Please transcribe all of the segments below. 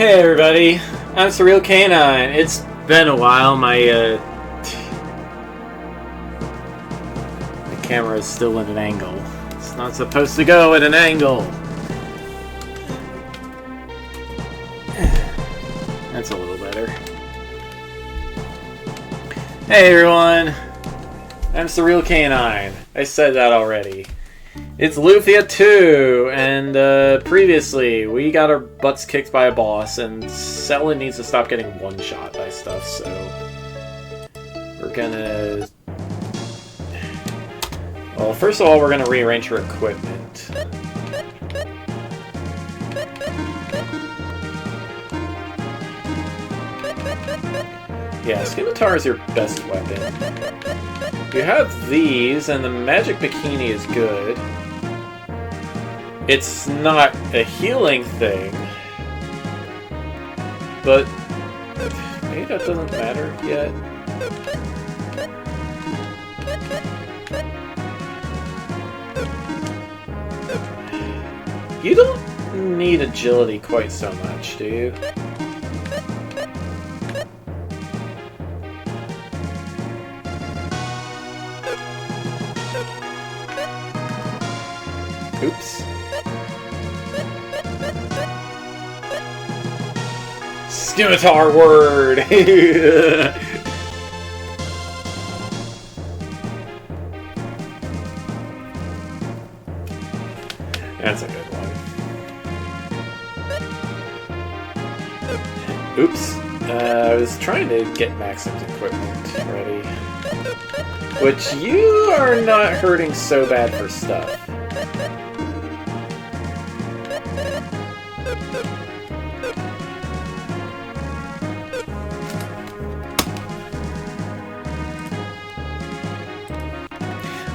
Hey everybody, I'm Surreal Canine. It's been a while. My camera is still at an angle. It's not supposed to go at an angle. That's a little better. Hey everyone, I'm Surreal Canine. I said that already. It's Lufia 2, and previously we got our butts kicked by a boss, and Selin needs to stop getting one-shot by stuff, so we're gonna... Well, first of all, we're gonna rearrange her equipment. Yeah, Scimitar is your best weapon. You have these, and the magic bikini is good. It's not a healing thing, but maybe that doesn't matter yet. You don't need agility quite so much, do you? Oops. Scimitar word! That's a good one. Oops. I was trying to get Maxim's equipment ready. Which you are not hurting so bad for stuff.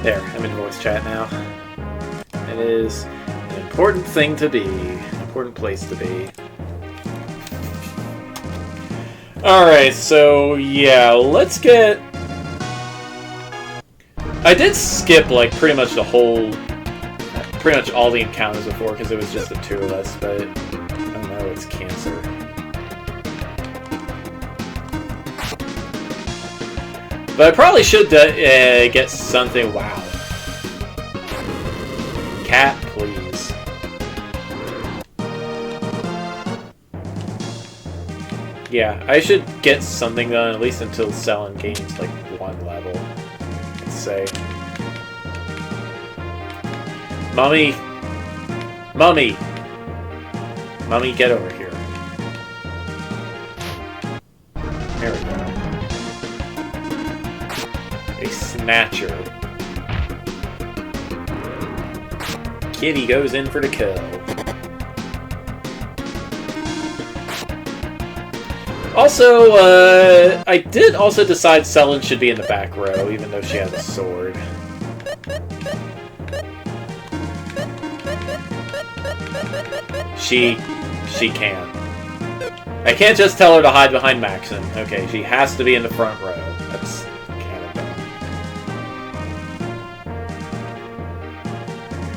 There, I'm in voice chat now. It is an important thing to be. An important place to be. Alright, so yeah, let's get... I did skip, like, pretty much the whole... pretty much all the encounters before, because it was just the two of us, but... oh no, it's cancer. But I probably should get something... wow. Cat, please. Yeah, I should get something done, at least until Selin gains, like, one level. Let's say. Mummy! Mummy! Mummy, get over here. There we go. A snatcher. Kitty goes in for the kill. Also, I did also decide Selin should be in the back row, even though she has a sword. She can't. I can't just tell her to hide behind Maxim. Okay, she has to be in the front row. That's kind of dumb.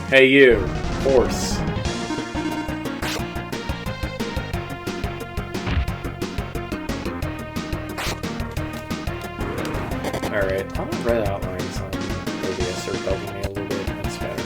Hey you, horse. Alright, all the red outlines on OBS are bugging me a little bit. That's better.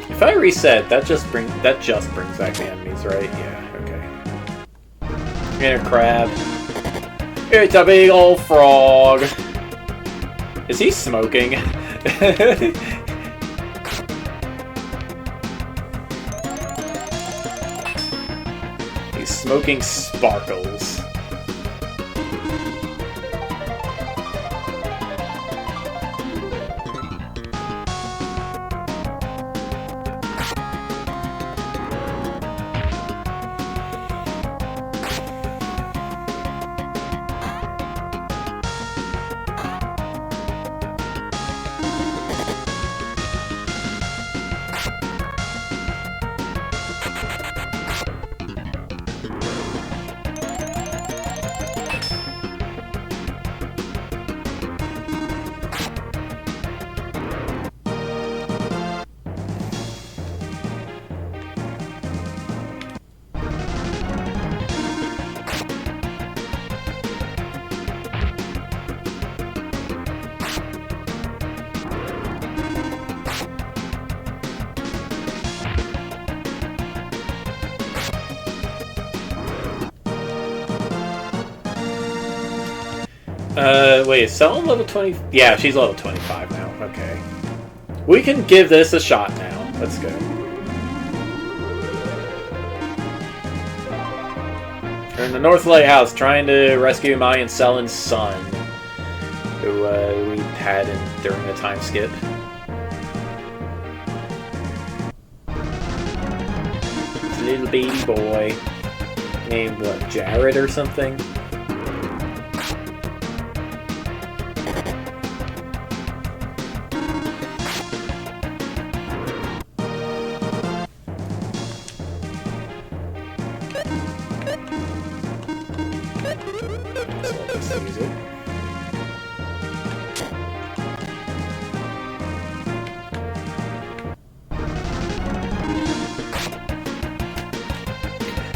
If I reset, that just brings back the enemies, right? Yeah, okay. Here, crab. It's a big old frog. Is he smoking? He's smoking sparkles. Wait, is Selene level 20? Yeah, she's level 25 now. Okay. We can give this a shot now. Let's go. We're in the North Lighthouse trying to rescue Mai and Selene's son, who we had during the time skip. This little baby boy named, what, Jared or something?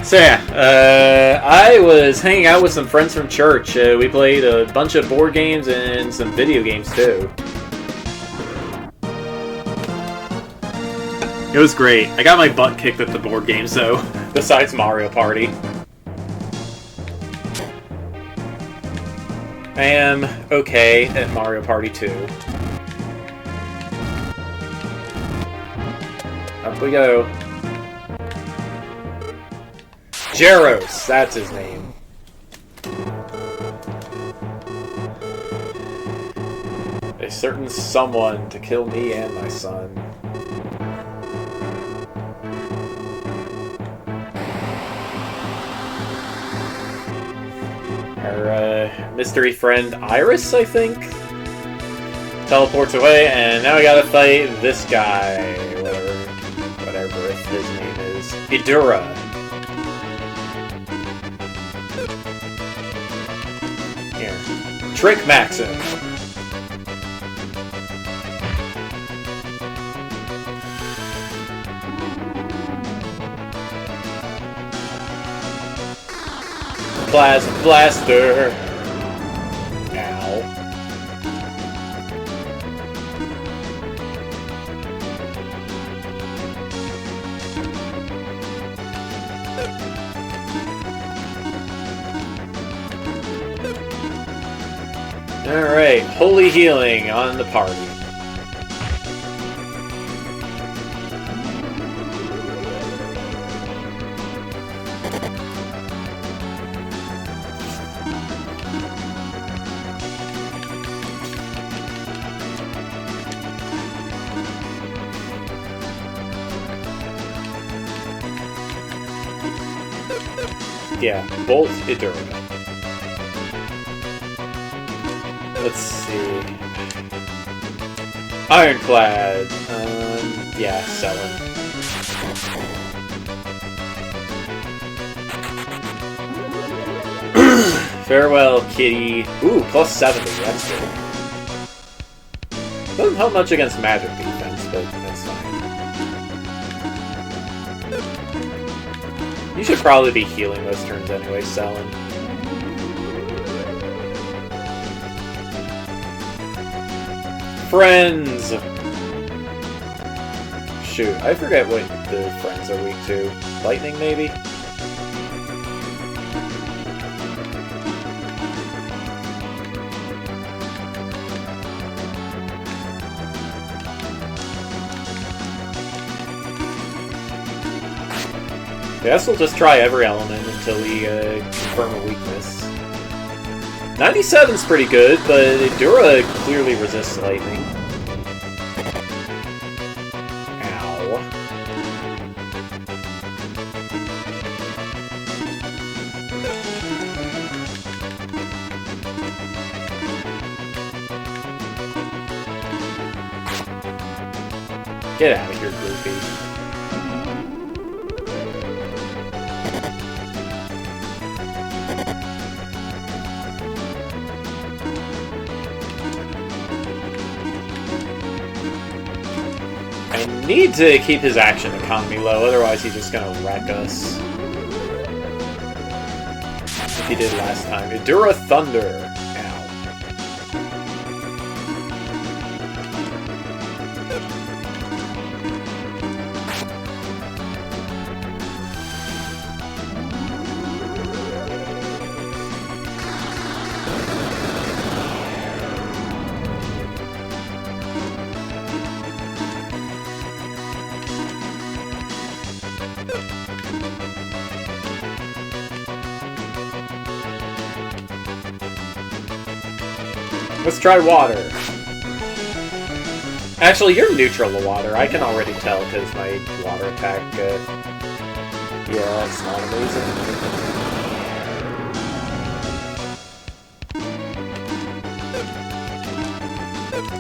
So yeah, I was hanging out with some friends from church. We played a bunch of board games and some video games too. It was great. I got my butt kicked at the board games though, besides Mario Party. I am okay at Mario Party 2. Up we go. Jaros, that's his name. A certain someone to kill me and my son. Our mystery friend Iris, I think, teleports away, and now we gotta fight this guy, whatever his name is. Idura. Trick Maxim. Plasma Blaster. Ow. Alright, Holy Healing on the party. Yeah, Bolt Idura. Let's see. Ironclad. Yeah, Selene. Farewell, kitty. Ooh, plus 70. That's good. Doesn't help much against magic defense, but that's fine. You should probably be healing most turns anyway, Selene. Friends! Shoot, I forget what the friends are weak to. Lightning, maybe? I guess we'll just try every element until we confirm a weakness. 97's pretty good, but Idura clearly resists lightning. Ow. Get out of here, Goofy. I need to keep his action economy low, otherwise he's just gonna wreck us. Like he did last time. Idura Thunder. Ow. Let's try water. Actually, you're neutral to water. I can already tell because my water attack, yeah, it's not amazing.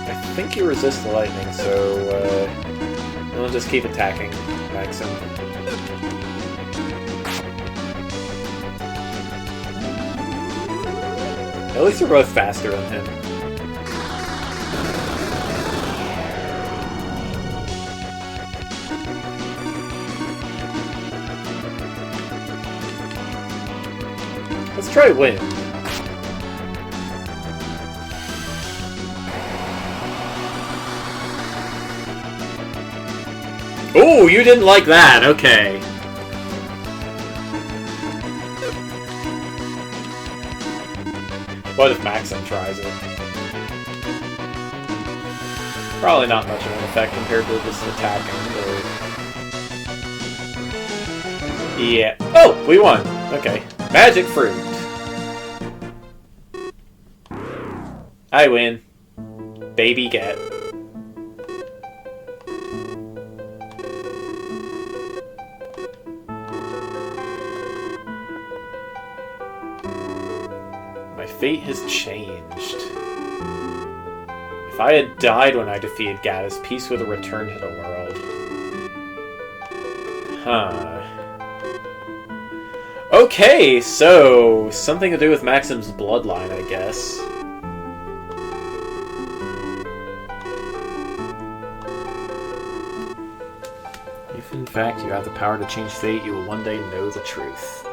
I think you resist the lightning, so, we'll just keep attacking Maxim. At least we're both faster than him. Let's try wind. Oh, you didn't like that. Okay. What if Maxim tries it? Probably not much of an effect compared to just attacking. Or... yeah. Oh, we won. Okay. Magic fruit. I win. Baby get. My fate has changed. If I had died when I defeated Gaddis, peace would have returned to the world. Huh. Okay, so something to do with Maxim's bloodline, I guess. If in fact you have the power to change fate, you will one day know the truth.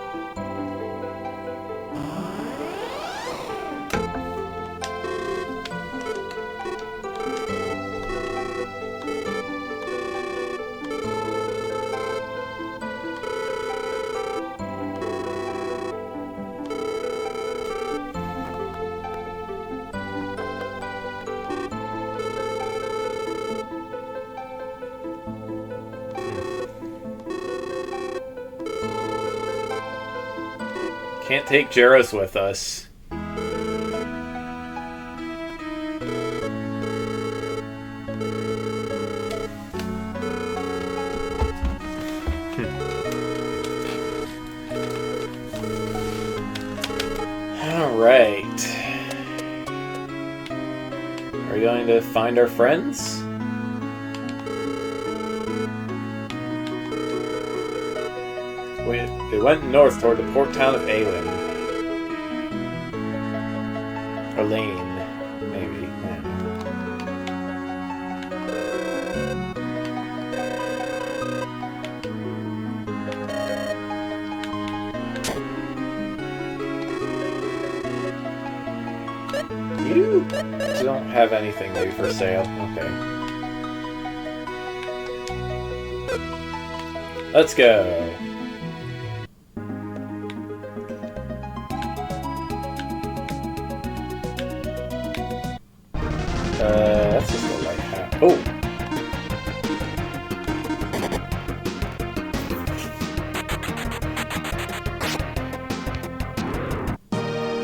Can't take Gyros with us. Alright. Are we going to find our friends? They went north toward the port town of Aylin. Or Lane, maybe. You don't have anything new for sale. Okay. Let's go. That's just a light hat. Oh!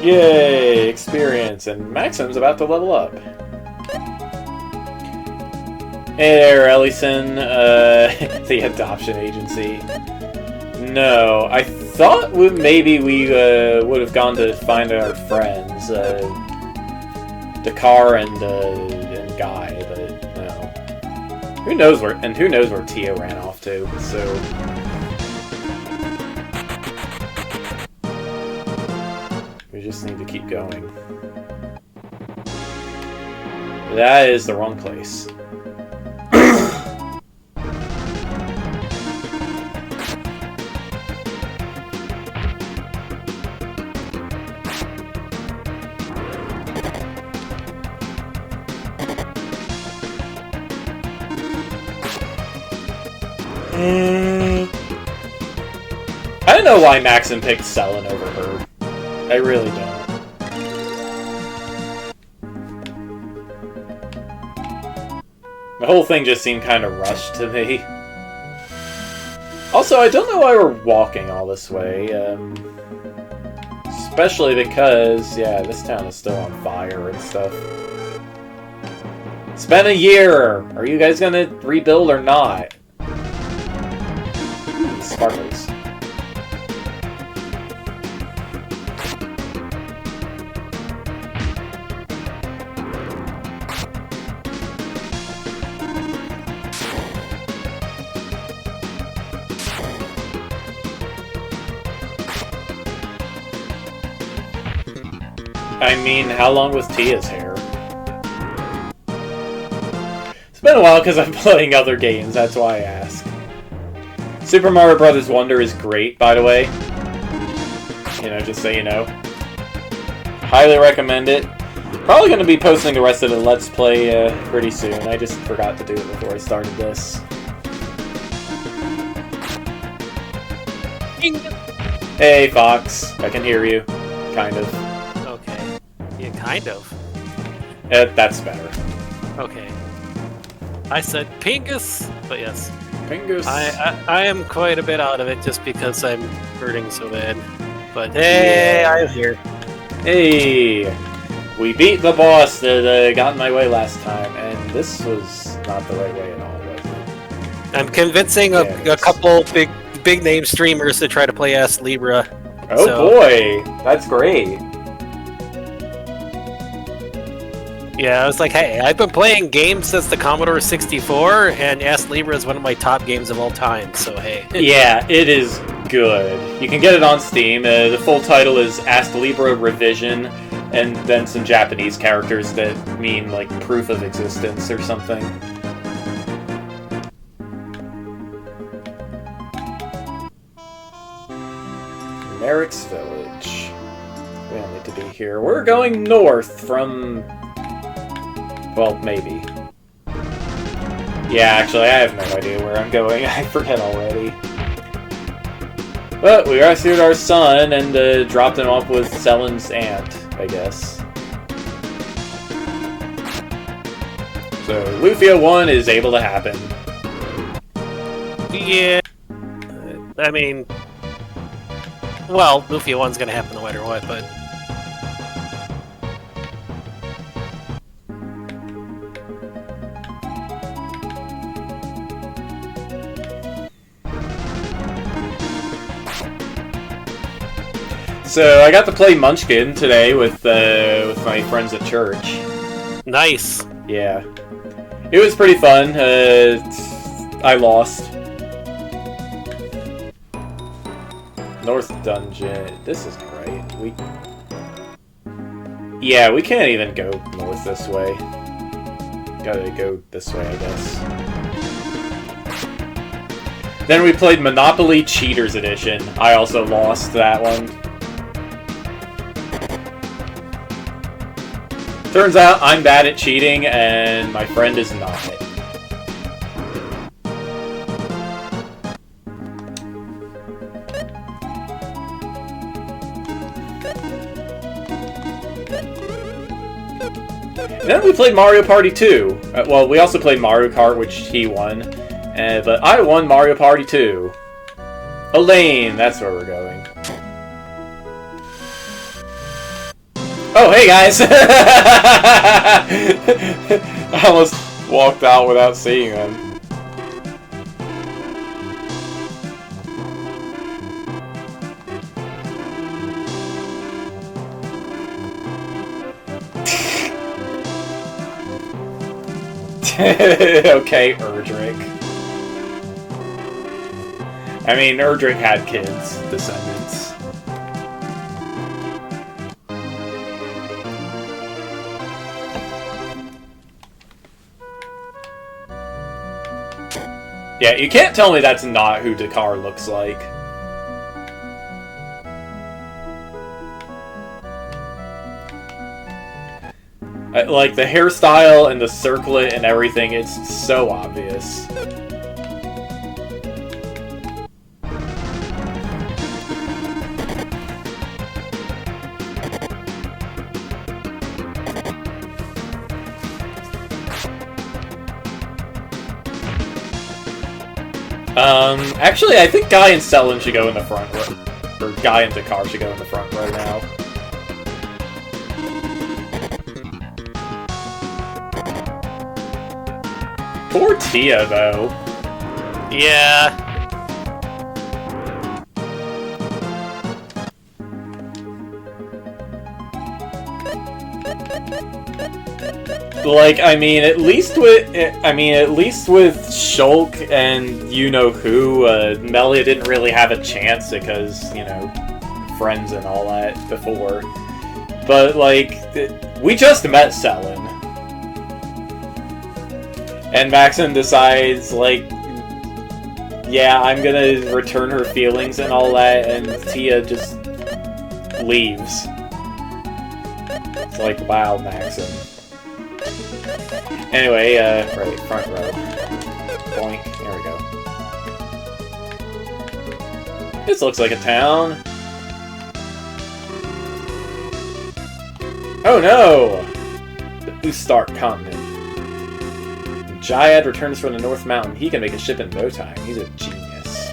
Yay! Experience! And Maxim's about to level up. Hey there, Ellison. The adoption agency. No, I thought maybe we would have gone to find our friends. Dakar and Guy, but no. Who knows where Tio ran off to, so... we just need to keep going. That is the wrong place. I don't know why Maxim picked Selin over her. I really don't. The whole thing just seemed kind of rushed to me. Also, I don't know why we're walking all this way. Especially because, yeah, this town is still on fire and stuff. It's been a year! Are you guys gonna rebuild or not? Sparkles. I mean, how long was Tia's hair? It's been a while because I'm playing other games, that's why I ask. Super Mario Bros. Wonder is great, by the way. You know, just so you know. Highly recommend it. Probably going to be posting the rest of the Let's Play pretty soon. I just forgot to do it before I started this. Hey, Fox. I can hear you. Kind of. Okay. Yeah, kind of. That's better. Okay. I said Pingus, but yes. Pingus. I am quite a bit out of it just because I'm hurting so bad. But hey, yeah. I'm here. Hey! We beat the boss that got in my way last time, and this was not the right way at all, was it? I'm convincing a couple big name streamers to try to play as Libra. Oh boy! That's great. Yeah, I was like, hey, I've been playing games since the Commodore 64, and Ask Libra is one of my top games of all time, so hey. Yeah, it is good. You can get it on Steam. The full title is Ask Libra Revision, and then some Japanese characters that mean, like, proof of existence or something. Merrick's Village. We don't need to be here. We're going north from... well, maybe. Yeah, actually, I have no idea where I'm going. I forget already. But we rescued our son and dropped him off with Selen's aunt, I guess. So, Lufia 1 is able to happen. Yeah. I mean... well, Lufia 1's gonna happen no matter what, but... So I got to play Munchkin today with my friends at church. Nice. Yeah, it was pretty fun. I lost. North Dungeon. This isn't right. Yeah, we can't even go north this way. Gotta go this way, I guess. Then we played Monopoly Cheaters Edition. I also lost that one. Turns out I'm bad at cheating, and my friend is not. Then we played Mario Party 2. Well, we also played Mario Kart, which he won. But I won Mario Party 2. Elaine, that's where we're going. Oh, hey guys! I almost walked out without seeing them. Okay, Erdrick. I mean, Erdrick had kids, descendants. Yeah, you can't tell me that's not who Dakar looks like. Like, the hairstyle and the circlet and everything, it's so obvious. Actually, I think Guy and Selen should go in the front row. Or Guy and Dakar should go in the front row now. Poor Tia, though. Yeah. Like, I mean, at least with Shulk and you-know-who, Melia didn't really have a chance because, friends and all that before. But, like, we just met Selin. And Maxim decides, like, yeah, I'm gonna return her feelings and all that, and Tia just leaves. It's like, wow, Maxim. Anyway, right, front row. Boink, there we go. This looks like a town. Oh no! The Turbancapmet. Jayad returns from the North Mountain. He can make a ship in no time. He's a genius.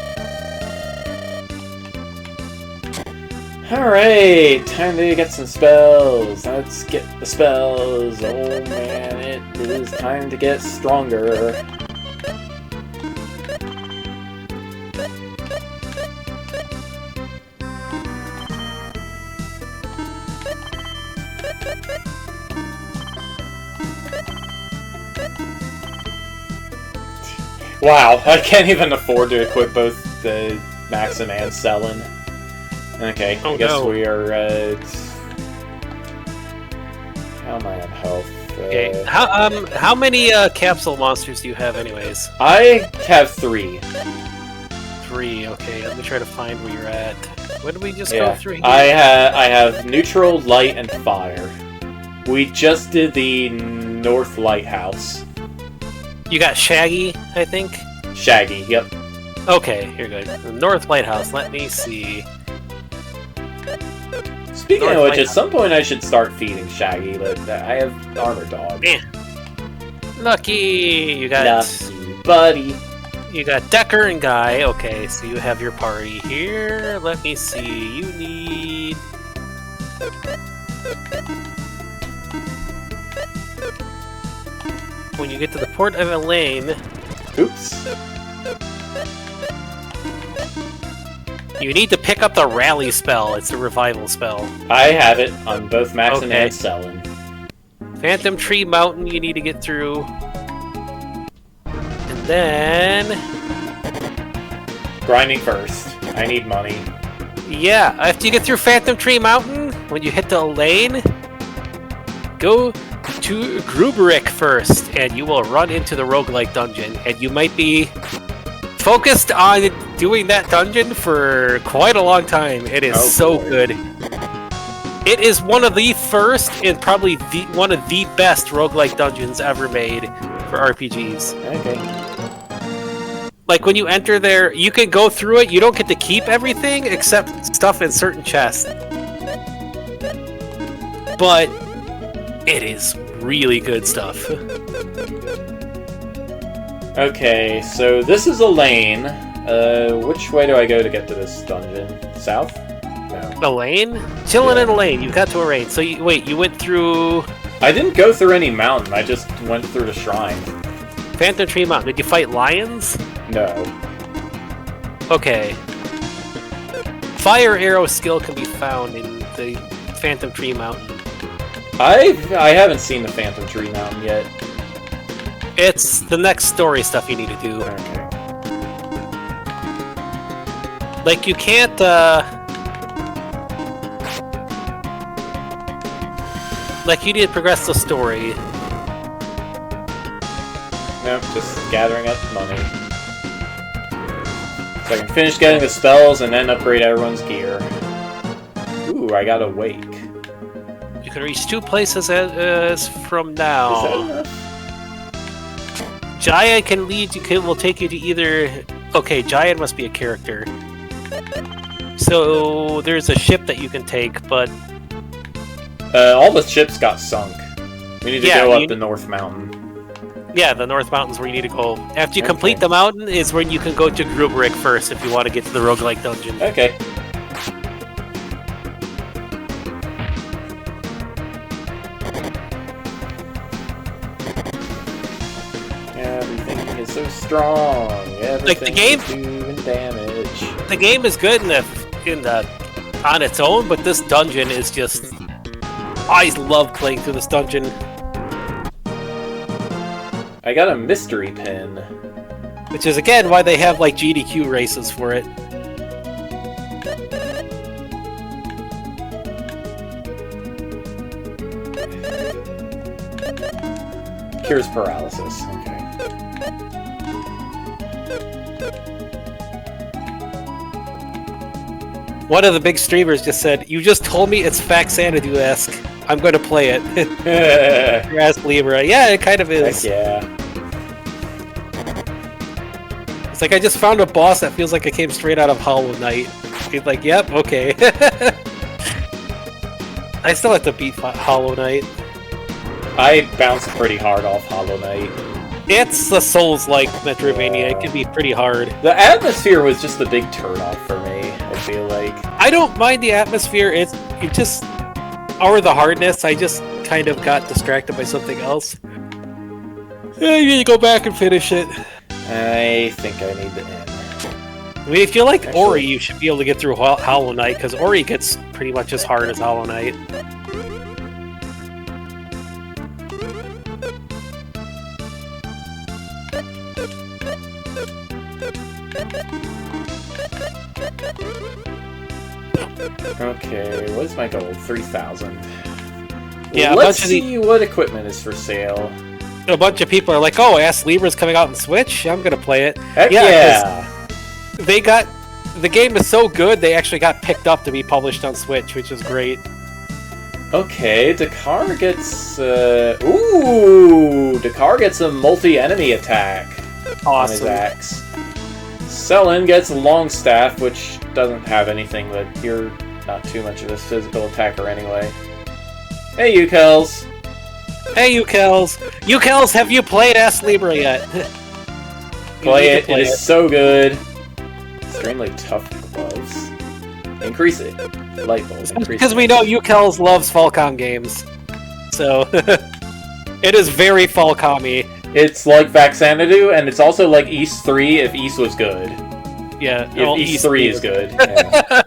Alright, time to get some spells. Let's get the spells. Oh man, it is time to get stronger. Wow, I can't even afford to equip both the Maxim and Selin. Okay, I guess we are, how am I on health? Okay, how many capsule monsters do you have anyways? I have 3. 3, okay, let me try to find where you're at. What did we just go through here? I have neutral, light, and fire. We just did the North Lighthouse. You got Shaggy, I think? Shaggy, yep. Okay, you're good. The North Lighthouse, let me see. Speaking of which, at some point I should start feeding Shaggy, but I have Armor Dog. Yeah. Lucky! You got... Lucky, buddy. You got Decker and Guy. Okay, so you have your party here. Let me see. You need... When you get to the port of Elaine... Oops. You need to pick up the rally spell. It's a revival spell. I have it on both Maxim and Selin. Phantom Tree Mountain you need to get through. And then... Grinding first. I need money. Yeah, after you get through Phantom Tree Mountain, when you hit the Elaine, go to Gruberik first, and you will run into the roguelike dungeon, and you might be focused on doing that dungeon for quite a long time. It is good. It is one of the first and probably one of the best roguelike dungeons ever made for RPGs. Okay. Like, when you enter there, you can go through it, you don't get to keep everything except stuff in certain chests. But it is really good stuff. Okay, so this is Elaine. Which way do I go to get to this dungeon? South? No. Elaine? Chillin' in Elaine. You got to Elaine. So, you went through... I didn't go through any mountain. I just went through the shrine. Phantom Tree Mountain. Did you fight lions? No. Okay. Fire arrow skill can be found in the Phantom Tree Mountain. I haven't seen the Phantom Tree Mountain yet. It's the next story stuff you need to do. Okay. Like, you can't, like, you need to progress the story. Nope, just gathering up money. So I can finish getting the spells and then upgrade everyone's gear. Ooh, I got Awake. You can reach 2 places as from now. Is that enough? Jaya can lead you, will take you to either... Okay, Jaya must be a character. So, there's a ship that you can take, but... all the ships got sunk. We need to go up the North Mountain. Yeah, the North Mountain's where you need to go. After you complete the mountain is when you can go to Gruberik first if you want to get to the roguelike dungeon. Okay. Everything so strong. Like the game, doing damage. the game is good on its own, but this dungeon is just. I love playing through this dungeon. I got a mystery pin. Which is again why they have like GDQ races for it. Cures paralysis. Okay. One of the big streamers just said, "You just told me it's Faxanadu-esque. I'm going to play it." Ask Libra. Yeah, it kind of is. Heck yeah. It's like I just found a boss that feels like it came straight out of Hollow Knight. He's like, "Yep, okay." I still have to beat Hollow Knight. I bounced pretty hard off Hollow Knight. It's the Souls-like Metroidvania. It can be pretty hard. The atmosphere was just the big turnoff for me, I feel like. I don't mind the atmosphere. It just... Or the hardness. I just kind of got distracted by something else. Yeah, you need to go back and finish it. I think I need to end. I mean, if you like Ori, you should be able to get through Hollow Knight, because Ori gets pretty much as hard as Hollow Knight. Okay, what is my goal? 3,000. Yeah, let's see what equipment is for sale. A bunch of people are like, "Oh, Ass Libra's coming out on Switch. I'm gonna play it." Heck yeah! They got the game is so good they actually got picked up to be published on Switch, which is great. Okay, Dakar gets Dakar gets a multi-enemy attack on his axe. Selin gets a long staff, which doesn't have anything, but you're not too much of a physical attacker anyway. Hey, Ukels! Hey, Ukels! Ukels, have you played Ass Libra yet? Play it. It is so good. Extremely tough gloves. Increase it. Light bulbs. Because we know Ukels loves Falcom games. So, it is very Falcom-y. It's like Vaxanadu, and it's also like East 3 if East was good. Yeah, if East 3 is good. Yeah.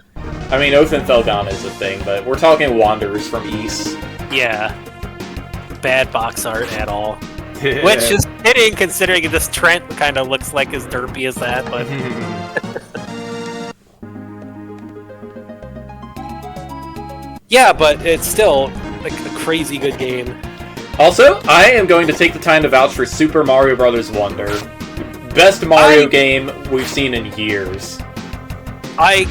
I mean, Oath and Felgon is a thing, but we're talking Wanderers from East. Yeah. Bad box art at all. Which is fitting considering this Trent kind of looks like as derpy as that, but... Yeah, but it's still like a crazy good game. Also, I am going to take the time to vouch for Super Mario Bros. Wonder. Best Mario game we've seen in years. I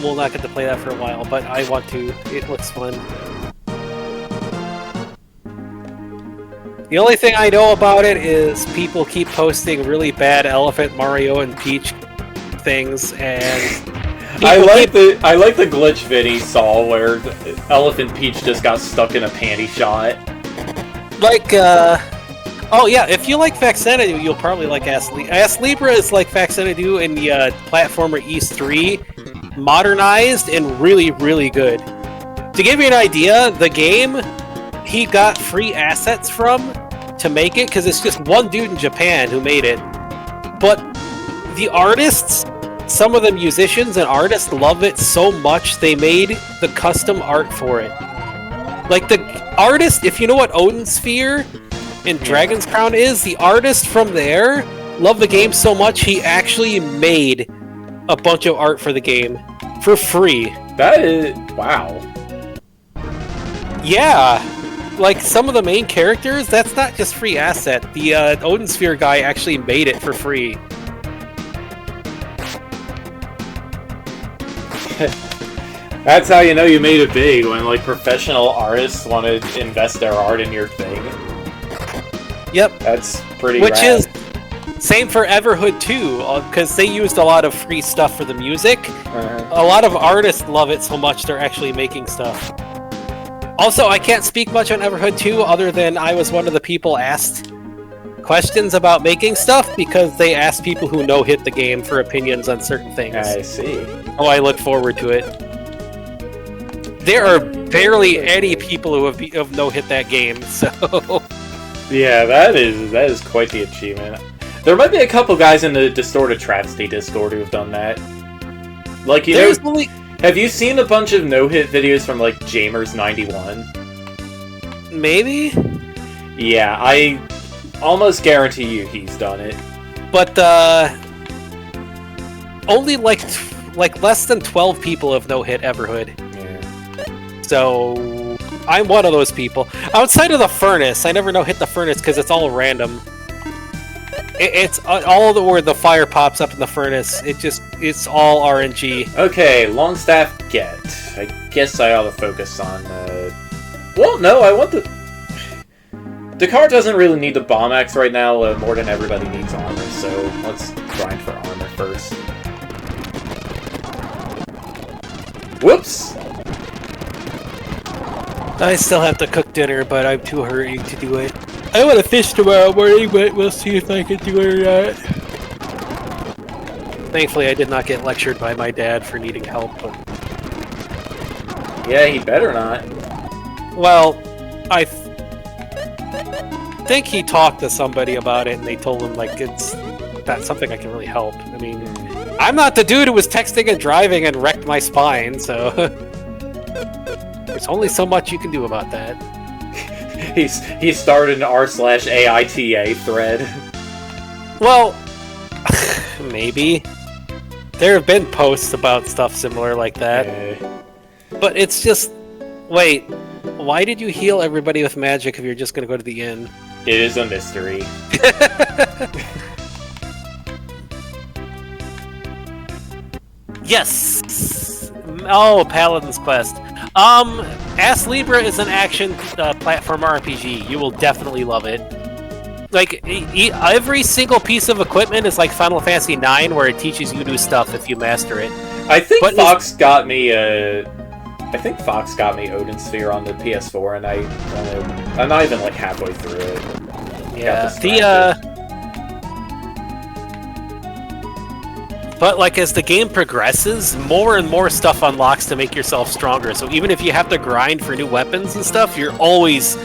will not get to play that for a while, but I want to. It looks fun. The only thing I know about it is people keep posting really bad Elephant Mario and Peach things, and I like the glitch Vinny saw where Elephant Peach just got stuck in a panty shot. Like, oh yeah, if you like Faxanadu, you'll probably like Ass Libra. Ass Libra is like Faxanadu in the platformer East 3, modernized and really, really good. To give you an idea, the game he got free assets from to make it, because it's just one dude in Japan who made it. But the artists, some of the musicians and artists love it so much they made the custom art for it. Like the artist, if you know what Odin Sphere and Dragon's Crown is, the artist from there loved the game so much he actually made a bunch of art for the game for free. That is... wow. Yeah. Like some of the main characters, that's not just free asset. The Odin Sphere guy actually made it for free. That's how you know you made it big, when like professional artists want to invest their art in your thing. Yep. That's pretty Which rad. is same for Everhood too, because they used a lot of free stuff for the music. A lot of artists love it so much they're actually making stuff. Also, I can't speak much on Everhood 2 other than I was one of the people asked questions about making stuff because they asked people who no-hit the game for opinions on certain things. I see. Oh, I look forward to it. There are barely any people who have no-hit that game, so... Yeah, that is quite the achievement. There might be a couple guys in the Distorted Travesty Discord who have done that. Like, have you seen a bunch of no-hit videos from, like, Jamers91? Maybe? Yeah, I almost guarantee you he's done it. But, only, like less than 12 people have no-hit Everhood. Yeah. So, I'm one of those people. Outside of the furnace, I never no-hit the furnace because it's all random. It's all where the fire pops up in the furnace. It's all RNG. Okay, Longstaff get. I guess I ought to focus on, well, no, I want the... Dakar doesn't really need the bomb axe right now, more than everybody needs armor, so let's grind for armor first. Whoops! I still have to cook dinner, but I'm too hurried to do it. I want to fish tomorrow morning, but we'll see if I can do it or not. Thankfully, I did not get lectured by my dad for needing help. But... Yeah, he better not. Well, I think he talked to somebody about it, and they told him, like, that's something I can really help. I mean, I'm not the dude who was texting and driving and wrecked my spine, so... There's only so much you can do about that. He started an r/AITA thread. Well, maybe. There have been posts about stuff similar like that. But it's just... Wait, why did you heal everybody with magic if you're just gonna go to the inn? It is a mystery. Yes! Oh, Paladin's Quest. Ass Libra is an action platform RPG. You will definitely love it. Like, every single piece of equipment is like Final Fantasy IX, where it teaches you new stuff if you master it. I think Fox got me Odin Sphere on the PS4, and I'm not even like halfway through it. Yeah, but like as the game progresses, more and more stuff unlocks to make yourself stronger. So even if you have to grind for new weapons and stuff, you're always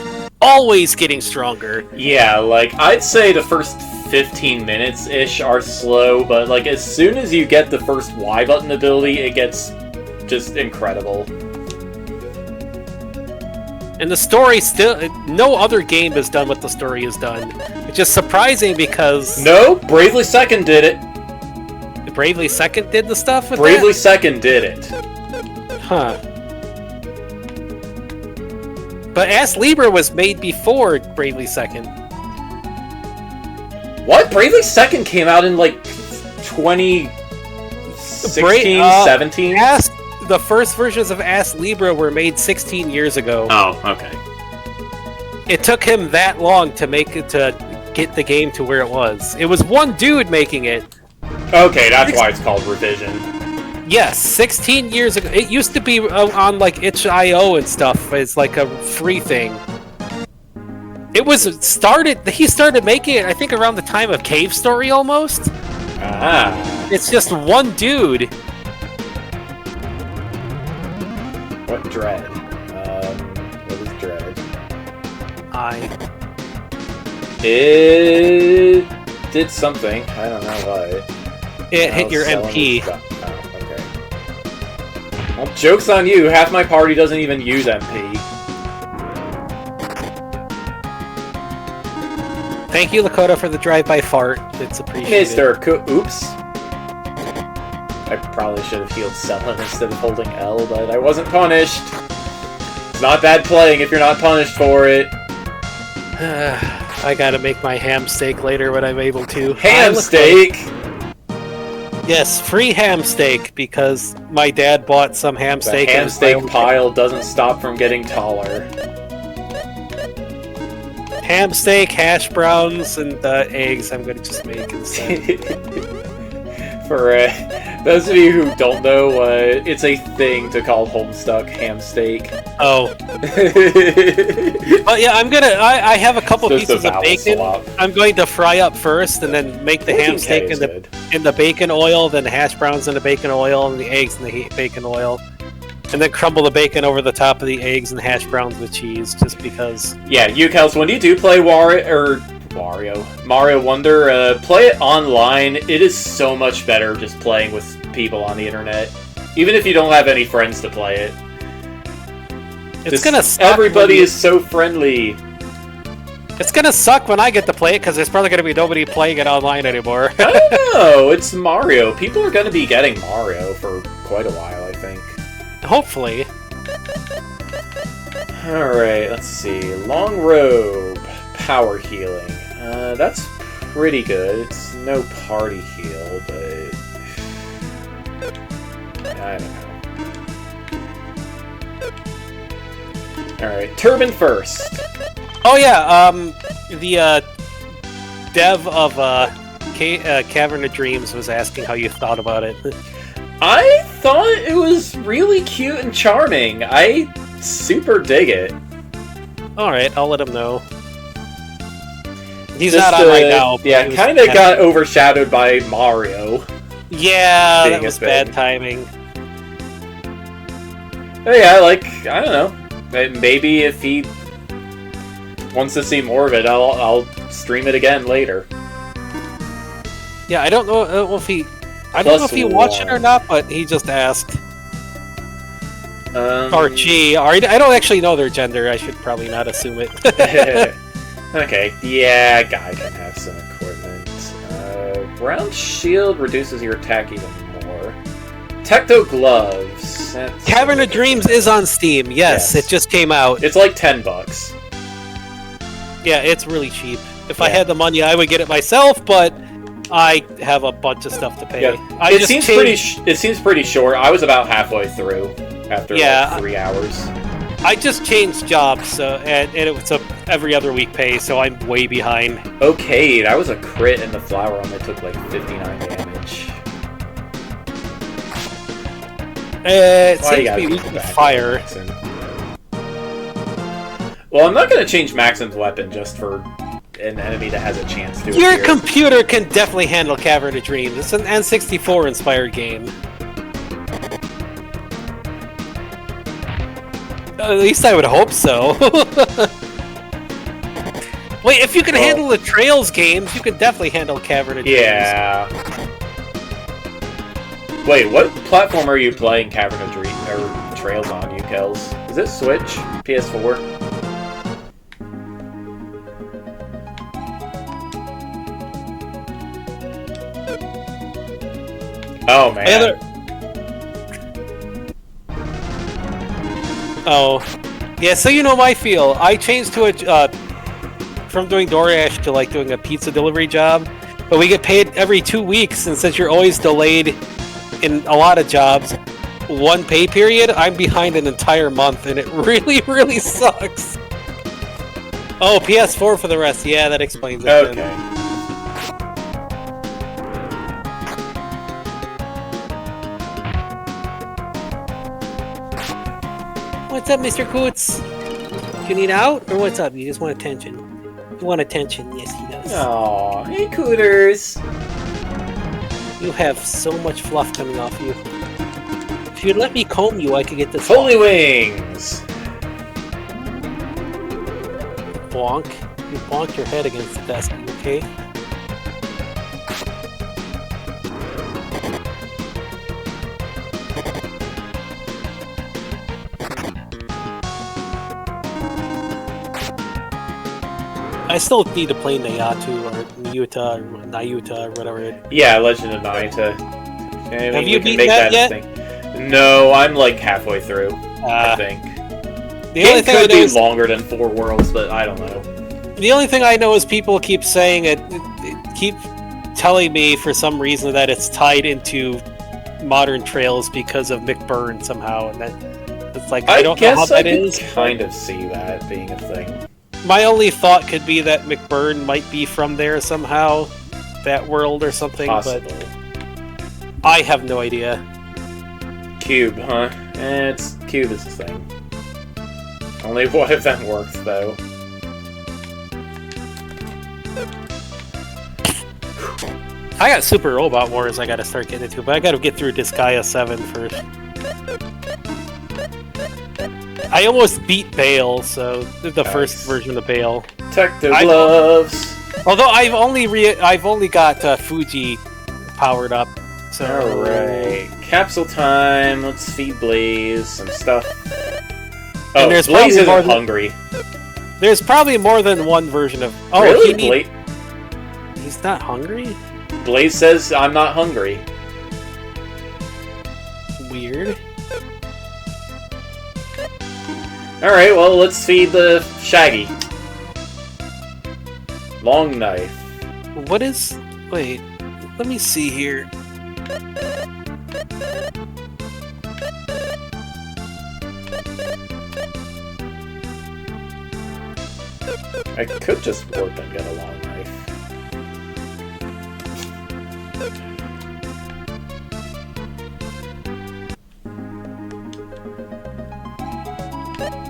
getting stronger. Yeah, like I'd say the first 15 minutes-ish are slow, but like as soon as you get the first Y button ability, it gets just incredible. And the story still... No other game has done what the story has done. Which is surprising because... No, Bravely Second did it. Bravely Second did the stuff with Bravely Second did it. Huh. But Ass Libra was made before Bravely Second. What? Bravely Second came out in like 2016, 17? The first versions of Ass Libra were made 16 years ago. Oh, okay. It took him that long to get the game to where it was. It was one dude making it. Okay, that's why it's called Revision. Yes, 16 years ago. It used to be on like itch.io and stuff. It's like a free thing. He started making it, I think, around the time of Cave Story almost. Ah. It's just one dude. What Dread? What is Dread? It did something. I don't know what. It hit your MP. Oh, okay. Well, joke's on you. Half my party doesn't even use MP. Thank you, Lakota, for the drive-by fart. It's appreciated. Oops. I probably should have healed Selen instead of holding L, but I wasn't punished. It's not bad playing if you're not punished for it. I gotta make my ham steak later when I'm able to. Ham steak? Yes, free ham steak, because my dad bought some ham steak. The ham steak pile doesn't stop from getting taller. Ham steak, hash browns, and eggs I'm gonna just make instead. For those of you who don't know, it's a thing to call Homestuck ham steak. Oh. But yeah, I have a couple pieces of bacon. I'm going to fry up first, and then make the ham steak in the bacon oil, then the hash browns in the bacon oil, and the eggs in the bacon oil. And then crumble the bacon over the top of the eggs and hash browns with cheese, just because. Yeah, Kels, when you do play Wario. Mario Wonder, play it online. It is so much better just playing with people on the internet. Even if you don't have any friends to play it. It's gonna suck. Everybody is so friendly. It's gonna suck when I get to play it, because there's probably gonna be nobody playing it online anymore. I don't know. It's Mario. People are gonna be getting Mario for quite a while, I think. Hopefully. Alright, let's see. Long Robe. Power healing. That's pretty good. It's no party heal, but... I don't know. Alright, Turban first. Oh yeah, the dev of Cavern of Dreams was asking how you thought about it. I thought it was really cute and charming. I super dig it. Alright, I'll let him know. He's Just, not on right now. Yeah, kind of got overshadowed by Mario. Yeah, being that was a thing. bad timing. Oh yeah, like, I don't know. Maybe if he wants to see more of it, I'll stream it again later. Yeah, I don't know if he... I don't know if he watched it or not, but he just asked. Or she. Or I don't actually know their gender. I should probably not assume it. Okay, yeah, guy can have some equipment. Round shield reduces your attack even more. Tecto gloves. Cavern of Dreams is on Steam. Yes, it just came out. It's like $10. Yeah, it's really cheap. If I had the money, I would get it myself, but I have a bunch of stuff to pay. Yeah. It seems pretty short. I was about halfway through after like 3 hours. I just changed jobs, so and it was a every other week pay, so I'm way behind. Okay, that was a crit, and the flower only took like 59 damage. It seems to be weak to fire. Well, I'm not going to change Maxim's weapon just for an enemy that has a chance to Your appear. computer can definitely handle Cavern of Dreams. It's an N64 inspired game. At least I would hope so. Wait, if you can handle the Trails games, you can definitely handle Cavern of Dreams. Yeah. Wait, what platform are you playing Cavern of Dreams or Trails on, you Kels? Is it Switch? PS4? Oh man. Oh, yeah. So you know my feel. I changed to a from doing DoorDash to like doing a pizza delivery job, but we get paid every 2 weeks, and since you're always delayed in a lot of jobs, one pay period, I'm behind an entire month, and it really, really sucks. Oh, PS4 for the rest. Yeah, that explains it. Okay. Then. What's up, Mr. Coots? Do you need out, or what's up? You just want attention? You want attention? Yes, he does. Aw, hey Cooters! You have so much fluff coming off you. If you'd let me comb you, I could get this Holy off. Wings! Bonk. You bonked your head against the desk, okay? I still need to play Nayatu or Nayuta or whatever. Yeah, Legend of Naita. Have you beaten that yet? No, I'm like halfway through, I think. The only thing I know is longer than 4 worlds, but I don't know. The only thing I know is people keep saying it keep telling me for some reason that it's tied into Modern Trails because of McBurn somehow, and that it's like I don't know how that is. I kind of see that being a thing. My only thought could be that McBurn might be from there somehow, that world or something, Possible. but I have no idea. Cube, huh? Cube is the thing. Only one of them works, though. I got Super Robot Wars I gotta start getting into, but I gotta get through Disgaea 7 first. I almost beat Bale, so the first version of Bale. Tecto gloves! Although I've only got Fuji powered up. So Alright. Capsule time. Let's feed Blaze some stuff. And Oh, there's Blaze probably more isn't than- hungry. There's probably more than one version of. Oh, Really? he's not hungry? Blaze says, I'm not hungry. Weird. Alright, well, let's feed the Shaggy. Long knife. What is... Wait, let me see here. I could just warp and get a long knife.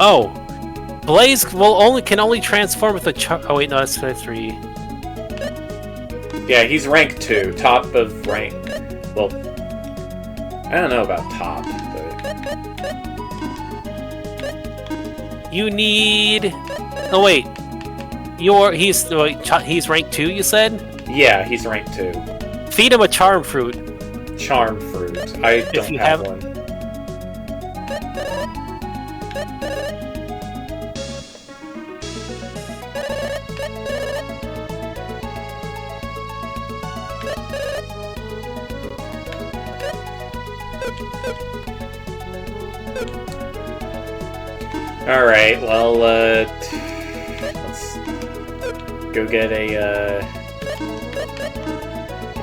Oh, Blaze can only transform with a oh wait, no, that's 3. Yeah, he's rank 2, top of rank. Well, I don't know about top, but You need. Oh wait, he's rank 2. You said. yeah, he's rank 2. Feed him a charm fruit. Charm fruit. I don't you have have- one. Alright, well, let's go get a,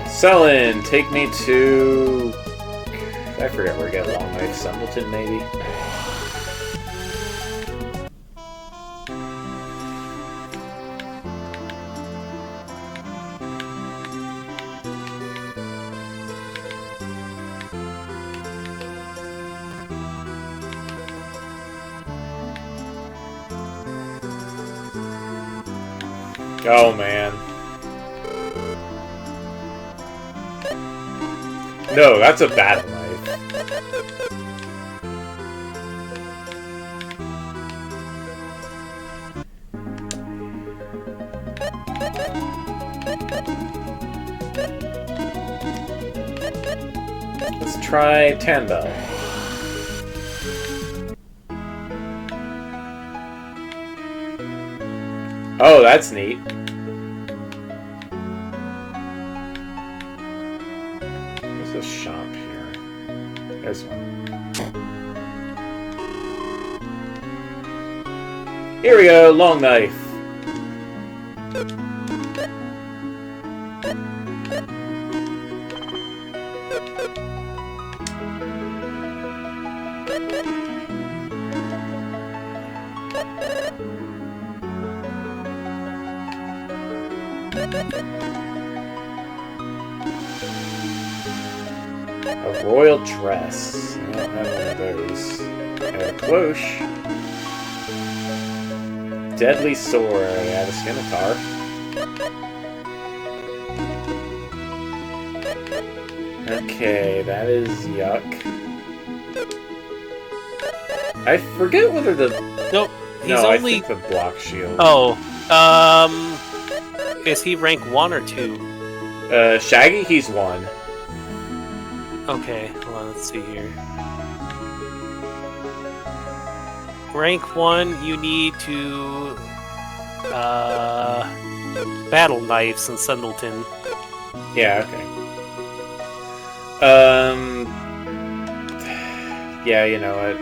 Selin, take me to... I forget where to get a long knife. Sundleton, maybe? Oh, man. No, that's a battle knife. Let's try Tanda. Oh, that's neat. There's a shop here. There's one. Here we go, long knife. A royal dress. I don't have one of those. And a cloche. Deadly sword. I have a scimitar. Okay, that is yuck. I forget whether the... Nope. He's no, only. I think the block shield. Oh. Is he rank 1 or 2? Shaggy, he's 1. Okay, well, let's see here. Rank 1, you need to battle knives in Sundleton. Yeah, okay. Yeah, you know what,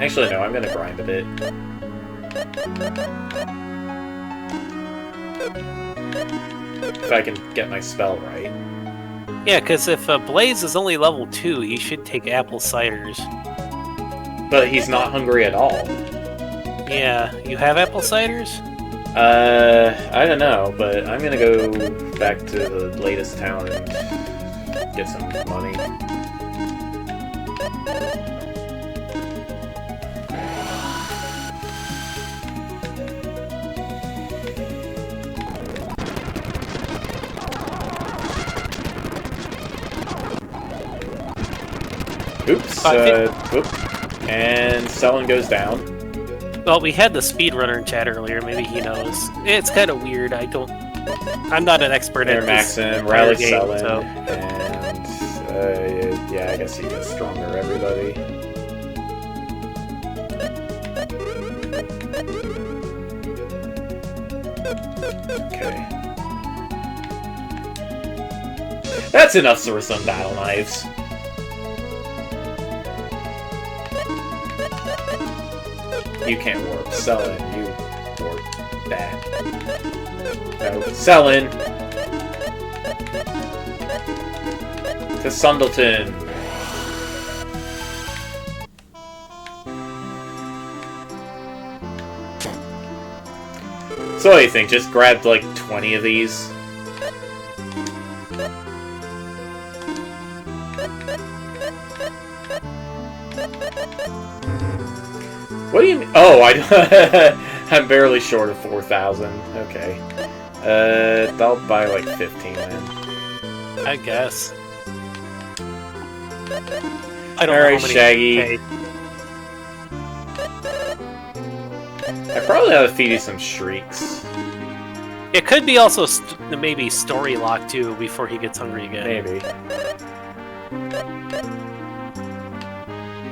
actually, no, I'm gonna grind a bit. If I can get my spell right. Yeah, because if Blaze is only level 2, he should take apple ciders. But he's not hungry at all. Yeah, you have apple ciders? I don't know, but I'm gonna go back to the latest town and get some money. Oops, whoop. And Selin goes down. Well, we had the speedrunner in chat earlier. Maybe he knows. It's kind of weird. I'm not an expert Air at Maxim, Rally game, Selling, so. and yeah, I guess he gets stronger, everybody. Okay. That's enough for some battle knives. You can't warp. Selling, you warp that. No, selling. To Sundleton. So what do you think? Just grabbed like 20 of these? What do you mean? Oh, I'm barely short of 4,000. Okay. I'll buy like 15 then. I guess. I don't know Alright, how many Shaggy. I probably ought to feed you some shrieks. It could be also maybe story lock too before he gets hungry again. Maybe.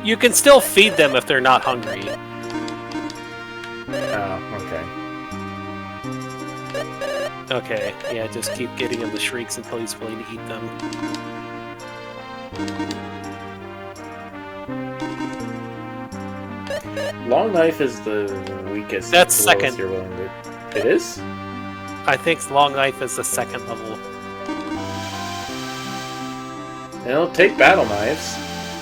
You can still feed them if they're not hungry. Oh, okay. Okay, yeah, just keep getting him the shrieks until he's willing to eat them. Long knife is the weakest. That's the lowest second. You're willing to... It is? I think long knife is the second level. It'll take battle knives.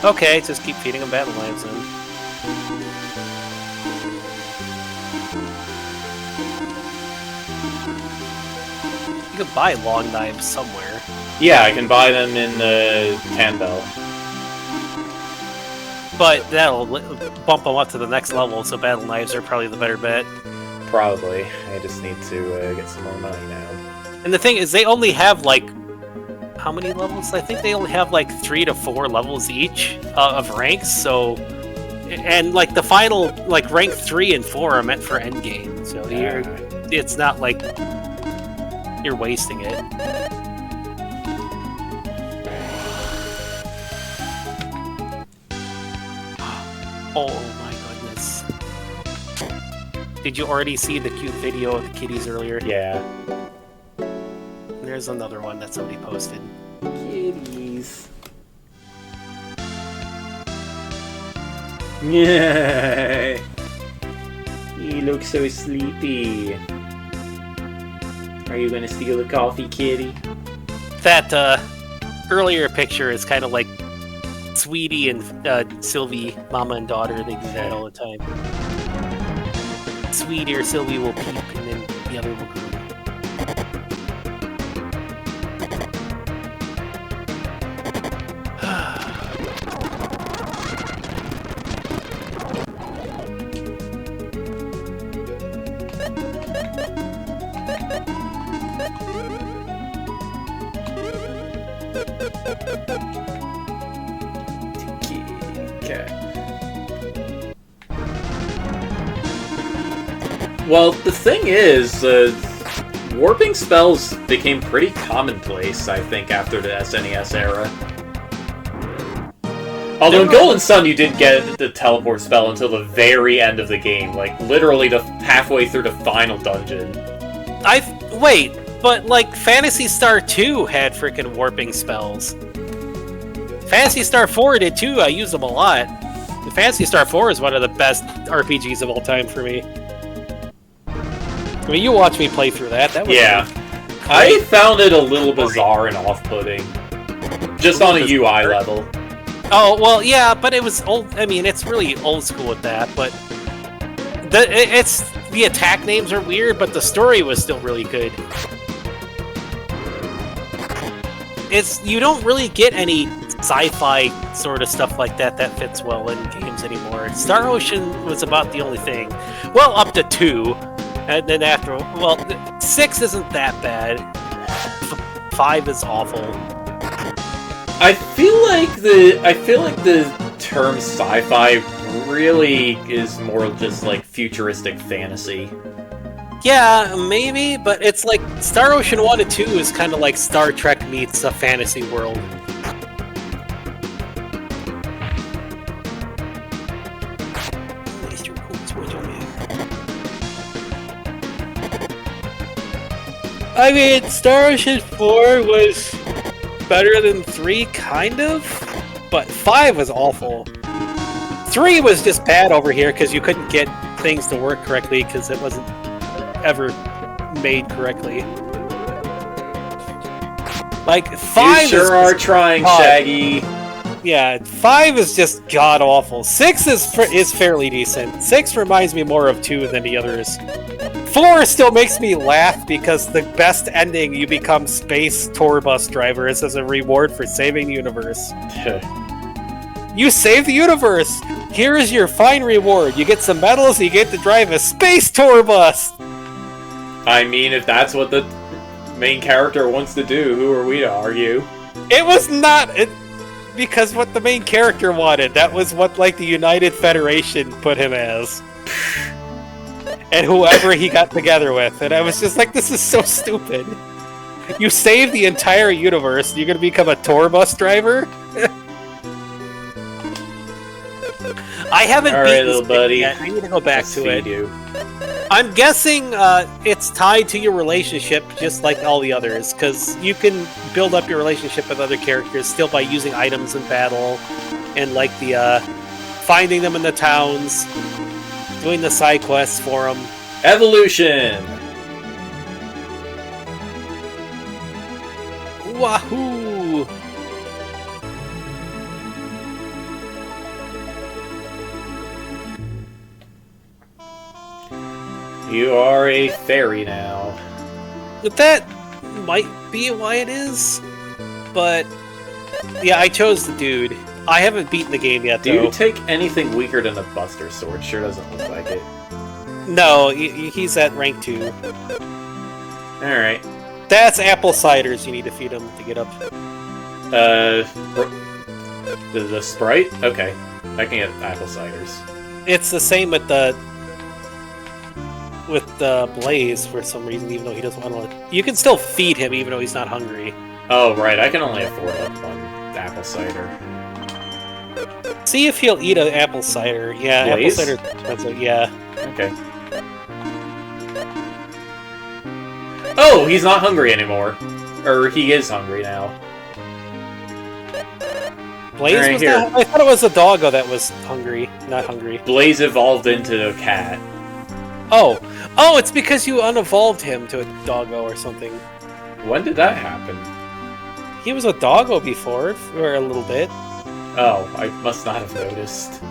Okay, just keep feeding him battle knives then. You can buy long knives somewhere. Yeah, I can buy them in the Canbell. But that'll bump them up to the next level, so battle knives are probably the better bet. Probably. I just need to get some more money now. And the thing is, they only have like... How many levels? I think they only have like 3 to 4 levels each of ranks, so... And like the final, like rank 3 and 4 are meant for endgame, so it's not like you're wasting it. Oh my goodness. Did you already see the cute video of the kitties earlier? Yeah. There's another one that somebody posted. Kitties. Yeah. You look so sleepy. Are you gonna steal a coffee, kitty? That earlier picture is kind of like Sweetie and Sylvie, mama and daughter. They do that all the time. Sweetie or Sylvie will peep, and then the other will group. Well, the thing is, warping spells became pretty commonplace, I think, after the SNES era. Although in Golden Sun, you didn't get the teleport spell until the very end of the game, like, literally halfway through the final dungeon. Wait, but, like, Phantasy Star 2 had freaking warping spells. Phantasy Star 4 did too, I used them a lot. Phantasy Star 4 is one of the best RPGs of all time for me. I mean, you watched me play through that. That was I found it a little bizarre and off-putting. Just on a UI level. Oh, well, yeah, but it was old. I mean, it's really old school with that, but the attack names are weird, but the story was still really good. You don't really get any sci-fi sort of stuff like that fits well in games anymore. Star Ocean was about the only thing. Well, up to 2. And then after, well, 6 isn't that bad. 5 is awful. I feel like the term sci-fi really is more just like futuristic fantasy. Yeah, maybe, but it's like Star Ocean 1 and 2 is kind of like Star Trek meets a fantasy world. I mean, Star Ocean 4 was better than 3, kind of, but 5 was awful. 3 was just bad over here because you couldn't get things to work correctly because it wasn't ever made correctly. Like, 5 you sure are trying, Shaggy. Yeah, 5 is just god-awful. 6 is fairly decent. 6 reminds me more of 2 than the others. 4 still makes me laugh because the best ending, you become space tour bus drivers as a reward for saving the universe. You saved the universe! Here is your fine reward. You get some medals, you get to drive a space tour bus! I mean, if that's what the main character wants to do, who are we to argue? It was not... because what the main character wanted. That was what, like, the United Federation put him as. And whoever he got together with. And I was just like, this is so stupid. You saved the entire universe, you're gonna become a tour bus driver? I haven't beaten little buddy. yet. I need to go back to it. You. I'm guessing it's tied to your relationship, just like all the others, because you can build up your relationship with other characters still by using items in battle, and like the finding them in the towns, doing the side quests for them. Evolution! Wahoo! You are a fairy now. That might be why it is, but yeah, I chose the dude. I haven't beaten the game yet, though. Do you take anything weaker than the Buster Sword? Sure doesn't look like it. No, he's at rank 2. Alright. That's apple ciders you need to feed him to get up. The Sprite? Okay. I can get apple ciders. It's the same with the Blaze for some reason, even though he doesn't want to. You can still feed him even though he's not hungry. Oh, right. I can only afford like one apple cider. See if he'll eat an apple cider. Yeah, Blaze? apple cider's expensive, yeah. Okay. Oh, he's not hungry anymore. Or he is hungry now. Blaze right, was here. not, I thought it was a doggo that was hungry, not hungry. Blaze evolved into a cat. Oh, it's because you unevolved him to a doggo or something. When did that happen? He was a doggo before, for a little bit. Oh, I must not have noticed.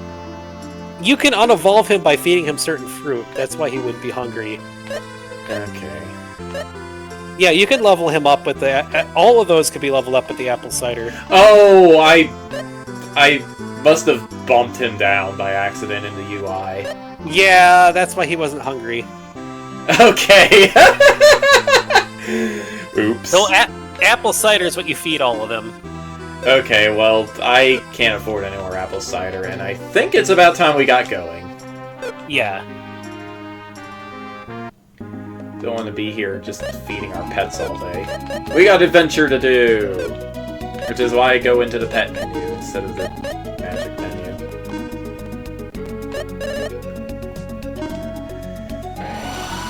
You can unevolve him by feeding him certain fruit. That's why he wouldn't be hungry. Okay. Yeah, you can level him up with the... all of those could be leveled up with the apple cider. Oh, I must have bumped him down by accident in the UI. Yeah, that's why he wasn't hungry. Okay. Oops. So apple cider is what you feed all of them. Okay, well, I can't afford any more apple cider, and I think it's about time we got going. Yeah. Don't want to be here just feeding our pets all day. We got adventure to do! Which is why I go into the pet menu instead of the magic menu.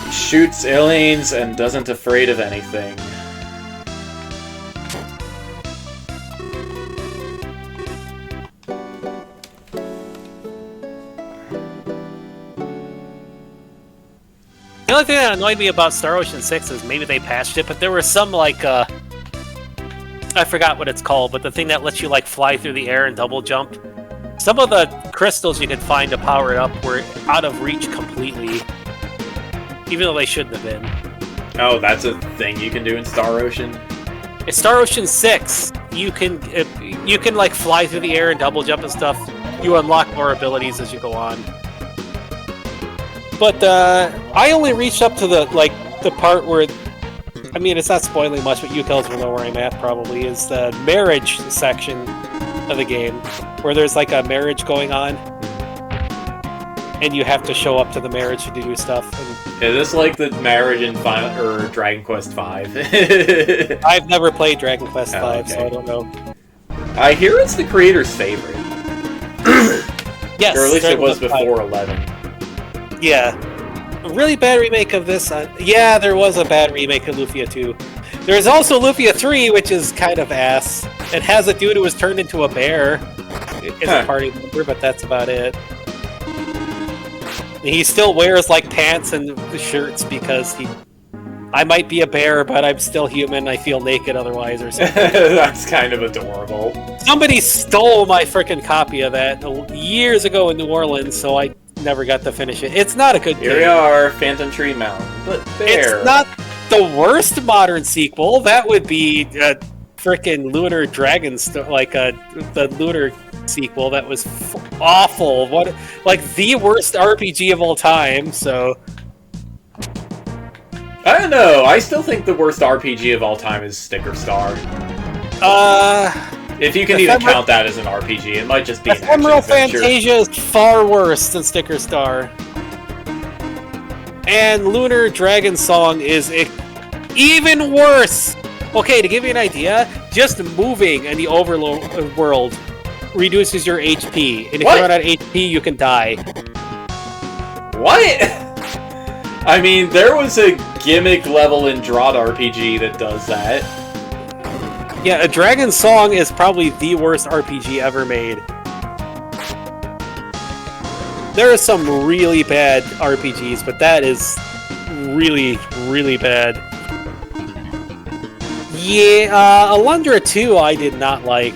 He shoots aliens and doesn't afraid of anything. The only thing that annoyed me about Star Ocean 6 is maybe they patched it, but there were some, like, I forgot what it's called, but the thing that lets you, like, fly through the air and double jump. Some of the crystals you could find to power it up were out of reach completely. Even though they shouldn't have been. Oh, that's a thing you can do in Star Ocean? In Star Ocean 6, you can like, fly through the air and double jump and stuff. You unlock more abilities as you go on. But I only reached up to the part where, I mean, it's not spoiling much, but you guys will know where I'm at probably, is the marriage section of the game, where there's like a marriage going on. and you have to show up to the marriage to do stuff. And Is this like the marriage in Final or Dragon Quest V? I've never played Dragon Quest V, okay. so I don't know. I hear it's the creator's favorite. Yes, or at least Dragon it was Quest before V. 11. Yeah. A really bad remake of this. Yeah, there was a bad remake of Lufia 2. There's also Lufia 3, which is kind of ass. It has a dude who was turned into a bear. It's a party member, but that's about it. He still wears like pants and shirts because I might be a bear, but I'm still human. I feel naked otherwise, or something. That's kind of adorable. Somebody stole my frickin' copy of that years ago in New Orleans, so I never got to finish it. It's not a good game. Here we are, Phantom Tree Mountain. But there. It's not the worst modern sequel. That would be a frickin' Lunar Dragon, the Lunar sequel that was awful. Like the worst RPG of all time. So I don't know. I still think the worst RPG of all time is Sticker Star. If you can even count that as an RPG, it might just be an Ephemeral action-adventure. Fantasia is far worse than Sticker Star. And Lunar Dragon Song is even worse! Okay, to give you an idea, just moving in the overworld reduces your HP. And if you run out of HP, you can die. What? I mean, there was a gimmick level in Drought RPG that does that. Yeah, a Dragon Song is probably the worst RPG ever made. There are some really bad RPGs, but that is really, really bad. Yeah, Alundra 2 I did not like.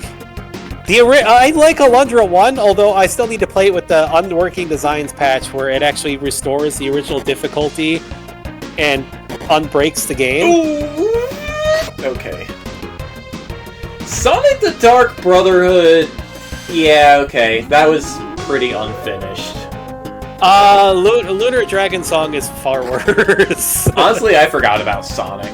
I like Alundra 1, although I still need to play it with the Unworking Designs patch where it actually restores the original difficulty and unbreaks the game. Ooh. Okay. Sonic the Dark Brotherhood... Yeah, okay. That was pretty unfinished. Lunar Dragon Song is far worse. Honestly, I forgot about Sonic.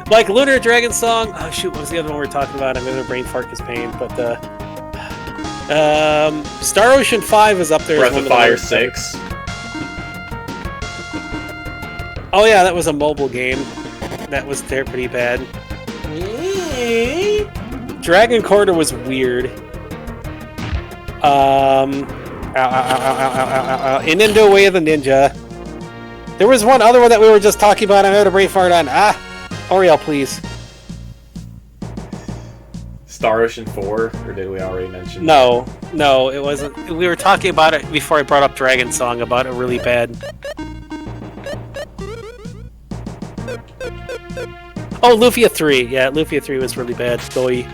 Like Lunar Dragon Song. Oh shoot, what was the other one we were talking about? I'm gonna brain fart because pain. But Star Ocean 5 is up there. Breath of Fire 6. Oh yeah, that was a mobile game. That was pretty bad. Dragon Quarter was weird. Nintendo Way of the Ninja. There was one other one that we were just talking about. I'm gonna brain fart on. Oriel, please. Star Ocean 4, or did we already mention No, it wasn't. We were talking about it before I brought up Dragon Song, about it really bad. Oh, Lufia 3. Yeah, Lufia 3 was really bad. Doi.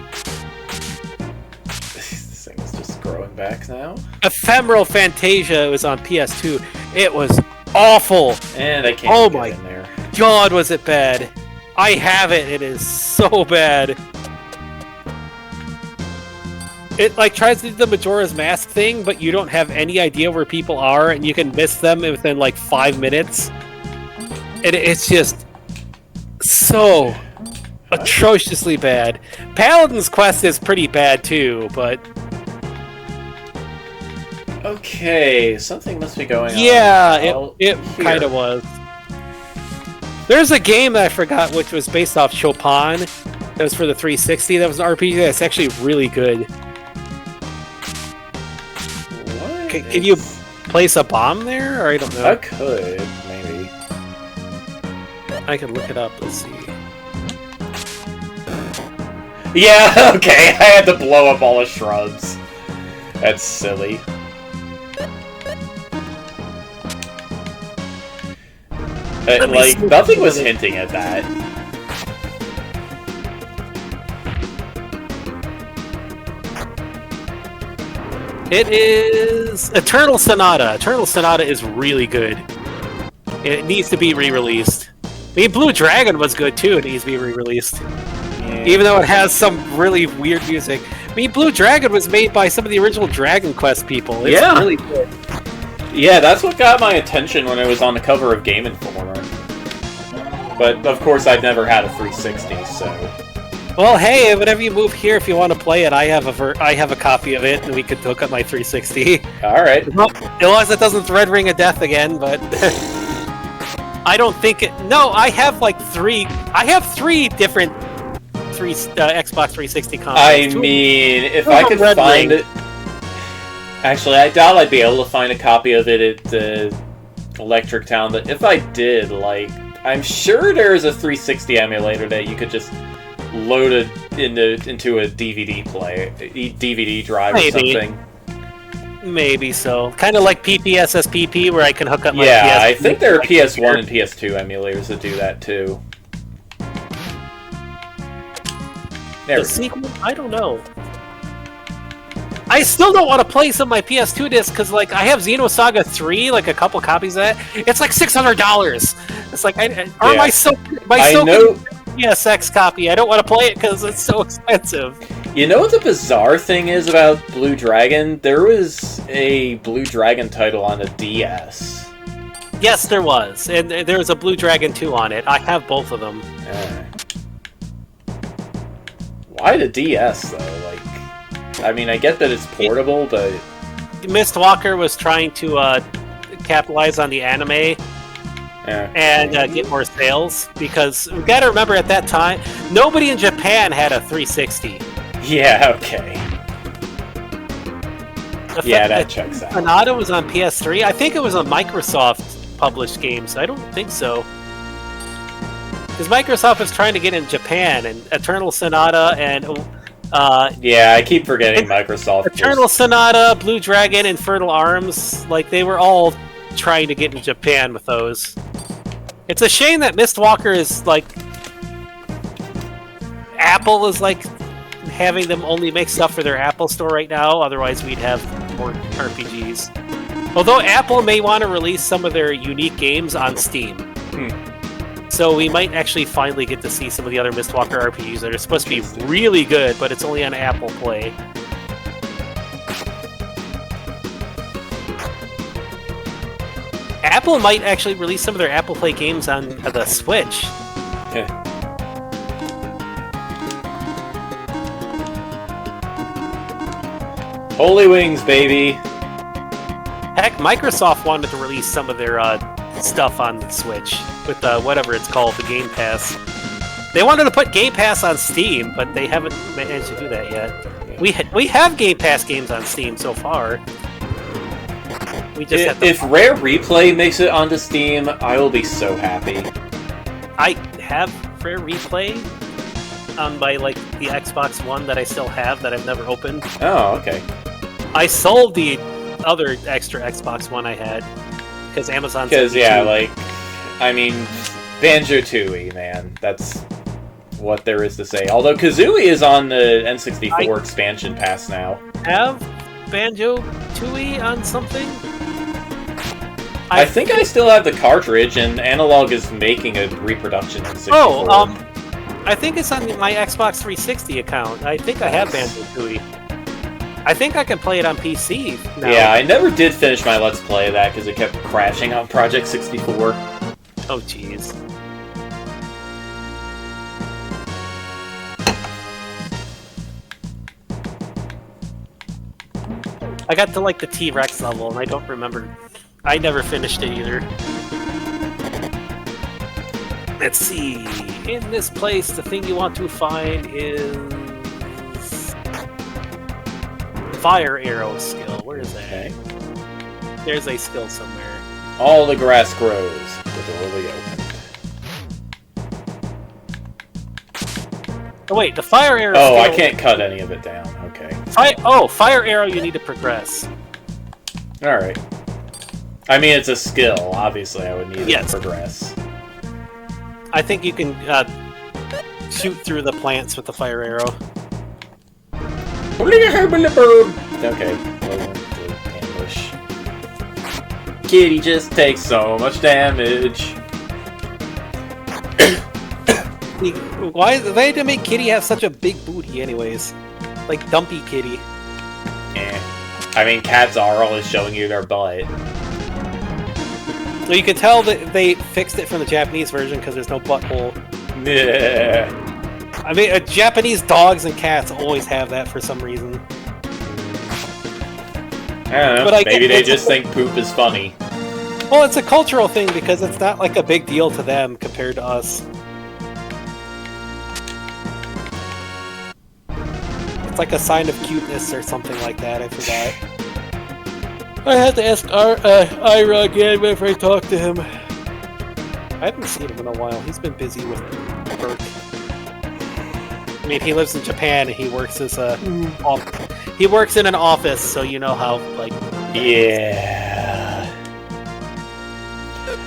This thing is just growing back now. Ephemeral Fantasia was on PS2. It was awful. And I can't get in there. God, was it bad. I have it. It is so bad. It like tries to do the Majora's Mask thing, but you don't have any idea where people are, and you can miss them within like 5 minutes. And it's just so atrociously bad. Paladin's Quest is pretty bad too, but okay, something must be going on. Yeah, it kind of was. There's a game that I forgot, which was based off Chopin. That was for the 360. That was an RPG that's actually really good. Can you place a bomb there? Or I don't know. I could, maybe. I can look it up. Let's see. Yeah, okay, I had to blow up all the shrubs. That's silly. Like, nothing was hinting at that. It is Eternal Sonata. Eternal Sonata is really good. It needs to be re-released. I mean, Blue Dragon was good too. It needs to be re-released. Yeah. Even though it has some really weird music. I mean, Blue Dragon was made by some of the original Dragon Quest people. It's really good. Yeah, that's what got my attention when it was on the cover of Game Informer. But, of course, I've never had a 360, so... Well, hey, whenever you move here, if you want to play it, I have a copy of it, and we could hook up my 360. All right. Well, as it doesn't thread ring of death again, but I don't think it. No, I have like three. I have three different Xbox 360 consoles. I mean, if I could find it. Actually, I doubt I'd be able to find a copy of it at Electric Town, but if I did, like, I'm sure there's a 360 emulator that you could just load it into a DVD DVD drive or something. Maybe so. Kind of like PPSSPP, where I can hook up my PS. Yeah, I think there are PS1 and PS2 emulators that do that too. The sequel? I don't know. I still don't want to play some of my PS2 discs because, like, I have Xenosaga 3, like a couple copies of that. It's like $600. It's like, my PSX copy. I don't want to play it because it's so expensive. You know what the bizarre thing is about Blue Dragon? There was a Blue Dragon title on the DS. Yes, there was, and there was a Blue Dragon 2 on it. I have both of them. Why the DS though? Like, I mean, I get that it's portable, but Mistwalker was trying to capitalize on the anime and get more sales, because we got to remember at that time nobody in Japan had a 360. Yeah, okay. Yeah, that checks out. Sonata was on PS3. I think it was a Microsoft published game, so I don't think so. Because Microsoft is trying to get in Japan, and Eternal Sonata and yeah, I keep forgetting Microsoft. Eternal Sonata, Blue Dragon, Infernal Arms, like, they were all trying to get in Japan with those. It's a shame that Mistwalker is, like, Apple is, like, having them only make stuff for their Apple store right now, otherwise we'd have more RPGs. Although Apple may want to release some of their unique games on Steam. So we might actually finally get to see some of the other Mistwalker RPGs that are supposed to be really good, but it's only on Apple Play. Apple might actually release some of their Apple Play games on the Switch. Okay. Holy wings, baby! Heck, Microsoft wanted to release some of their stuff on the Switch with whatever it's called, the Game Pass. They wanted to put Game Pass on Steam, but they haven't managed to do that yet. We have Game Pass games on Steam so far. We just if Rare Replay makes it onto Steam, I will be so happy. I have Rare Replay on my the Xbox One that I still have that I've never opened. Oh, okay. I sold the other extra Xbox One I had because Amazon. Because I mean, Banjo-Tooie, man, that's what there is to say. Although Kazooie is on the N64 expansion pass now. Have Banjo-Tooie on something? I think I still have the cartridge, and Analog is making a reproduction in 64. Oh, I think it's on my Xbox 360 account. I think I have Banjo-Tooie. I think I can play it on PC now. Yeah, I never did finish my Let's Play of that because it kept crashing on Project 64. Oh, jeez. I got to the T-Rex level, and I don't remember. I never finished it either. Let's see. In this place, the thing you want to find is Fire Arrow skill. Where is that? Okay. There's a skill somewhere. All the grass grows. The door will be opened. Oh wait, the Fire Arrow Oh, skill... I can't cut any of it down. Okay. Fire Arrow you need to progress. Alright. I mean, it's a skill. Obviously, I would need it to progress. I think you can shoot through the plants with the Fire Arrow. Okay, ambush. Kitty just takes so much damage. Why did they make Kitty have such a big booty, anyways? Like Dumpy Kitty. I mean, cats are always showing you their butt. So you can tell that they fixed it from the Japanese version because there's no butthole. Yeah. I mean, Japanese dogs and cats always have that for some reason. I don't know. But Maybe they just think poop is funny. Well, it's a cultural thing because it's not like a big deal to them compared to us. It's like a sign of cuteness or something like that. I forgot. I had to ask Ira again whenever I talked to him. I haven't seen him in a while. He's been busy with work. I mean, he lives in Japan and he works as he works in an office, so you know how like. Yeah.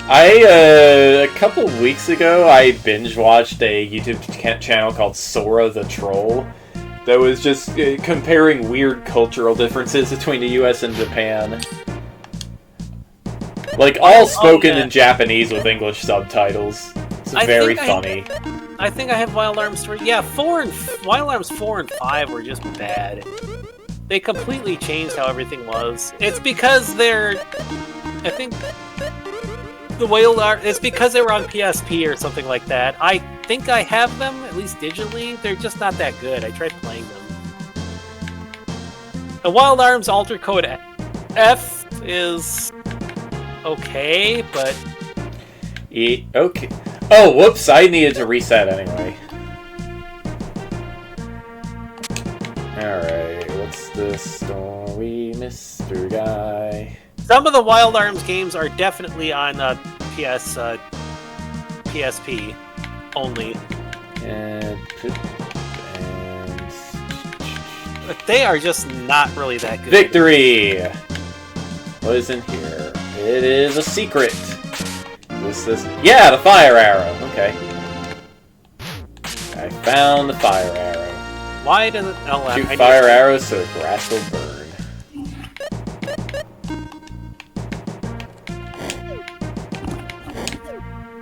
A couple weeks ago, I binge watched a YouTube channel called Sora the Troll that was just comparing weird cultural differences between the US and Japan. Like, all spoken in Japanese with English subtitles. It's very funny. I think I have Wild Arms 3. Yeah, Wild Arms 4 and 5 were just bad. They completely changed how everything was. It's because they're... I think... The Wild Arms... It's because they were on PSP or something like that. I think I have them, at least digitally. They're just not that good. I tried playing them. The Wild Arms Alter Code F is... okay, but... okay. Oh, whoops, I needed to reset anyway. Alright, what's the story, Mr. Guy? Some of the Wild Arms games are definitely on PSP only. But they are just not really that good. Victory! What is in here? It is a secret. Yeah, the fire arrow. Okay. I found the fire arrow. Why does it... Oh, shoot fire arrows so the grass will burn.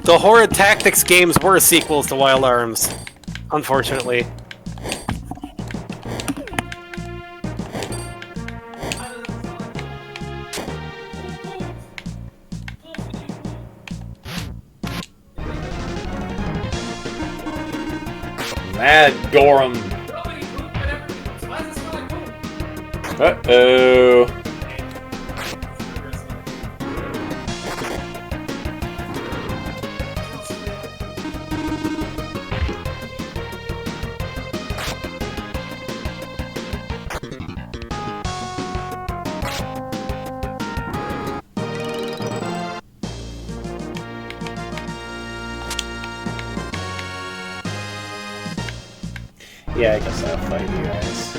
The Horrid Tactics games were sequels to Wild Arms, unfortunately. Mad Gorham. Uh-oh. Yeah, I guess I'll fight you guys.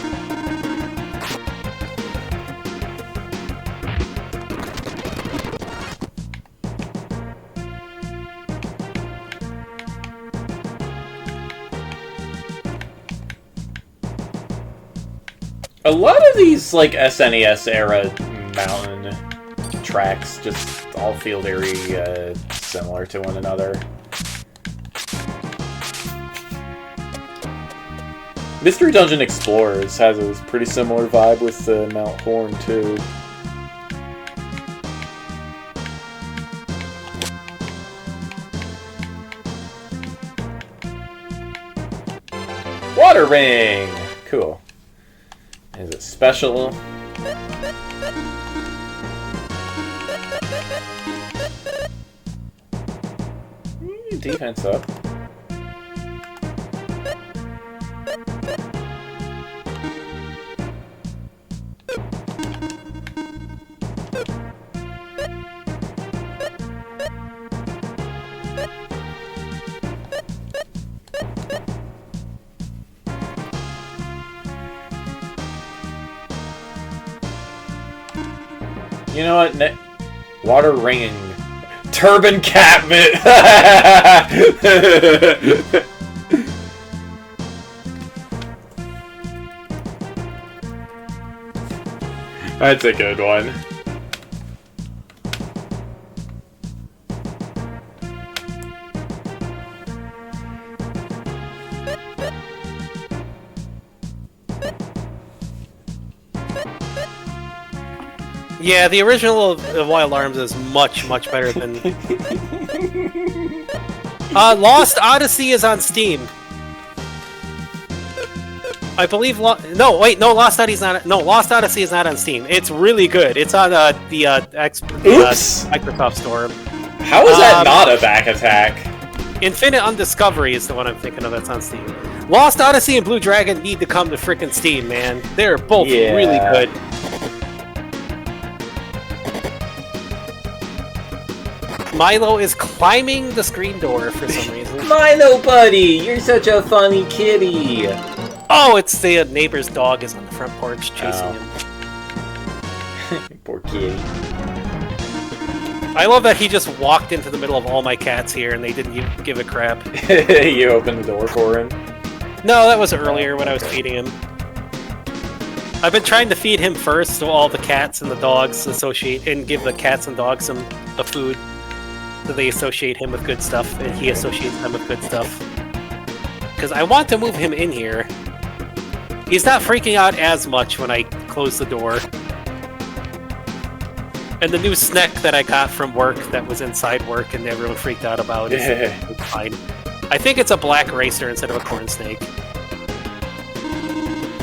A lot of these, like, SNES era mountain tracks just all feel very similar to one another. Mystery Dungeon Explorers has a pretty similar vibe with Mount Horn, too. Water Ring! Cool. Is it special? Defense up. You know what? Water ringing. Turbancapmet! That's a good one. Yeah, the original of Wild Arms is much, much better than... Lost Odyssey is on Steam. I believe. No, wait, no. Lost Odyssey is not. No, Lost Odyssey is not on Steam. It's really good. It's on the Microsoft Store. How is that not a back attack? Infinite Undiscovery is the one I'm thinking of that's on Steam. Lost Odyssey and Blue Dragon need to come to frickin' Steam, man. They're both really good. Milo is climbing the screen door for some reason. Milo, buddy! You're such a funny kitty! Oh, it's the neighbor's dog is on the front porch chasing him. Poor kitty. I love that he just walked into the middle of all my cats here and they didn't even give a crap. You opened the door for him? No, that was earlier when I was feeding him. I've been trying to feed him first so all the cats and the dogs associate and give the cats and dogs some food. So they associate him with good stuff, and he associates them with good stuff. Because I want to move him in here. He's not freaking out as much when I close the door. And the new snack that I got from work that was inside work and everyone freaked out about is fine. I think it's a black racer instead of a corn snake.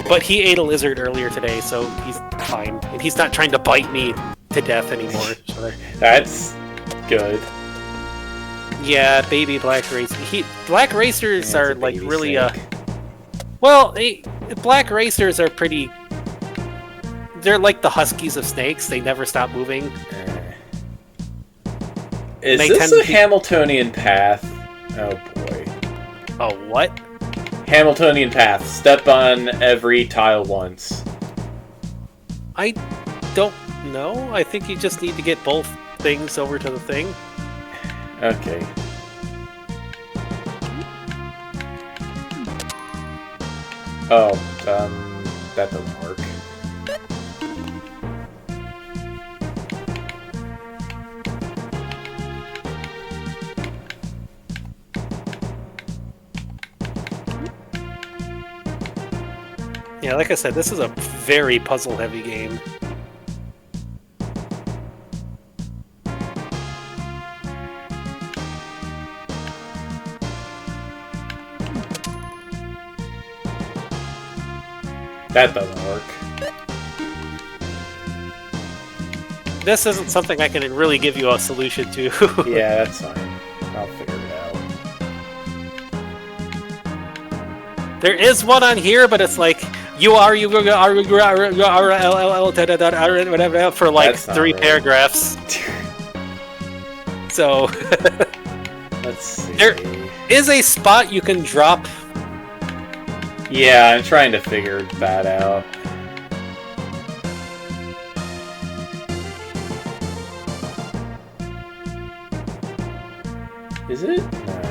But he ate a lizard earlier today, so he's fine. And he's not trying to bite me to death anymore. So that's good. Yeah, baby black racer. Black racers are like really snake. Well, black racers are pretty. They're like the huskies of snakes. They never stop moving. Is this a Hamiltonian path? Oh boy. Oh what? Hamiltonian path. Step on every tile once. I don't know. I think you just need to get both things over to the thing. Okay. Oh, that doesn't work. Yeah, like I said, this is a very puzzle-heavy game. That doesn't work. This isn't something I can really give you a solution to. Yeah, that's fine. I'll figure it out. There is one on here, but it's like whatever for like 3 paragraphs. So let's see. There is a spot you can drop. Yeah, I'm trying to figure that out. Is it? No.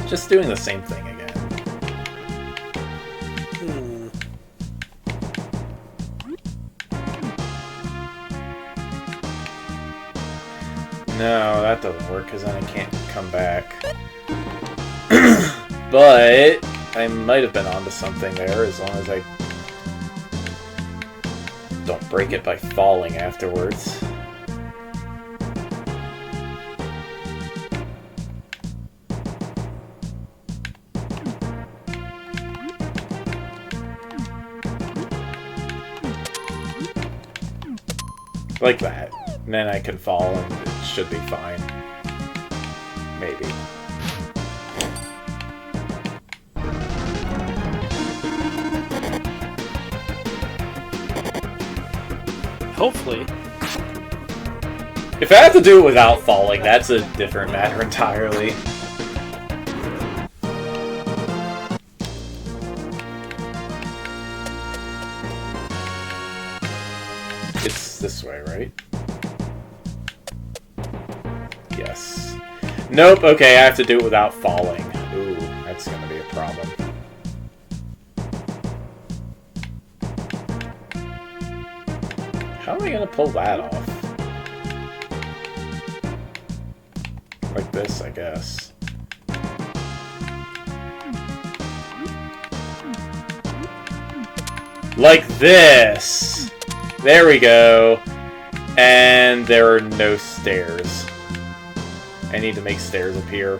Just doing the same thing again. No, that doesn't work because then I can't come back. But I might have been onto something there as long as I don't break it by falling afterwards. Like that. And then I can fall and it should be fine. Maybe. Hopefully. If I have to do it without falling, that's a different matter entirely. It's this way, right? Yes. Nope, okay, I have to do it without falling. Ooh, that's gonna be a problem. How am I gonna pull that off? Like this, I guess. Like this! There we go. And there are no stairs. I need to make stairs appear.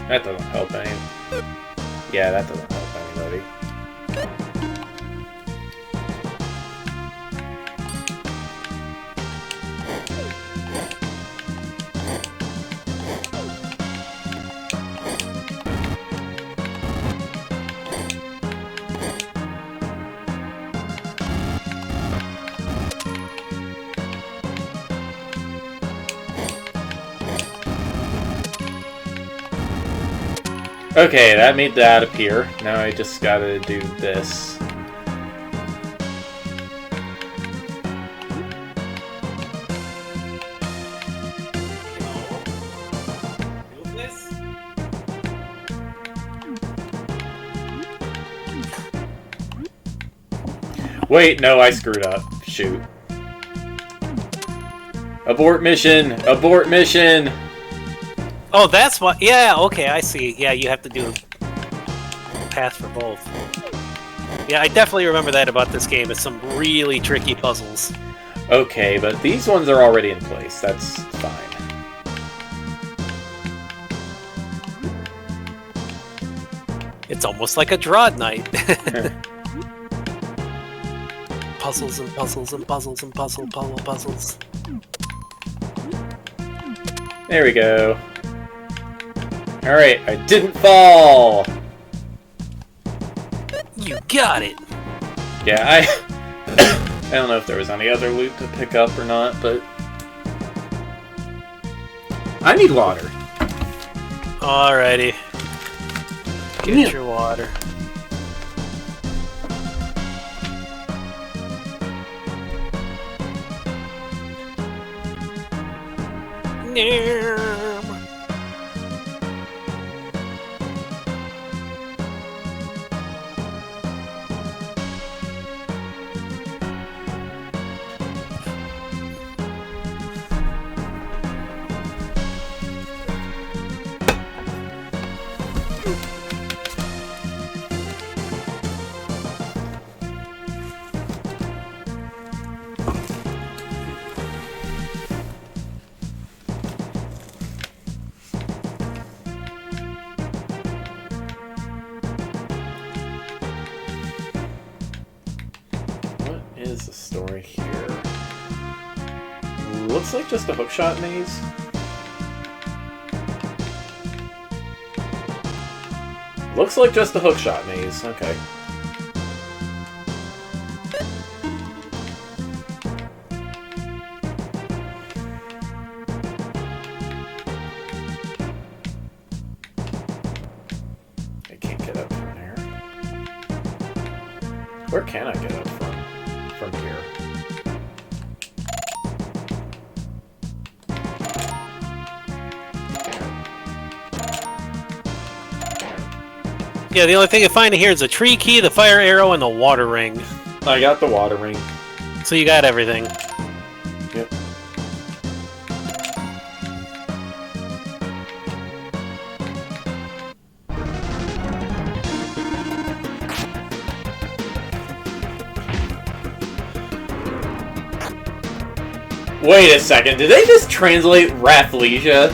That doesn't help any. Yeah, that doesn't help anybody. Okay, that made that appear. Now I just gotta do this. Wait, no, I screwed up. Shoot. Abort mission! Abort mission! Oh, that's what. Yeah, okay, I see. Yeah, you have to do path for both. Yeah, I definitely remember that about this game. It's some really tricky puzzles. Okay, but these ones are already in place. That's fine. It's almost like a draw night. Puzzles and puzzles and puzzles and puzzles. There we go. Alright, I didn't fall! You got it! Yeah, I don't know if there was any other loot to pick up or not, but... I need water. Alrighty. Get your water. Is the story here? Looks like just a hookshot maze. Looks like just a hookshot maze. Okay. I can't get up from there. Where can I get up from? From here. Yeah, the only thing I find here is a tree key, the fire arrow, and the water ring. I got the water ring. So you got everything. Yep. Wait a second, did they just translate Rathlesia?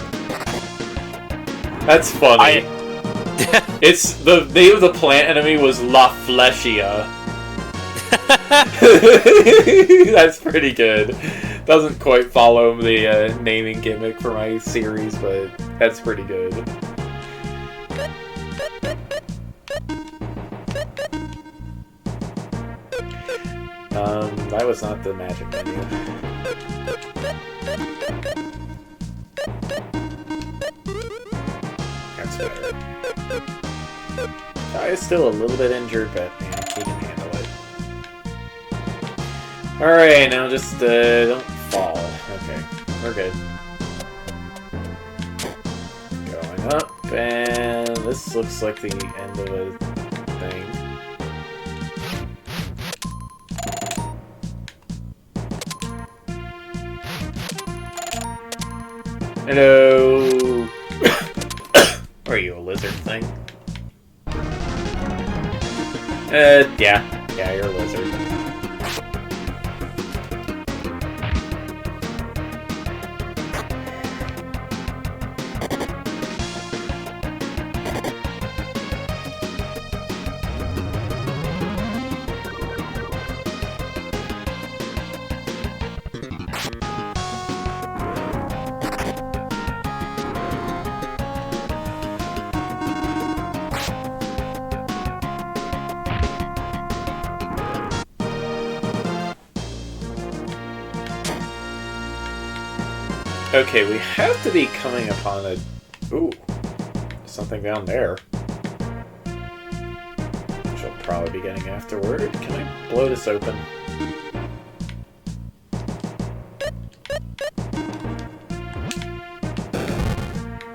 That's funny. It's the name of the plant enemy was Lufia. That's pretty good. Doesn't quite follow the naming gimmick for my series, but that's pretty good. That was not the magic menu. That's better. Guy is still a little bit injured, but man, he can handle it. Alright, now just don't fall. Okay, we're good. Going up, and this looks like the end of a thing. Hello. Are you a lizard thing? Yeah, you're a lizard. Okay, we have to be coming upon a... Ooh, something down there. Which I'll probably be getting afterward. Can I blow this open?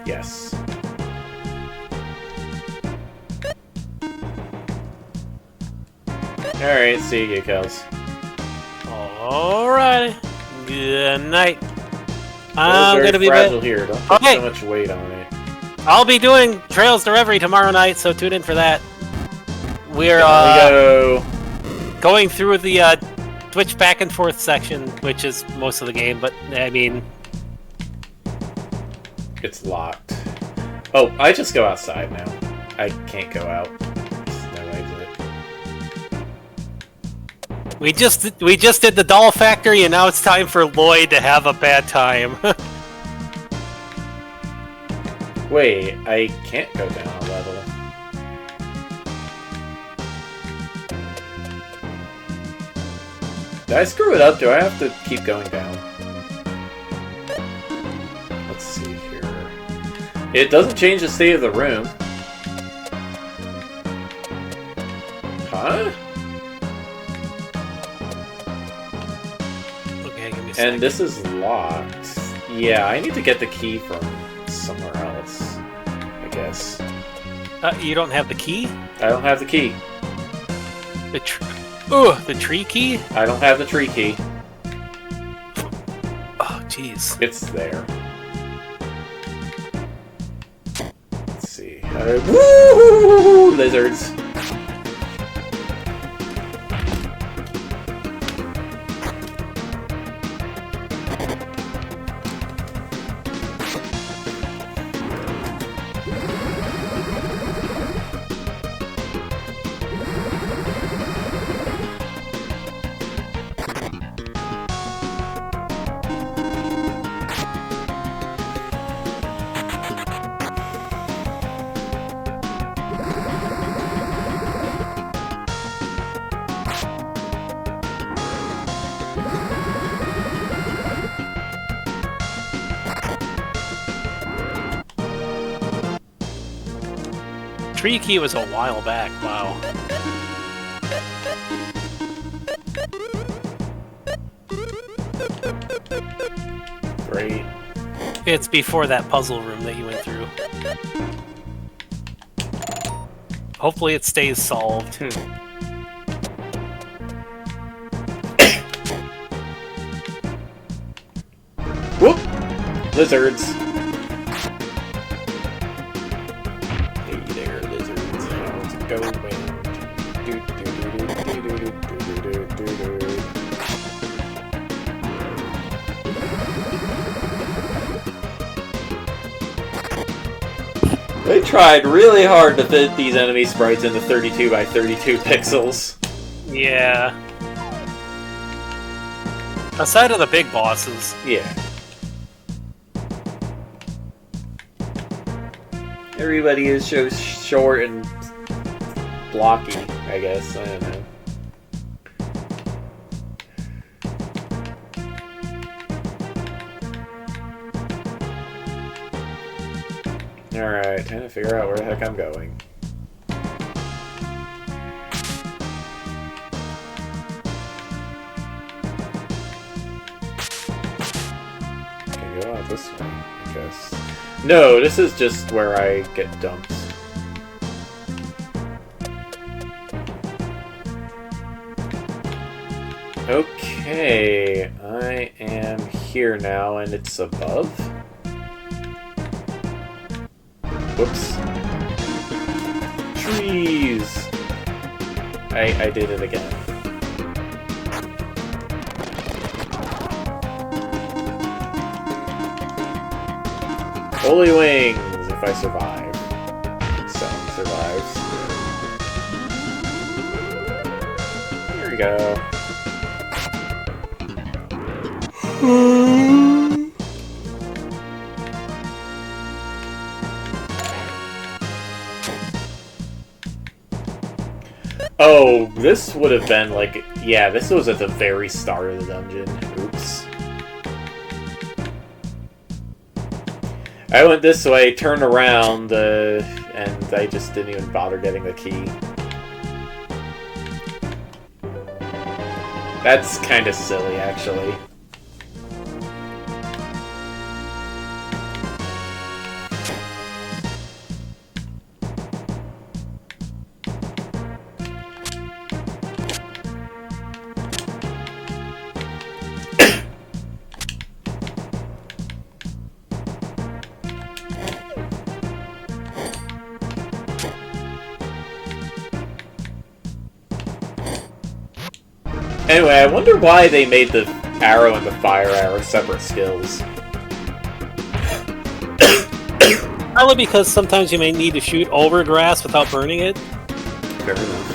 Yes. Alright, see you, Kels. Alright. Good night. I'm gonna be fragile here. Don't put Okay. so much weight on it. I'll be doing Trails to Reverie tomorrow night, so tune in for that. We're Go. going through the Twitch back and forth section, which is most of the game, but I mean, It's locked. Oh, I just go outside now. I can't go out. There's no exit. we just did the Doll Factory, and now it's time for Lloyd to have a bad time. Wait, I can't go down a level. Did I screw it up? Do I have to keep going down? Let's see here. It doesn't change the state of the room. Huh? Okay, give me a second. And this is locked. Yeah, I need to get the key from somewhere else, I guess. You don't have the key? I don't have the key. The tree key? I don't have the tree key. Oh, jeez. It's there. Let's see. Woo! Lizards. Tree key was a while back, wow. Great. It's before that puzzle room that you went through. Hopefully it stays solved. Whoop! Lizards. Hey there, lizards. How's it going? They tried really hard to fit these enemy sprites into 32 by 32 pixels. Yeah. Aside of the big bosses. Yeah. Everybody is so short and blocky, I guess. I don't know. Alright, trying to figure out where the heck I'm going. Can go out this way, I guess. No, this is just where I get dumped. Okay, I am here now, and it's above? Whoops. Trees! I did it again. Holy wings, if I survive. Someone survives. Here we go. Oh, this would have been like... Yeah, this was at the very start of the dungeon. Oops. I went this way, turned around, and I just didn't even bother getting the key. That's kind of silly, actually. Anyway, I wonder why they made the arrow and the fire arrow separate skills. Probably because sometimes you may need to shoot over grass without burning it. Fair enough.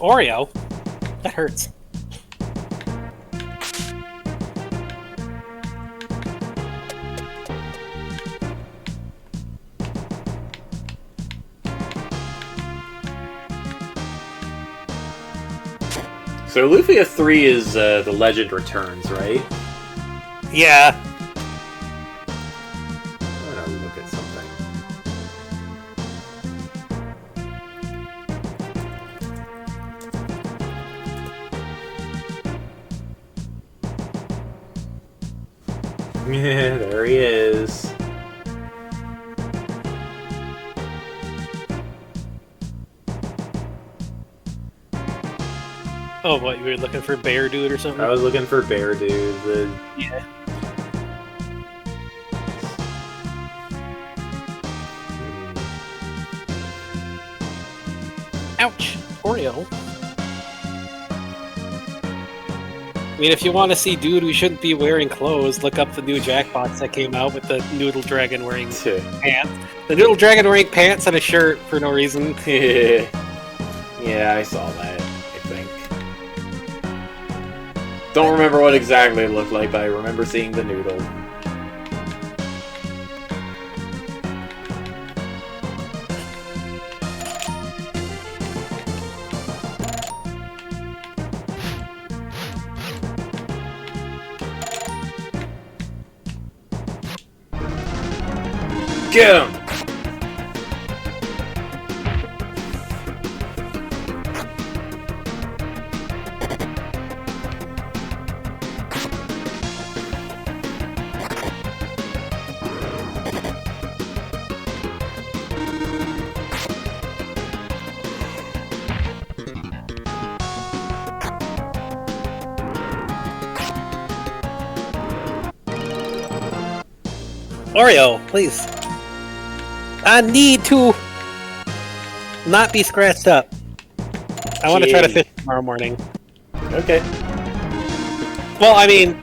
Oreo? That hurts. So Lufia 3 is The Legend Returns, right? Yeah. I'm gonna look at something. Yeah, there he is. Oh, what, you were looking for Bear Dude or something? I was looking for Bear Dude. Yeah. Ouch! Oreo. I mean, if you want to see Dude who shouldn't be wearing clothes, look up the new Jackbox that came out with the Noodle Dragon wearing pants. The Noodle Dragon wearing pants and a shirt for no reason. Yeah, I saw that, I think. Don't remember what exactly it looked like, but I remember seeing the noodle. Get him! Oreo, please. I need to not be scratched up. I want to try to fish tomorrow morning. Okay. Well, I mean,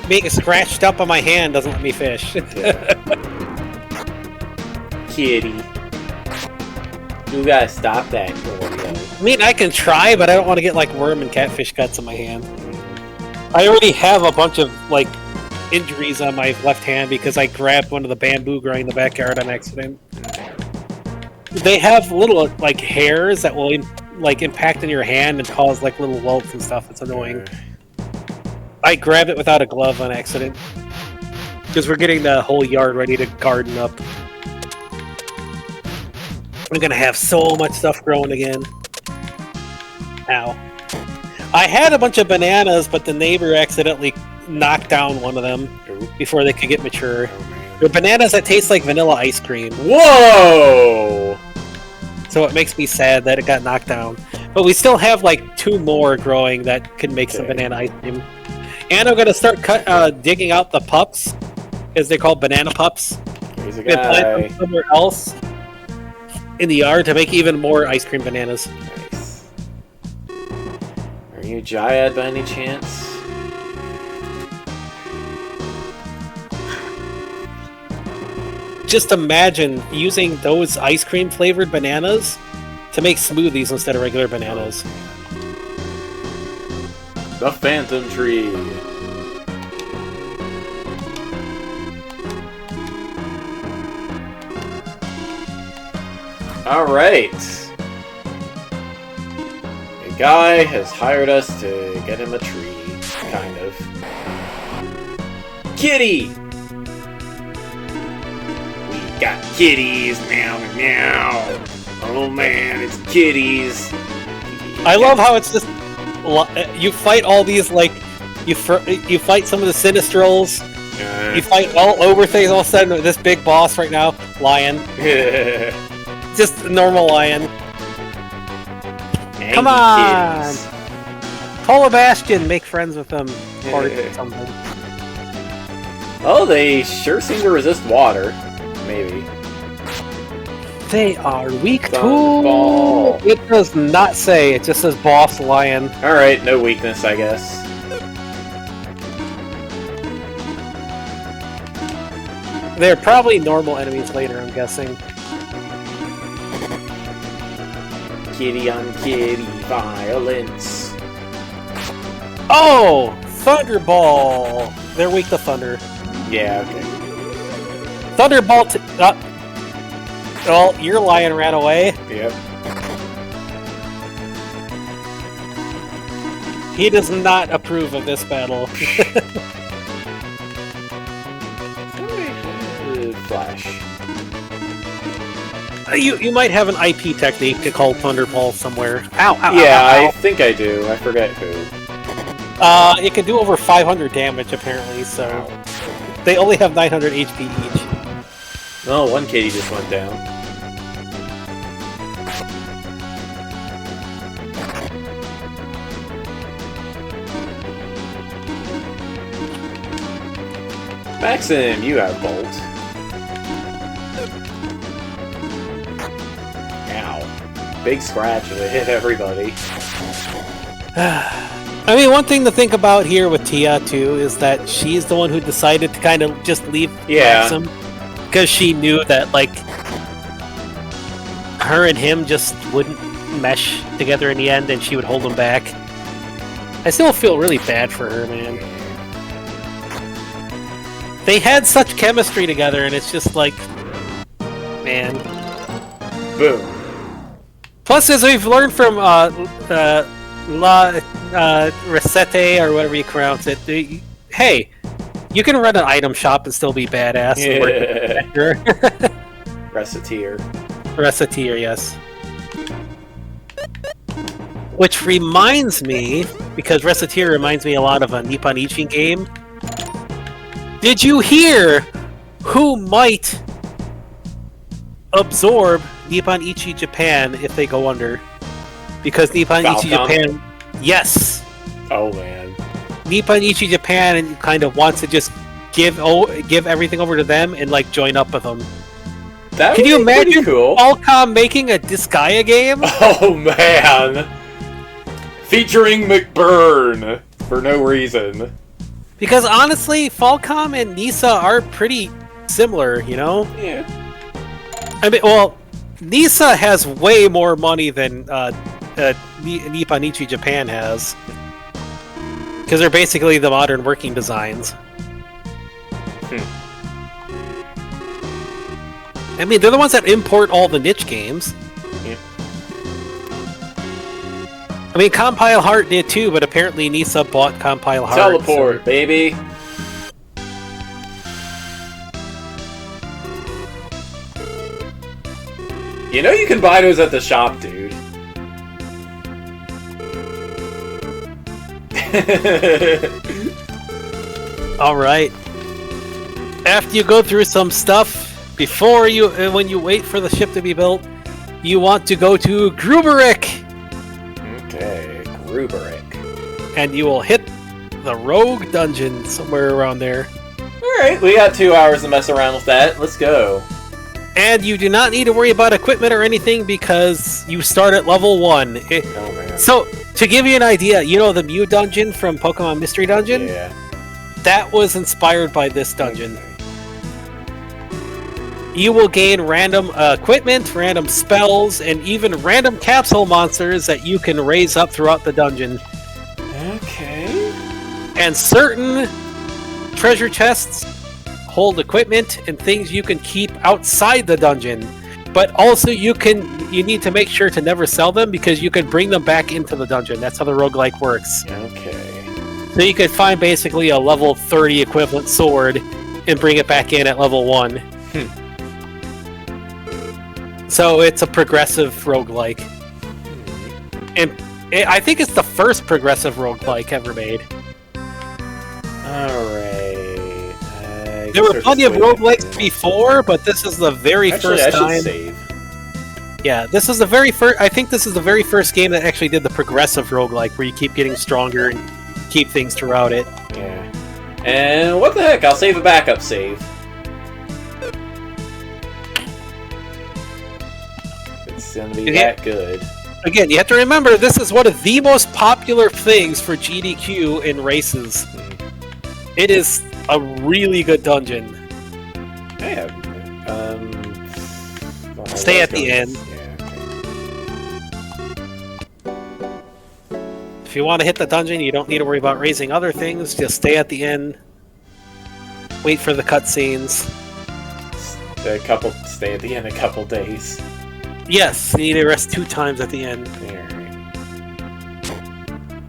being scratched up on my hand doesn't let me fish. Yeah. Kitty. You gotta stop that, Oreo. I mean, I can try, but I don't want to get, like, worm and catfish cuts on my hand. I already have a bunch of, like, injuries on my left hand because I grabbed one of the bamboo growing in the backyard on accident. They have little, like, hairs that will, impact in your hand and cause, like, little welts and stuff. It's annoying. I grabbed it without a glove on accident. Because we're getting the whole yard ready to garden up. I'm gonna have so much stuff growing again. Ow. I had a bunch of bananas, but the neighbor accidentally knocked down one of them before they could get mature. They're bananas that taste like vanilla ice cream. Whoa! So it makes me sad that it got knocked down. But we still have like 2 more growing that can make some banana ice cream. And I'm gonna start digging out the pups, as they're called, banana pups. He's a And plant guy. them somewhere else in the yard to make even more ice cream bananas. Nice. Are you Jayad by any chance? Just imagine using those ice cream flavored bananas to make smoothies instead of regular bananas. The Phantom Tree. Alright. A guy has hired us to get him a tree. Kind of. Kitty! We got kitties! Meow, meow! Oh man, it's kitties! I love how it's just you fight all these like you fight some of the Sinistrals. You fight all over things. All of a sudden, this big boss right now, lion, just a normal lion. Come on, kitties. Polar Bastion, make friends with them or something. Oh, they sure seem to resist water. Maybe. They are weak too. Thunderball. It does not say. It just says boss lion. Alright, no weakness, I guess. They're probably normal enemies later, I'm guessing. Kitty on kitty violence. Oh! Thunderball! They're weak to thunder. Yeah, okay. Thunderbolt. Well, your lion ran away. Yep. He does not approve of this battle. Flash. You might have an IP technique to call Thunderball somewhere. Ow, ow, Yeah, ow, ow, I think I do. I forget who. ow. It can do over 500 damage, apparently, so... They only have 900 HP each. Oh, one kitty just went down. Maxim, you have Bolt. Ow. Big scratch and it hit everybody. I mean, one thing to think about here with Tia, too, is that she's the one who decided to kind of just leave Maxim. Because she knew that, like, her and him just wouldn't mesh together in the end, and she would hold him back. I still feel really bad for her, man. They had such chemistry together, and it's just like... Man. Boom. Plus, as we've learned from Recette, or whatever you pronounce it, hey, you can run an item shop and still be badass. Yeah. Reciteer. Reciteer, yes. Which reminds me, because Reciteer reminds me a lot of a Nippon Ichi game. Did you hear who might absorb Nippon Ichi Japan if they go under? Because Nippon Ichi Japan... Yes! Oh, man. Nippon Ichi Japan kind of wants to just give everything over to them and, like, join up with them. That Can you imagine cool. Qualcomm making a Disgaea game? Oh, man! Featuring McBurn! For no reason. Because honestly, Falcom and Nisa are pretty similar, you know? Yeah. I mean, well, Nisa has way more money than Nippon Ichi Japan has. Because they're basically the modern working designs. I mean, they're the ones that import all the niche games. Yeah. I mean, Compile Heart did too, but apparently Nisa bought Compile Heart. Teleport, so... baby! You know you can buy those at the shop, dude. All right. After you go through some stuff, when you wait for the ship to be built, you want to go to Gruberick. Okay, Gruberick. And you will hit the Rogue Dungeon somewhere around there. Alright, we got 2 hours to mess around with that. Let's go. And you do not need to worry about equipment or anything because you start at level 1. Oh, man. So, to give you an idea, you know the Mew Dungeon from Pokemon Mystery Dungeon? Yeah. That was inspired by this dungeon. Okay. You will gain random equipment, random spells, and even random capsule monsters that you can raise up throughout the dungeon. Okay. And certain treasure chests hold equipment and things you can keep outside the dungeon. But also you need to make sure to never sell them because you can bring them back into the dungeon. That's how the roguelike works. Okay. So you could find basically a level 30 equivalent sword and bring it back in at level 1. So it's a progressive roguelike. And I think it's the first progressive roguelike ever made. Alright. There were plenty of roguelikes before, but this is the very first time. I should save. Yeah, this is the very first. I think this is the very first game that actually did the progressive roguelike, where you keep getting stronger and keep things throughout it. Yeah. And what the heck? I'll save a backup save. It's gonna be that good. Again, you have to remember this is one of the most popular things for GDQ in races. It is a really good dungeon. Yeah. Stay at the end. Yeah, okay. If you want to hit the dungeon, you don't need to worry about raising other things. Just stay at the end. Wait for the cutscenes. Stay at the end a couple days. Yes, you need to rest 2 times at the end. Alright.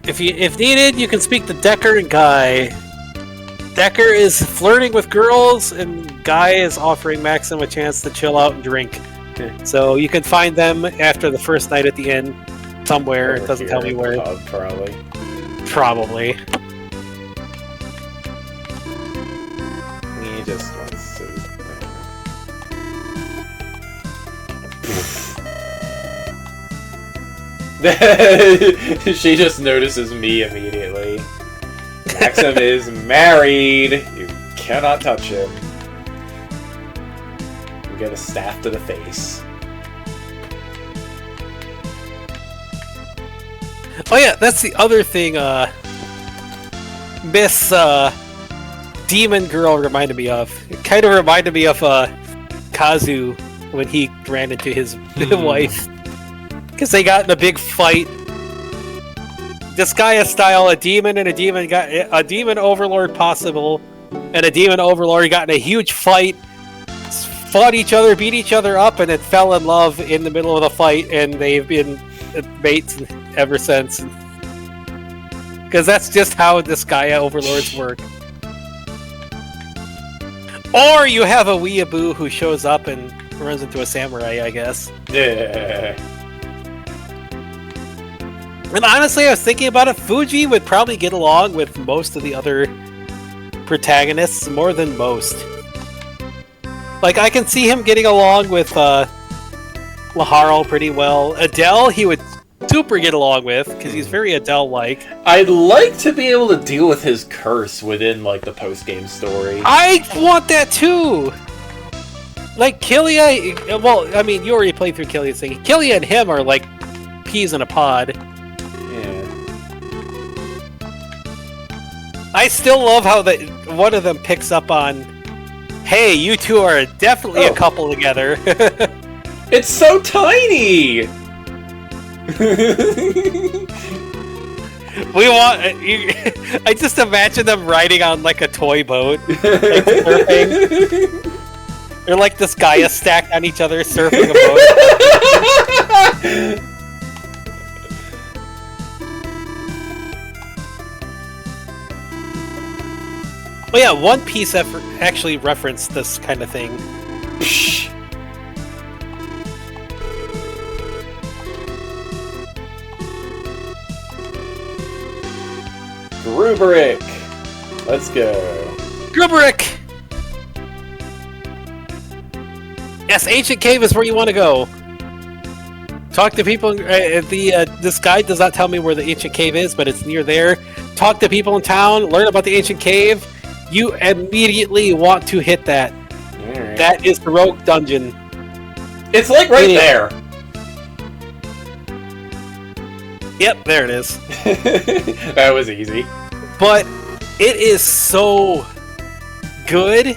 If needed, you can speak to Decker and Guy. Decker is flirting with girls, and Guy is offering Maxim a chance to chill out and drink. So you can find them after the first night at the end, somewhere. It doesn't tell me where. Pub, probably. Probably. He just wants to. She just notices me immediately. Maxim is married. You cannot touch him. You get a staff to the face. Oh yeah, that's the other thing. Miss Demon Girl reminded me of. It kind of reminded me of Kazu when he ran into his wife. Because they got in a big fight. Disgaea style, a demon and a demon overlord possible, and a demon overlord got in a huge fight, fought each other, beat each other up, and then fell in love in the middle of the fight, and they've been mates ever since. Because that's just how Disgaea overlords work. Or you have a weeaboo who shows up and runs into a samurai, I guess. Yeah. And honestly, I was thinking about it. Fuji would probably get along with most of the other protagonists more than most. Like, I can see him getting along with Laharl pretty well. Adele, he would super get along with, because he's very Adele-like. I'd like to be able to deal with his curse within, like, the post-game story. I want that too! Like, Killia... Well, I mean, you already played through Killia's thing. Killia and him are like peas in a pod. I still love how one of them picks up on, hey, you two are definitely a couple together. It's so tiny! I just imagine them riding on like a toy boat. Like surfing. They're like this Gaia stacked on each other surfing a boat. Oh yeah, One Piece actually referenced this kind of thing. Grubrick! Let's go. Grubrick! Yes, Ancient Cave is where you want to go. Talk to people. This guide does not tell me where the Ancient Cave is, but it's near there. Talk to people in town. Learn about the Ancient Cave. You immediately want to hit that. Right. That is the Rogue Dungeon. It's like right there. Yep, there it is. That was easy. But it is so good.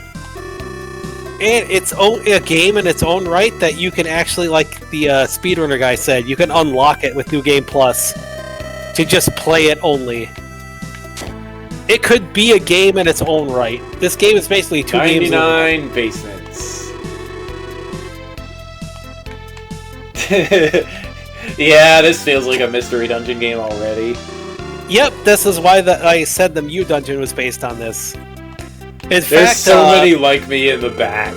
And it's a game in its own right that you can actually, like the speedrunner guy said, you can unlock it with New Game Plus to just play it only. It could be a game in its own right. This game is basically 2 games. 99 basements. Yeah, this feels like a mystery dungeon game already. Yep, this is why I said the Mew dungeon was based on this. In There's fact, so many like me in the back.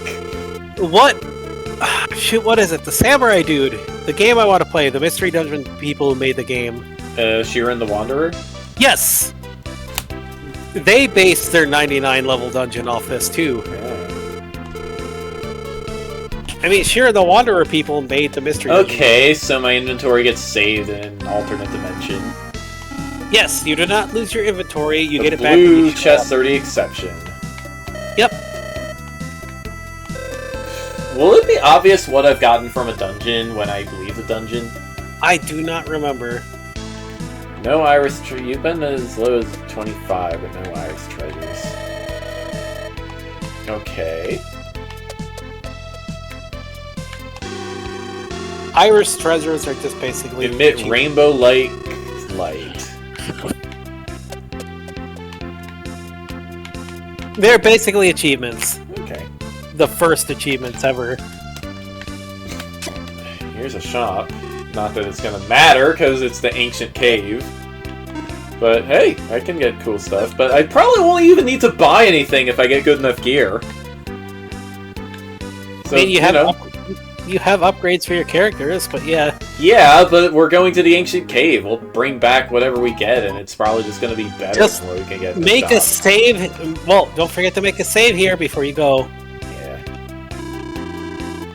What? Shoot, what is it? The Samurai Dude. The game I want to play. The Mystery Dungeon people who made the game. Shiren the Wanderer? Yes! They based their 99 level dungeon off this too. Yeah. I mean, Shiren the Wanderer people made the Mystery Dungeon. Okay, so my inventory gets saved in an alternate dimension. Yes, you do not lose your inventory. You get it back. Blue chests are the exception. Yep. Will it be obvious what I've gotten from a dungeon when I leave the dungeon? I do not remember. No iris you've been as low as 25, but no iris treasures. Okay. Iris treasures are just basically Emit rainbow light. They're basically achievements. Okay. The first achievements ever. Here's a shop. Not that it's gonna matter, because it's the ancient cave. But hey, I can get cool stuff. But I probably won't even need to buy anything if I get good enough gear. So, I mean, you have upgrades for your characters, but yeah. Yeah, but we're going to the ancient cave. We'll bring back whatever we get, and it's probably just going to be better Just than what we can get. Make a save. Well, don't forget to make a save here before you go. Yeah.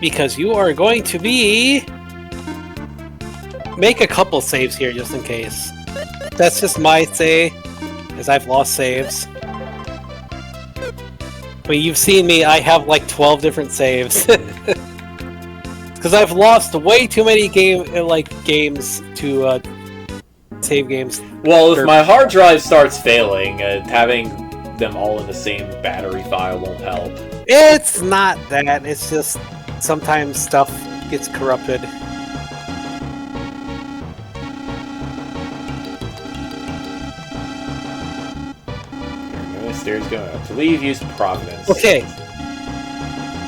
Because you are going to be... Make a couple saves here, just in case. That's just my say, as I've lost saves. I mean, you've seen me, I have like 12 different saves. Because I've lost way too many games to save games. Well, if my hard drive starts failing, having them all in the same battery file won't help. It's not that, it's just sometimes stuff gets corrupted. Stairs going up. To leave, use Providence. Okay.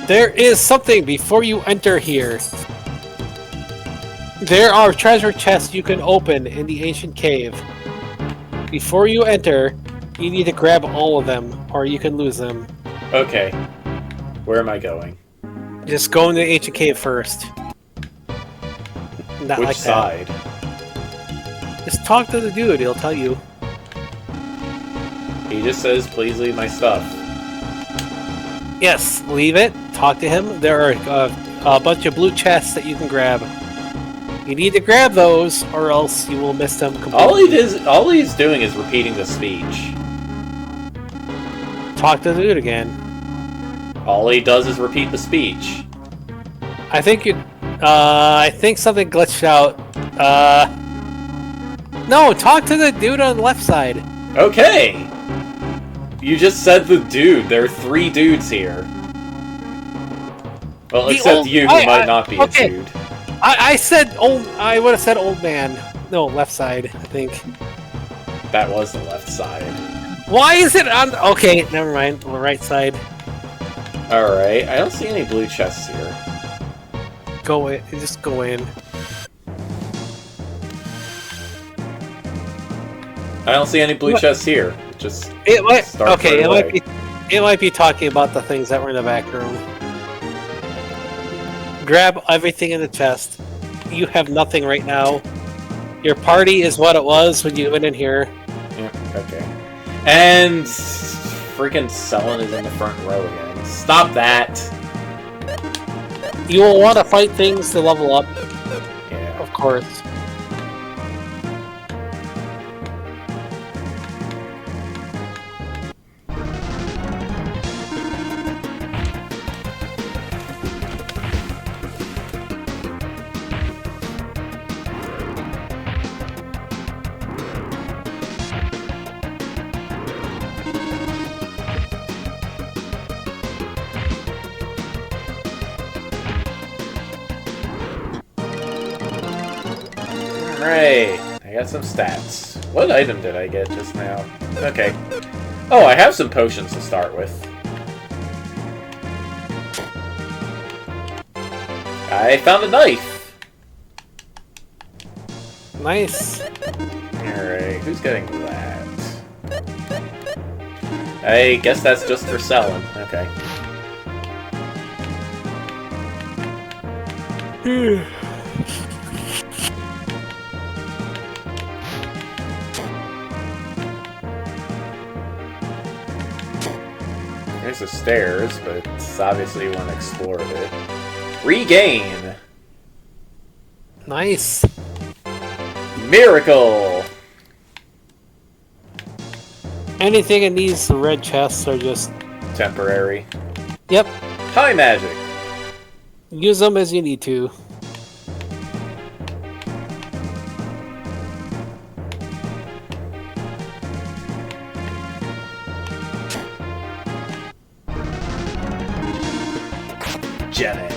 There is something before you enter here. There are treasure chests you can open in the ancient cave. Before you enter, you need to grab all of them, or you can lose them. Okay. Where am I going? Just go in the ancient cave first. Not Which like side? That. Just talk to the dude, he'll tell you. He just says, please leave my stuff. Yes, leave it. Talk to him. There are a bunch of blue chests that you can grab. You need to grab those, or else you will miss them completely. All he's doing is repeating the speech. Talk to the dude again. All he does is repeat the speech. I think I think something glitched out. No, talk to the dude on the left side. Okay! You just said the dude. There are 3 dudes here. Well, except you, who might not be a dude. I said old. I would have said old man. No, left side, I think. That was the left side. Why is it on... Okay, never mind. On the right side. Alright, I don't see any blue chests here. Go in. Just go in. I don't see any blue chests here. Just it might. start Okay, right away. it might be talking about the things that were in the back room. Grab everything in the chest. You have nothing right now. Your party is what it was when you went in here. Yeah, okay. And freaking Sullen is in the front row again. Stop that! You will want to fight things to level up, Yeah. of course. Alright, I got some stats. What item did I get just now? Okay. Oh, I have some potions to start with. I found a knife! Nice. Alright, who's getting that? I guess that's just for selling. Okay. There's the stairs, but obviously you want to explore a bit. Regain! Nice. Miracle! Anything in these red chests are just... Temporary. Yep. High magic! Use them as you need to. Jenny.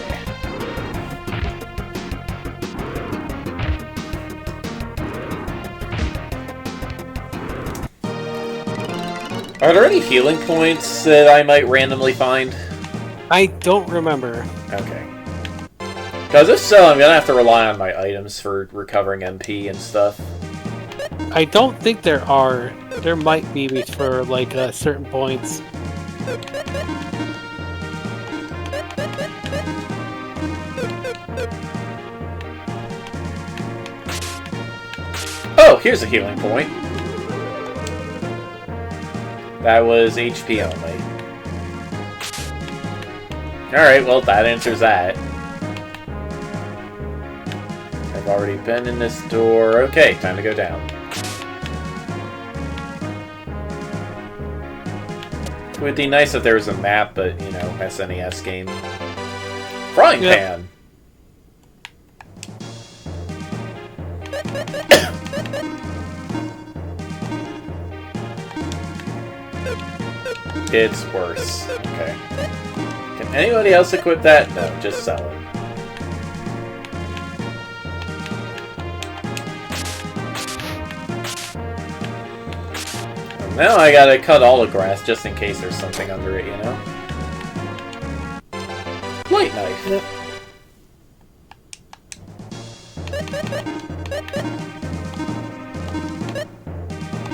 Are there any healing points that I might randomly find? I don't remember. Okay. Because if so, I'm gonna have to rely on my items for recovering MP and stuff. I don't think there are. There might be for, like, certain points. Oh, here's a healing point. That was HP only. Alright, well, that answers that. I've already been in this door. Okay, time to go down. It would be nice if there was a map, but, you know, SNES game. Frying pan! It's worse. Okay. Can anybody else equip that? No, just sell it. Well, now I gotta cut all the grass just in case there's something under it, you know? Light knife. Yep.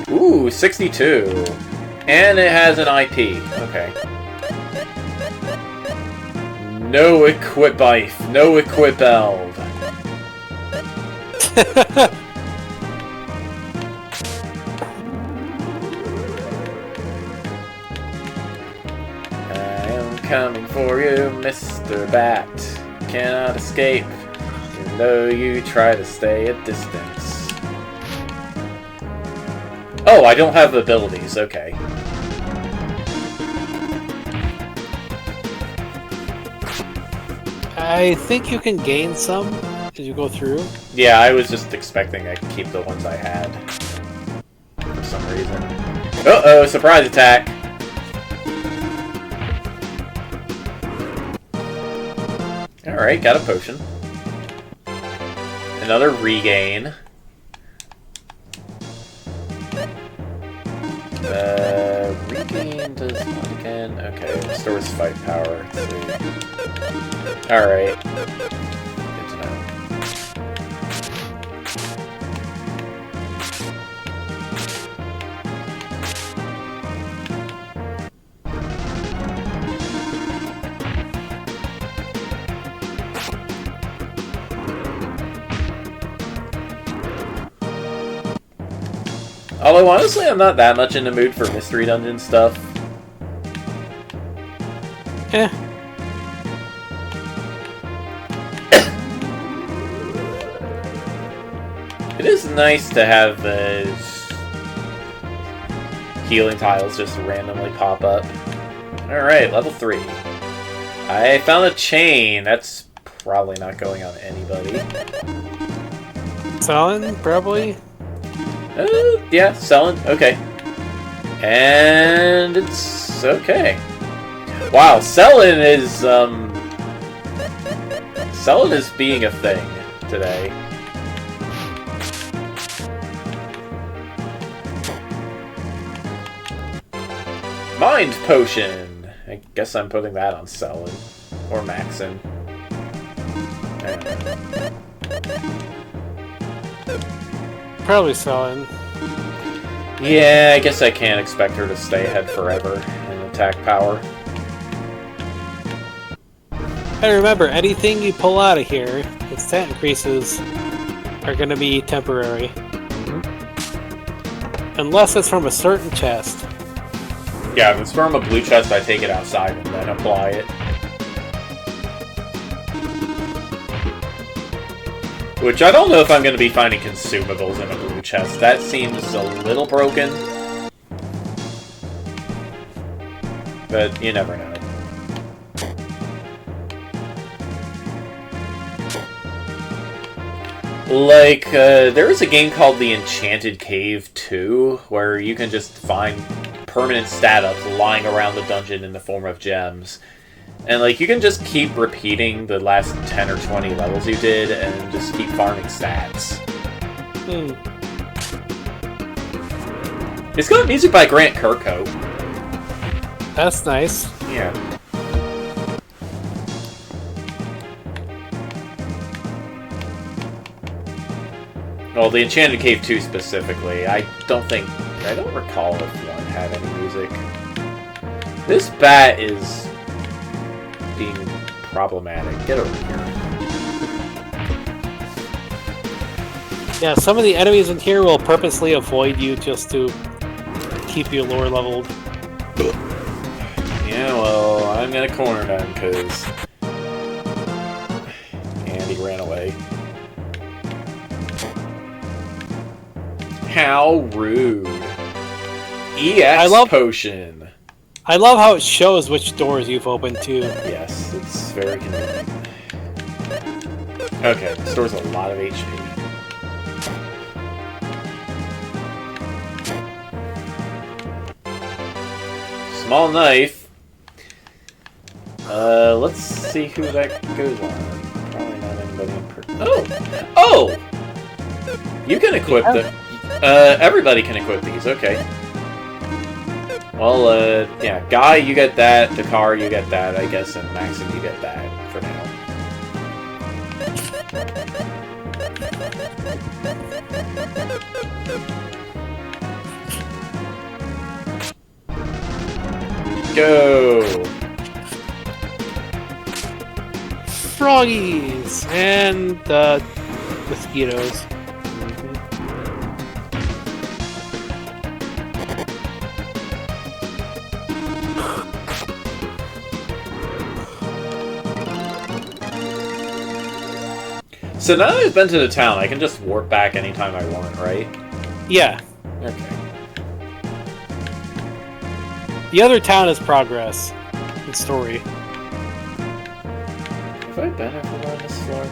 Ooh, 62. And it has an IP. Okay. No equip life. No equip eld. I am coming for you, Mr. Bat. Cannot escape, even though you try to stay at distance. Oh, I don't have abilities. Okay. I think you can gain some as you go through. Yeah, I was just expecting I could keep the ones I had. For some reason. Uh-oh, surprise attack! Alright, got a potion. Another regain. Regain does what again? Okay, restores fight power. Let's see. Alright. Good to know. Although, honestly, I'm not that much in the mood for Mystery Dungeon stuff. Eh. It is nice to have those healing tiles just randomly pop up. Alright, level 3. I found a chain. That's probably not going on anybody. Selling, probably? Yeah, selling. Okay. And it's okay. Wow, selling is, selling is being a thing today. Mind Potion! I guess I'm putting that on selling. Or maxing. I don't know. Probably selling. Yeah, I guess I can't expect her to stay ahead forever in attack power. And remember, anything you pull out of here, its stat increases are going to be temporary. Unless it's from a certain chest. Yeah, if it's from a blue chest, I take it outside and then apply it. Which I don't know if I'm going to be finding consumables in a blue chest. That seems a little broken. But you never know. Like, there is a game called The Enchanted Cave 2, where you can just find permanent stat ups lying around the dungeon in the form of gems. And, like, you can just keep repeating the last 10 or 20 levels you did, and just keep farming stats. It's got music by Grant Kirkhope. That's nice. Yeah. Well, the Enchanted Cave 2 specifically, I don't recall if one had any music. This bat is being problematic. Get over here. Yeah, some of the enemies in here will purposely avoid you just to keep you lower leveled. Yeah, well, I'm gonna corner them, because Andy ran away. How rude. EX potion. I love how it shows which doors you've opened to. Yes, it's very convenient. Okay, this store's a lot of HP. Small knife. Let's see who that goes on. Probably not anybody in particular. Oh! You can equip them. Everybody can equip these, okay. Well, yeah, Guy, you get that, Dakar, you get that, I guess, and Maxim, you get that, for now. Go! Froggies! And, mosquitoes. So now that I've been to the town, I can just warp back anytime I want, right? Yeah. Okay. The other town is progress. In story. Have I been everywhere on this floor?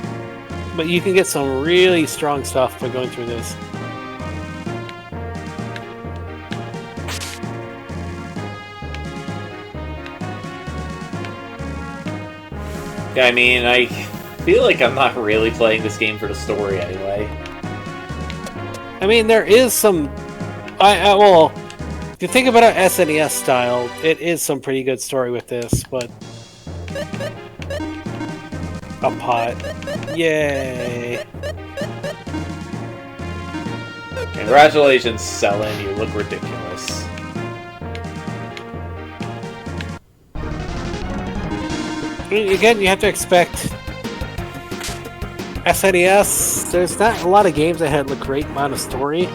But you can get some really strong stuff by going through this. Yeah, I mean, I feel like I'm not really playing this game for the story anyway. I mean, there is some... well, if you think about it SNES style, it is some pretty good story with this, but... A pot. Yay! Congratulations, Selin, you look ridiculous. I mean, again, you have to expect... SNES, there's not a lot of games that had a great amount of story.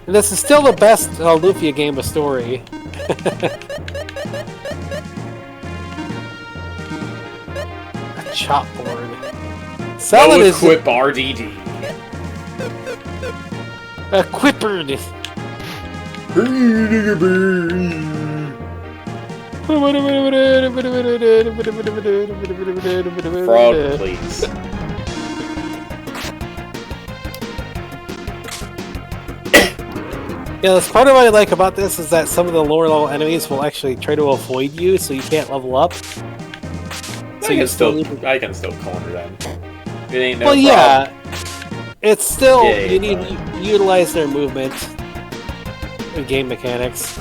And this is still the best Lufia game of story. A chopboard. Salad is equip RDD. equipped. Frog, please. Yeah, that's part of what I like about this is that some of the lower level enemies will actually try to avoid you, so you can't level up. So I can still corner them. It ain't no well, problem. yeah, it's still Yeah, you need to utilize their movement and game mechanics.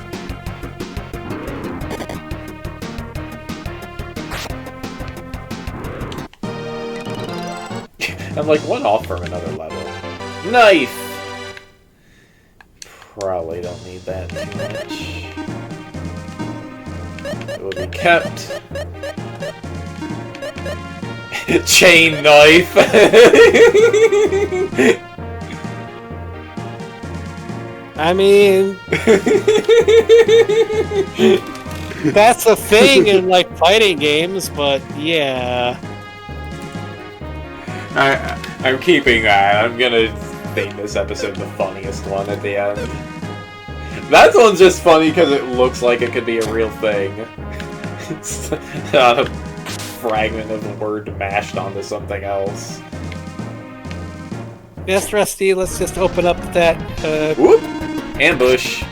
I'm like one off from another level. Knife! Probably don't need that too much. It will be kept. Chain knife! I mean, that's a thing in like fighting games, but yeah. I'm keeping that. I'm gonna name this episode the funniest one at the end. That one's just funny because it looks like it could be a real thing. It's not a fragment of a word mashed onto something else. Yes, Rusty, let's just open up that, Whoop! Ambush.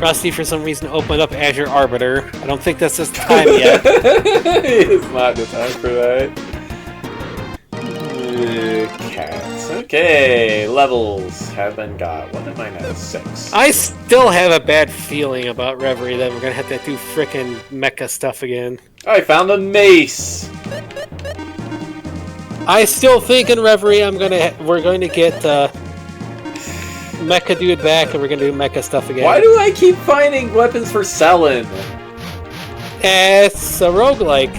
Rusty, for some reason, opened up Azure Arbiter. I don't think that's his time yet. It's not the time for that. Cats. Okay, levels have been got. What am I now? 6. I still have a bad feeling about Reverie that we're gonna have to do frickin' mecha stuff again. I found a mace! I still think in Reverie we're going to get Mecha Dude back and we're gonna do mecha stuff again. Why do I keep finding weapons for selling? It's a roguelike.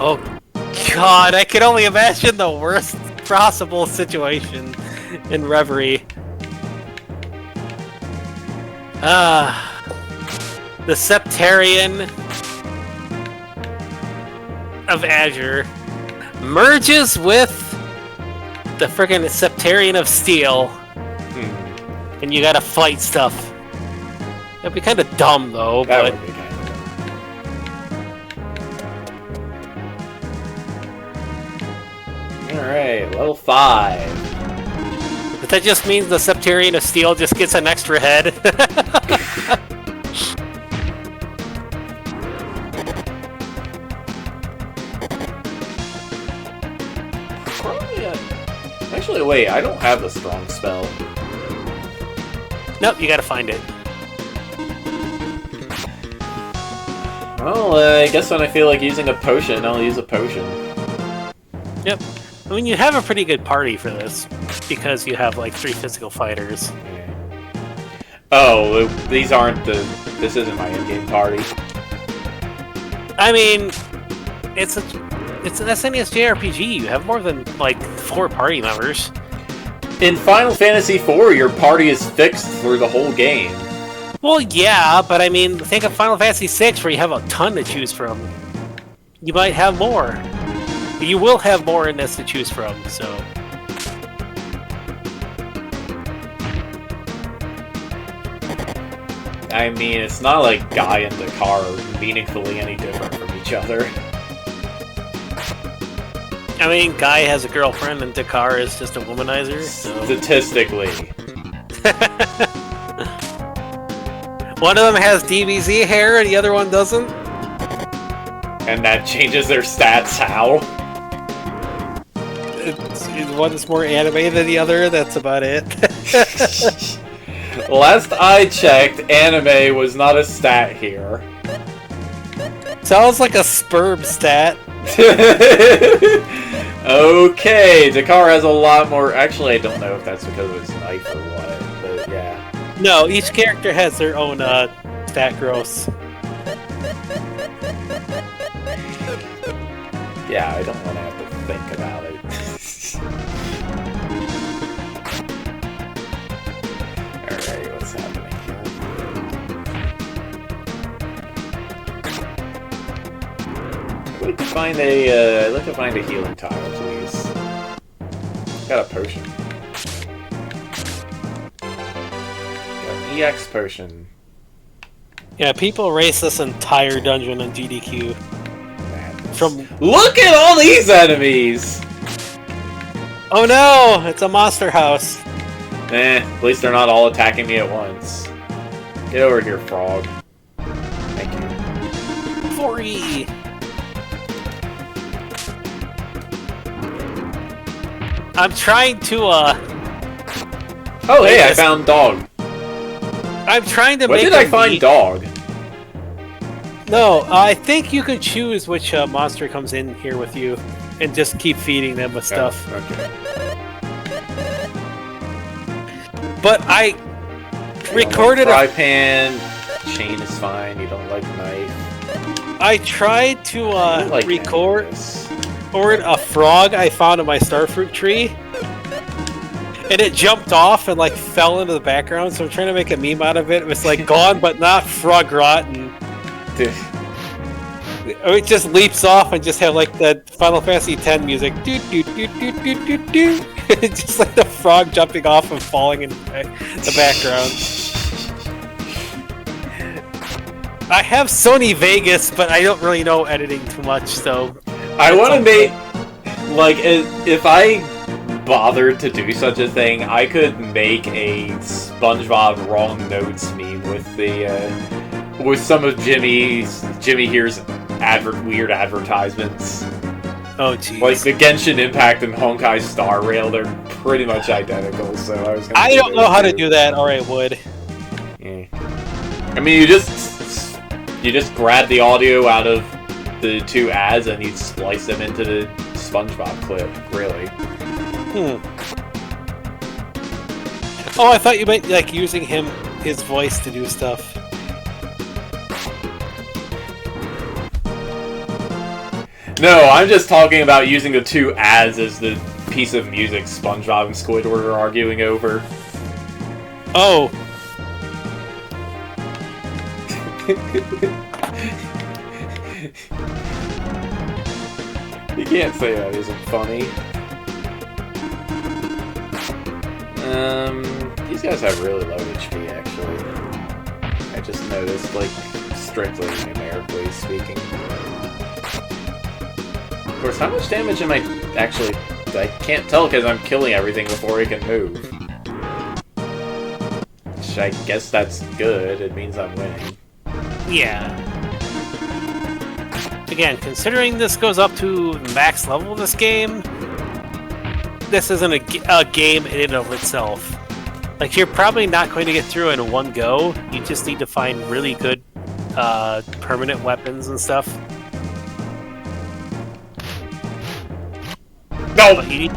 Oh god, I can only imagine the worst possible situation in Reverie. The Septarian of Azure merges with the friggin' Septarian of Steel, and you gotta fight stuff. That'd be kind of dumb though, That but would be kind of dumb. Alright, level 5. but that just means the Septarian of Steel just gets an extra head. Actually, wait, I don't have the strong spell. Nope, you gotta find it. Well, I guess when I feel like using a potion, I'll use a potion. Yep. I mean, you have a pretty good party for this, because you have, like, 3 physical fighters. Yeah. Oh, these aren't the... This isn't my in-game party. I mean, it's an SNES JRPG. You have more than, like, 4 party members. In Final Fantasy IV, your party is fixed through the whole game. Well, yeah, but I mean, think of Final Fantasy VI where you have a ton to choose from. You might have more. You will have more in this to choose from, so... I mean, it's not like Guy and Dakar are meaningfully any different from each other. I mean, Guy has a girlfriend and Dakar is just a womanizer, so... Statistically. One of them has DBZ hair and the other one doesn't? And that changes their stats how? One is more anime than the other, that's about it. Last I checked, anime was not a stat here. Sounds like a sperm stat. Okay, Dakar has a lot more... Actually, I don't know if that's because of his knife or what, but yeah. No, each character has their own stat growth. Yeah, I don't want to have to think about it. Alright, what's happening here? I'd like to find a healing tile, please. Got a potion. Got an EX potion. Yeah, people race this entire dungeon on GDQ. Look at all these enemies! Oh no! It's a monster house. At least they're not all attacking me at once. Get over here, frog. Thank you. 40! I'm trying to, Oh, hey, I found dog. I'm trying to When make did I find dog? No, I think you can choose which monster comes in here with you, and just keep feeding them with stuff. Oh, okay. But I recorded fry pan. Chain is fine. You don't like knife. I tried to like record a frog I found in my starfruit tree, and it jumped off and like fell into the background. So I'm trying to make a meme out of it. It was like gone but not frog rotten. It just leaps off and just have like the Final Fantasy X music. Do do do do do do do. It's just like the frog jumping off and falling in the background. I have Sony Vegas, but I don't really know editing too much, so... I want to make... Like, if I bothered to do such a thing, I could make a SpongeBob Wrong Notes meme with the, with some of Jimmy here's weird advertisements. Oh, jeez. Like, the Genshin Impact and Honkai Star Rail, they're pretty much identical, so I was gonna I don't know how to do that, or I would. Yeah. I mean, you just grab the audio out of the two ads and you splice them into the SpongeBob clip, really. Oh, I thought you meant, like, using his voice to do stuff. No, I'm just talking about using the two ads as the piece of music SpongeBob and Squidward are arguing over. Oh. You can't say that isn't funny. These guys have really low HP, actually. I just noticed, like, strictly numerically speaking. Of course, how much damage am I actually... I can't tell because I'm killing everything before it can move. Which I guess that's good. It means I'm winning. Yeah. Again, considering this goes up to max level of this game, this isn't a game in and of itself. Like, you're probably not going to get through in one go. You just need to find really good permanent weapons and stuff. No! But I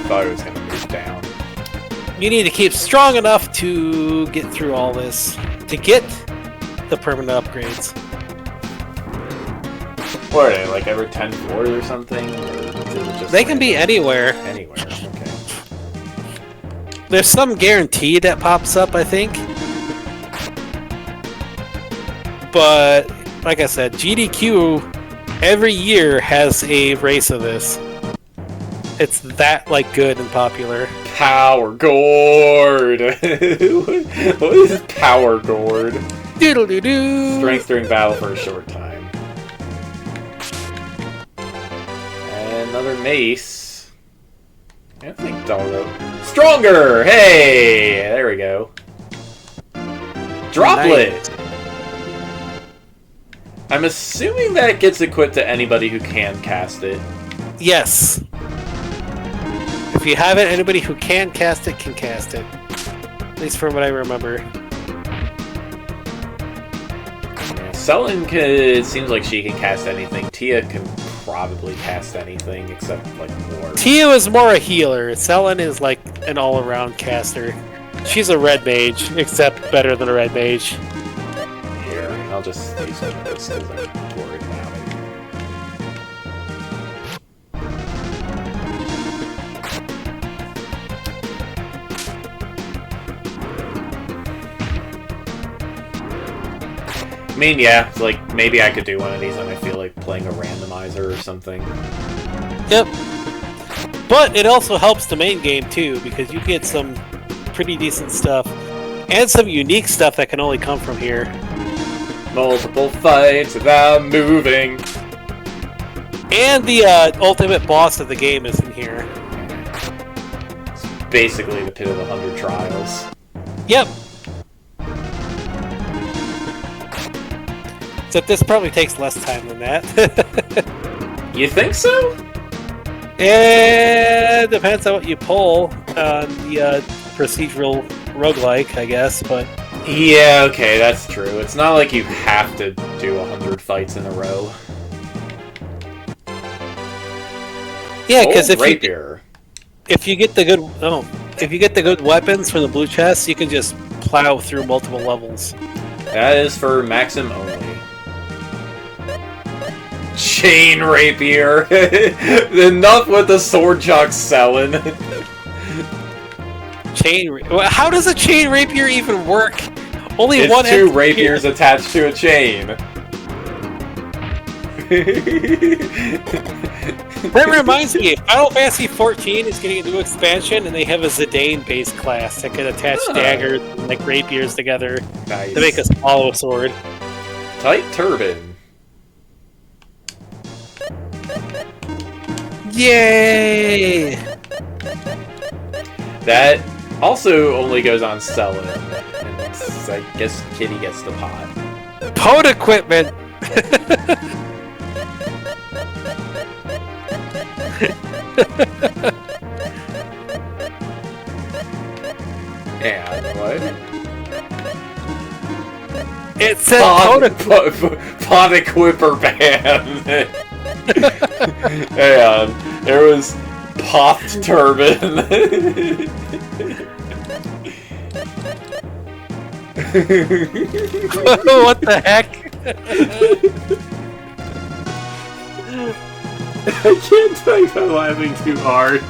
thought it was going to move down. You need to keep strong enough to get through all this. To get the permanent upgrades. What are they, like every 10 floors or something? Or is it just they can be anywhere. Anywhere, okay. There's some guarantee that pops up, I think. But, like I said, GDQ every year has a race of this. It's that, like, good and popular. Power Gourd! What is Power Gourd? Doodle-doo-doo! Strength during battle for a short time. And another mace. I think Doggo. Stronger! Hey! There we go. Droplet! Nice. I'm assuming that gets equipped to anybody who can cast it. Yes. If you have it, anybody who can cast it can cast it. At least from what I remember. Yeah, Selin it seems like she can cast anything. Tia can probably cast anything except like war. Tia is more a healer. Selin is like an all-around caster. She's a red mage, except better than a red mage. Here, I'll just use some of this because I'm worried about it. mean, yeah, like, maybe I could do one of these and I feel like playing a randomizer or something. Yep. But it also helps the main game, too, because you get some pretty decent stuff. And some unique stuff that can only come from here. Multiple fights without moving. And the ultimate boss of the game is in here. It's basically the Pit of the 100 Trials. Yep. Except this probably takes less time than that. You think so? It depends on what you pull on the procedural roguelike, I guess, but... Yeah, okay, that's true. It's not like you have to do 100 fights in a row. Yeah, because if you get the good weapons from the blue chest, you can just plow through multiple levels. That is for Maxim only. Chain rapier. Enough with the sword jock selling. How does a chain rapier even work? Only it's one. Two rapiers attached to a chain. That reminds me, Final Fantasy XIV is getting a new expansion, and they have a Zidane-based class that can attach daggers and like rapiers together to make a hollow sword. Tight turban. Yay! That also only goes on selling, and I guess Kitty gets the pot. Pot equipment! And what? It said pot equipper band. And there was popped turban. What the heck? I can't tell if I'm laughing too hard.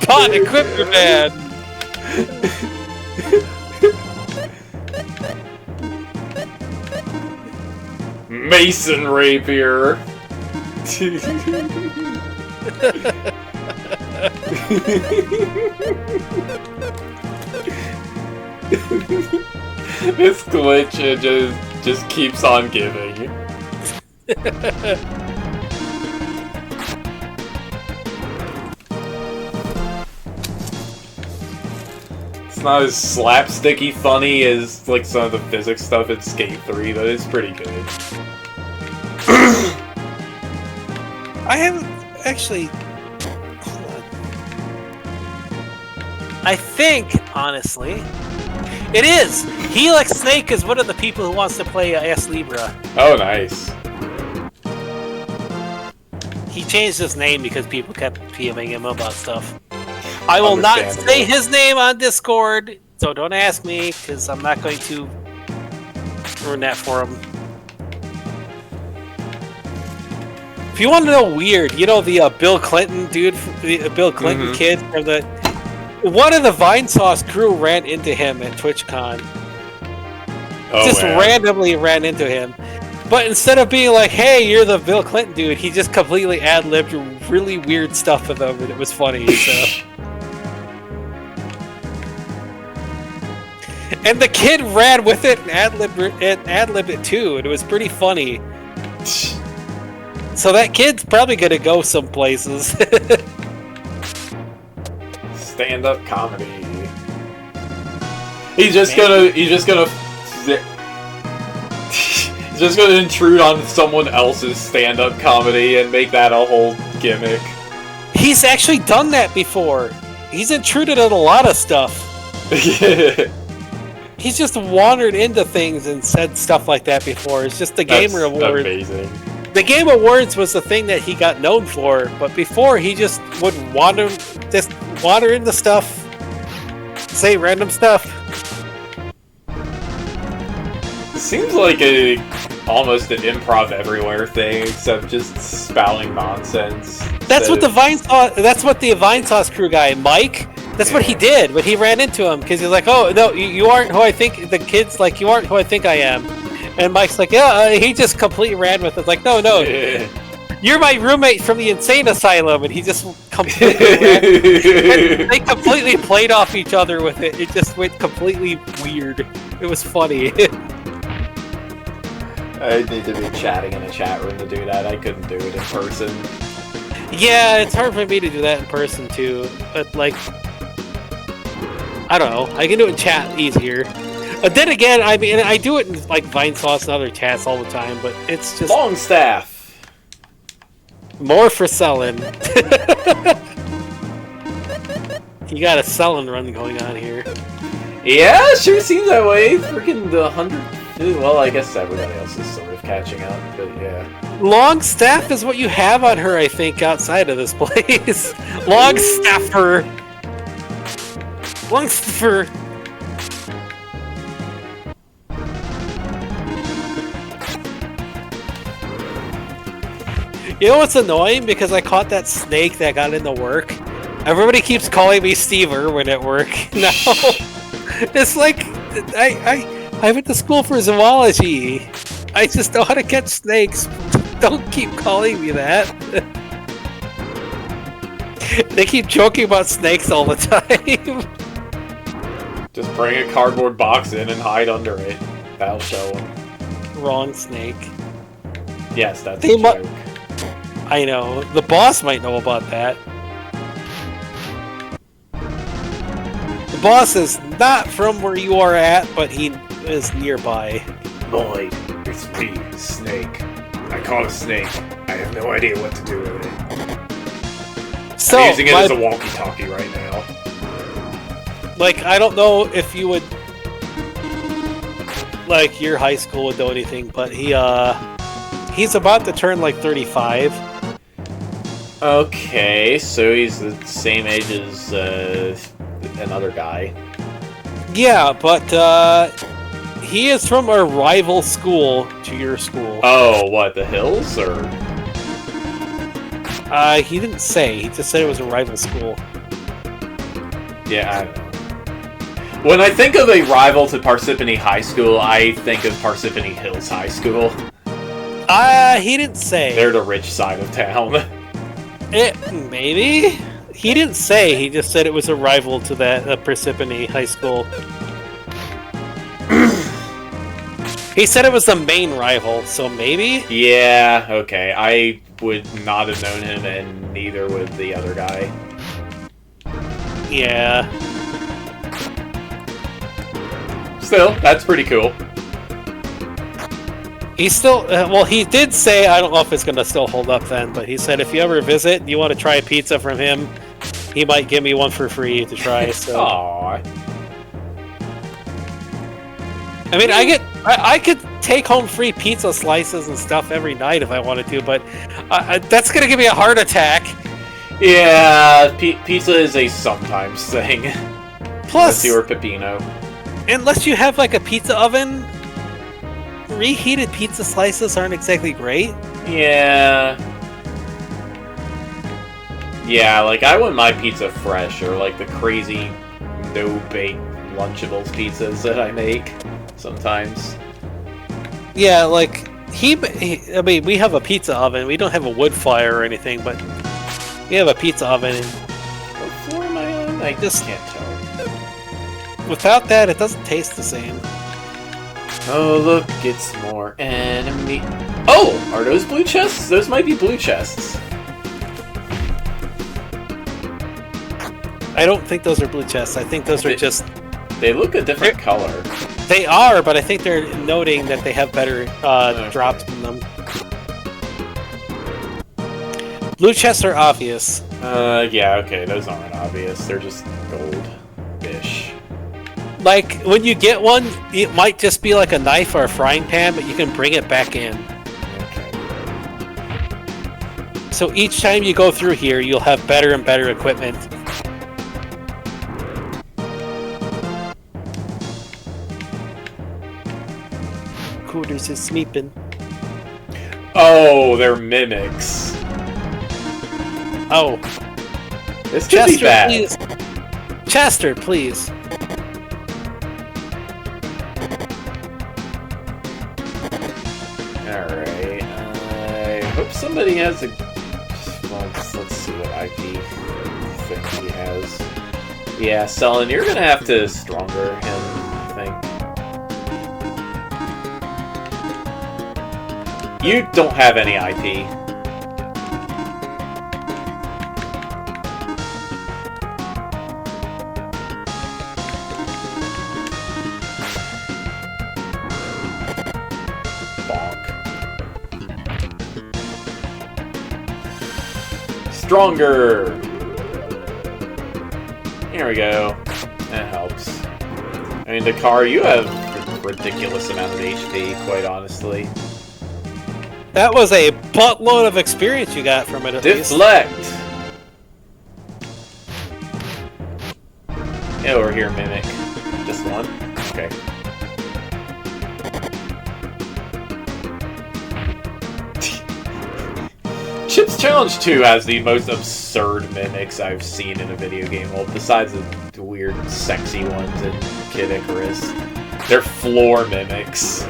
Pot equipment man. Mason rapier. This glitch it just keeps on giving. It's not as slapsticky funny as like some of the physics stuff in Skate 3, but it's pretty good. I haven't actually. Hold on. I think, honestly, it is. Helix Snake is one of the people who wants to play S Libra. Oh, nice. He changed his name because people kept PMing him about stuff. I will not say his name on Discord, so don't ask me, because I'm not going to ruin that for him. If you want to know weird, you know the Bill Clinton dude, the Bill Clinton kid from the... One of the Vinesauce crew ran into him at TwitchCon. Randomly ran into him. But instead of being like, hey, you're the Bill Clinton dude, he just completely ad-libbed really weird stuff with him, and it was funny, so... And the kid ran with it and ad-libbed it too, and it was pretty funny. So that kid's probably gonna go some places. Stand-up comedy. He's just gonna intrude on someone else's stand-up comedy and make that a whole gimmick. He's actually done that before. He's intruded on a lot of stuff. He's just wandered into things and said stuff like that before. It's just the Gamer Awards. Amazing. The Game Awards was the thing that he got known for, but before he just would wander into stuff, say random stuff. Seems like almost an improv everywhere thing, except just spouting nonsense. That's what the Vinesauce crew guy, Mike, That's what he did when he ran into him, because he's like, "Oh no, you aren't who I think." The kid's like, "You aren't who I think I am," and Mike's like, "Yeah." He just completely ran with it. Like, no, you're my roommate from the insane asylum, and he just completely ran. And they completely played off each other with it. It just went completely weird. It was funny. I need to be chatting in a chat room to do that. I couldn't do it in person. Yeah, it's hard for me to do that in person too. But like, I don't know. I can do it in chat easier. But then again, I mean, I do it in like Vinesauce and other chats all the time. But it's just Longstaff. More for selling. You got a selling run going on here. Yeah, sure seems that way. Freaking the 100. Well, I guess everybody else is sort of catching up, but yeah. Longstaff is what you have on her, I think, outside of this place. Longstaffer. Longstaffer. You know what's annoying? Because I caught that snake that got into work. Everybody keeps calling me Steve Irwin at work now. It's like, I went to school for zoology. I just know how to catch snakes. Don't keep calling me that. They keep joking about snakes all the time. Just bring a cardboard box in and hide under it. That'll show them. Wrong snake. Yes, that's a joke. I know. The boss might know about that. The boss is not from where you are at, but he is nearby. Lloyd, it's me, Snake. I caught a snake. I have no idea what to do with it. So, I'm using it as a walkie-talkie right now. Like, I don't know if you would... Like, your high school would know anything, but he's about to turn, like, 35. Okay, so he's the same age as another guy. Yeah, but he is from a rival school to your school. Oh, what, the Hills, or...? He didn't say. He just said it was a rival school. Yeah, I don't know. When I think of a rival to Parsippany High School, I think of Parsippany Hills High School. He didn't say. They're the rich side of town. Maybe? He didn't say. He just said it was a rival to that Parsippany High School. He said it was the main rival, so maybe? Yeah, okay. I would not have known him, and neither would the other guy. Yeah. Still, that's pretty cool. He's still... well, he did say, I don't know if it's going to still hold up then, but he said if you ever visit and you want to try a pizza from him, he might give me one for free to try, so... Aww. I mean, I could take home free pizza slices and stuff every night if I wanted to, but that's gonna give me a heart attack. Yeah, pizza is a sometimes thing. Plus, unless you're Peppino. Unless you have like a pizza oven, reheated pizza slices aren't exactly great. Yeah. Yeah, like I want my pizza fresh, or like the crazy no-bake Lunchables pizzas that I make sometimes. Yeah, like I mean, we have a pizza oven. We don't have a wood fire or anything, but we have a pizza oven. And what floor am I on? I just can't tell. Without that, it doesn't taste the same. Oh, look, it's more enemy. Oh, are those blue chests? Those might be blue chests. I don't think those are blue chests. I think those are just... They look a different color. They are, but I think they're noting that they have better drops in them. Blue chests are obvious. Yeah, okay, those aren't obvious. They're just gold-ish. Like, when you get one, it might just be like a knife or a frying pan, but you can bring it back in. Okay. So each time you go through here, you'll have better and better equipment. Quarters is sleeping. Oh, they're mimics. Oh. This could be bad. Chester, please. Alright, I hope somebody has a... Well, let's see what IP thing he has. Yeah, Sullen, you're gonna have to stronger him, I think. You don't have any IP. Stronger! Here we go. That helps. I mean, Dakar, you have a ridiculous amount of HP, quite honestly. That was a buttload of experience you got from it, at least. Deflect! Yeah, over here, Mimic. Just one? Okay. Chip's Challenge 2 has the most absurd mimics I've seen in a video game. Well, besides the weird, sexy ones in Kid Icarus. They're floor mimics.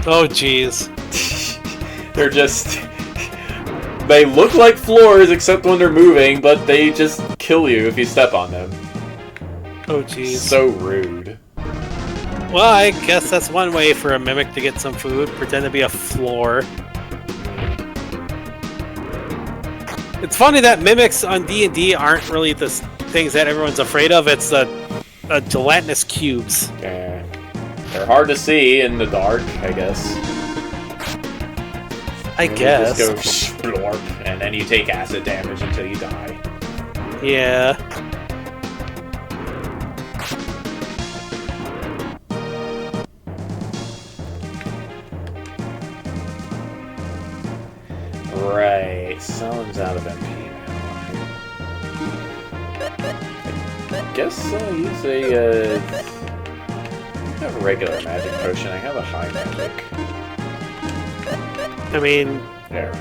Oh, jeez. They're just... They look like floors, except when they're moving, but they just kill you if you step on them. Oh, jeez. So rude. Well, I guess that's one way for a mimic to get some food. Pretend to be a floor. It's funny that mimics on D&D aren't really the things that everyone's afraid of. It's the gelatinous cubes. Yeah. They're hard to see in the dark, I guess. I guess. You just go splorp, and then you take acid damage until you die. Yeah. Right, Sullen's out of MP now. I guess I'll use a, I have a regular magic potion, I have a high magic. I mean... There.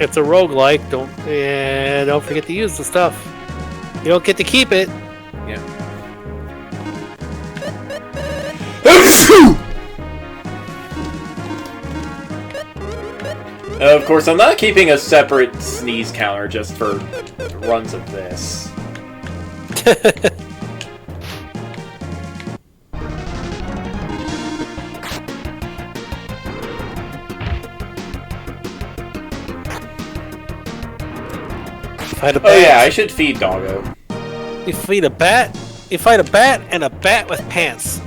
It's a roguelike, don't forget to use the stuff. You don't get to keep it. Yeah. Of course, I'm not keeping a separate sneeze counter just for runs of this. Fight a bat. Oh yeah, I should feed Doggo. You feed a bat. You fight a bat and a bat with pants.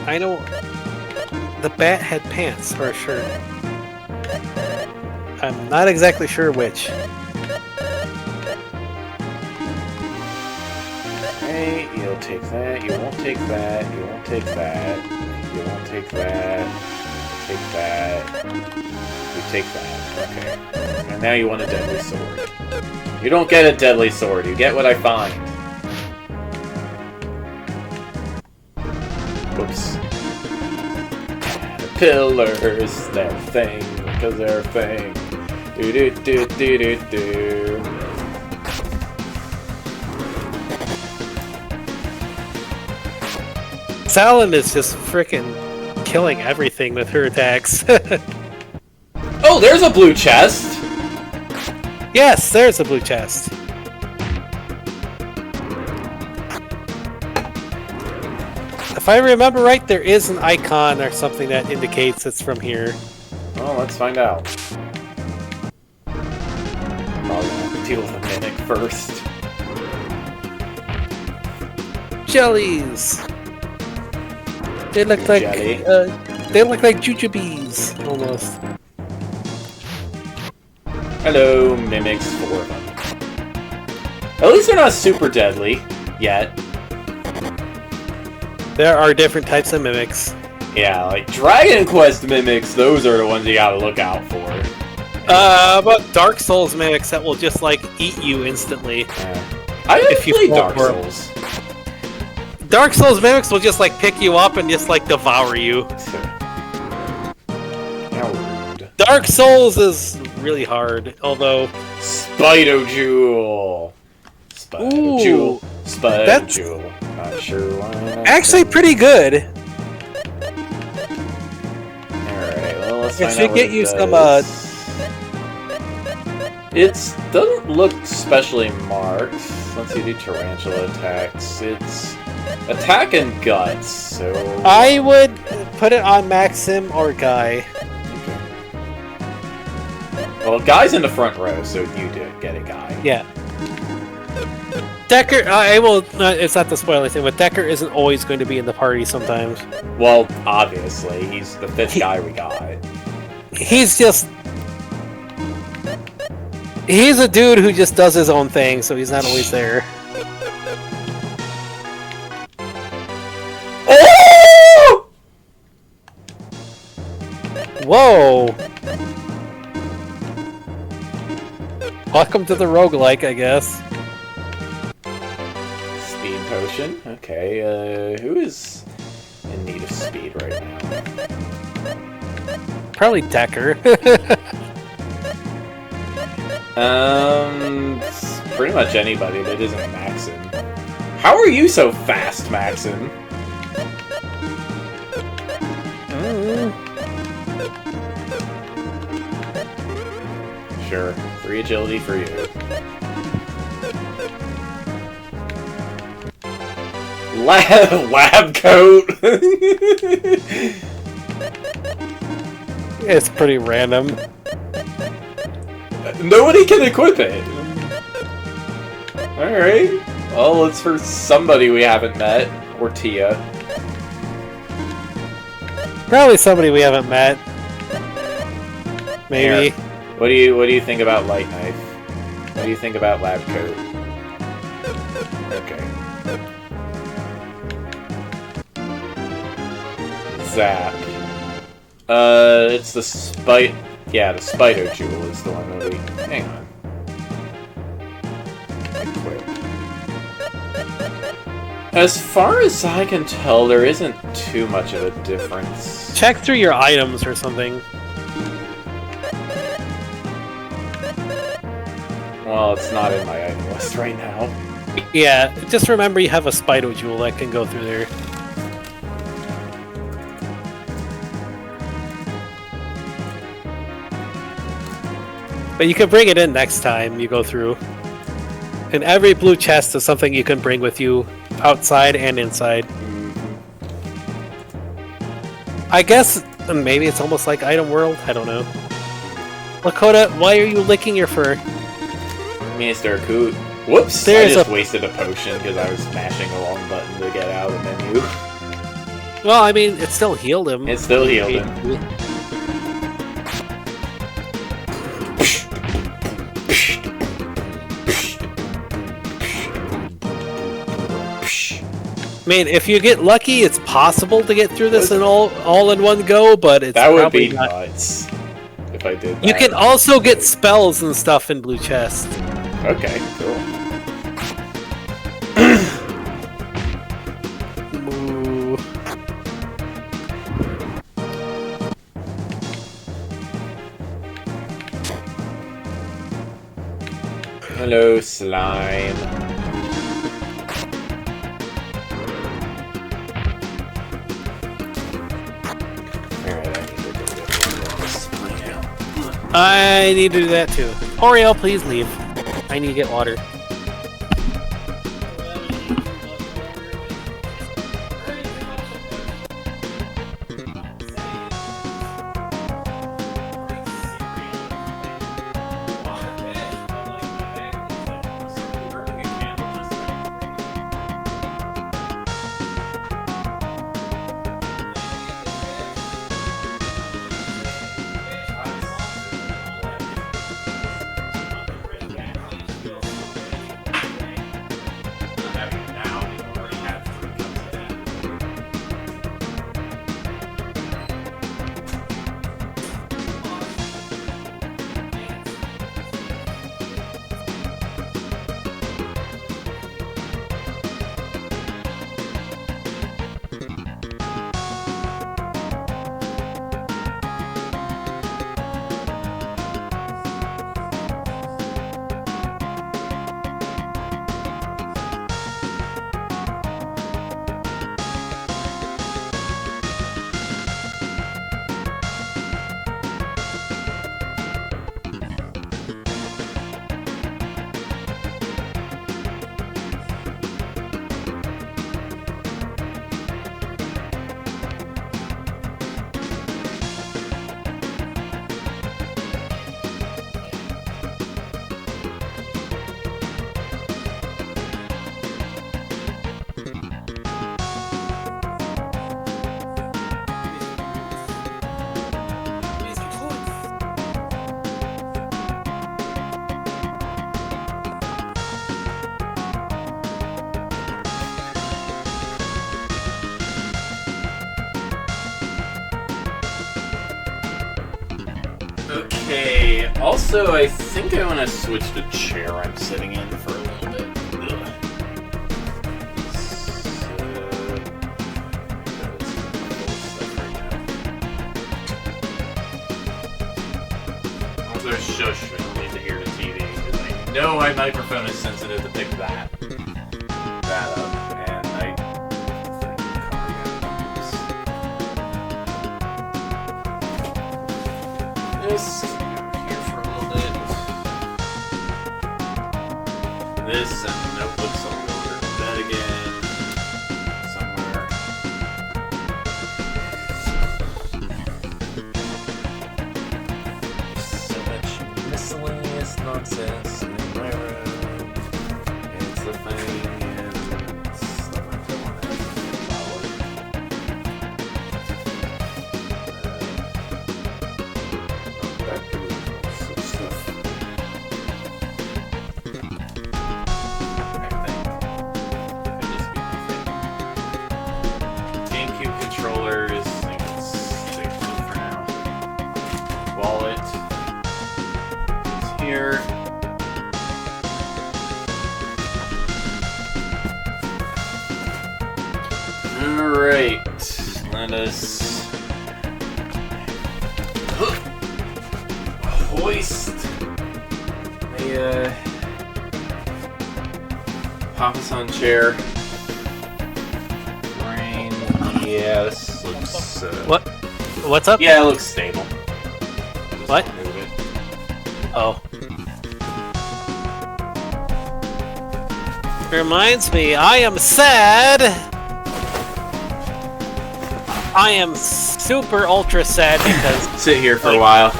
I know the bat had pants or a shirt. I'm not exactly sure which. Okay, you'll take that, you won't take that, you won't take that, you won't take that, take that, you take that, okay. And now you want a deadly sword. You don't get a deadly sword, you get what I find. Whoops. Caterpillars, they're a thing, because they're a thing. Do do do do do do. Salin is just frickin' killing everything with her attacks. Oh, there's a blue chest! Yes, there's a blue chest. If I remember right, there is an icon or something that indicates it's from here. Well, let's find out. Probably gonna have to deal with a mimic first. Jellies! They look like jujubes, almost. Hello, mimics, 4 of them. At least they're not super deadly, yet. There are different types of mimics. Yeah, like Dragon Quest mimics, those are the ones you gotta look out for. But Dark Souls mimics that will just, like, eat you instantly. Yeah. I haven't played Dark Souls. Dark Souls mimics will just, like, pick you up and just, like, devour you. How rude. Dark Souls is really hard. Although, Spido Jewel. Spido Ooh, Jewel. Spido that's- Jewel. Not sure why. actually pretty good. Alright, well, let's It find should out what get it you some, does. It doesn't look specially marked. Let's see, do tarantula attacks. It's attack and guts, so... I would put it on Maxim or Guy. Okay. Well, Guy's in the front row, so you did get a Guy. Yeah. Decker, I will. It's not to spoil anything, but Decker isn't always going to be in the party. Sometimes Well, obviously, he's the fifth guy we got. he's just. He's a dude who just does his own thing, so he's not always there. Oh! Whoa! Welcome to the roguelike, I guess. Speed potion. Okay, who is in need of speed right now? Probably Decker. Pretty much anybody that isn't Maxim. How are you so fast, Maxim? Sure, free agility for you. Lab coat! It's pretty random. Nobody can equip it! Alright. Well, it's for somebody we haven't met. Or Tia. Probably somebody we haven't met. Maybe. Here. What do you think about Light Knife? What do you think about Lab Coat? Okay. Zap. It's the yeah, the Spido Jewel is the one that we... Hang on. Equip. As far as I can tell, there isn't too much of a difference. Check through your items or something. Well, it's not in my item list right now. Yeah, just remember you have a Spido Jewel that can go through there. But you can bring it in next time you go through. And every blue chest is something you can bring with you outside and inside. I guess maybe it's almost like Item World. I don't know. Lakota, why are you licking your fur? Mr. Coot. Whoops! There's I just wasted a potion because I was mashing a long button to get out of the menu. Well, I mean, it still healed him. It still healed him. I mean, if you get lucky, it's possible to get through this in all in one go, but it's That would probably be not. nuts if I did that. You can also get spells and stuff in Blue Chest. Okay, cool. Ooh. Hello, slime. I need to do that too. Oriel, please leave. I need to get water. Okay, also, I think I want to switch the chair I'm sitting in for a little bit. Also, shush, I don't need to hear the TV, because I know my microphone is sensitive to pick that up, and I this here for a little bit. This and the notebooks will go under the bed again. Somewhere. So much miscellaneous nonsense in my room. It's the thing and stuff I don't want to controllers, I can stick to for now. Wallet is here. Alright, let us hoist a Papa-san chair. Yeah, this looks. What? What's up? Yeah, it looks stable. What? Oh. Reminds me, I am sad. I am super ultra sad because. Sit here for a while.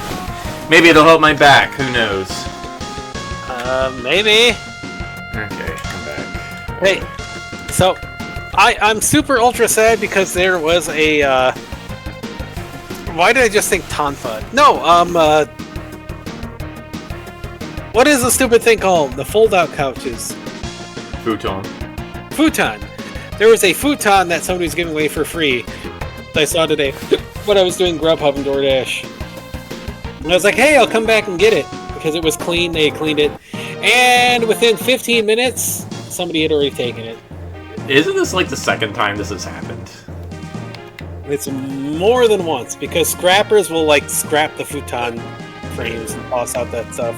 Maybe it'll help my back. Who knows? Maybe. Okay, come back. Hey, so. I'm super ultra sad because there was a, why did I just think Tonfa? No, what is the stupid thing called? The fold-out couches. Futon. Futon. There was a futon that somebody was giving away for free that I saw today when I was doing Grubhub and DoorDash. And I was like, hey, I'll come back and get it because it was clean, they had cleaned it. And within 15 minutes, somebody had already taken it. Isn't this like the second time this has happened? It's more than once, because scrappers will like scrap the futon frames and toss out that stuff.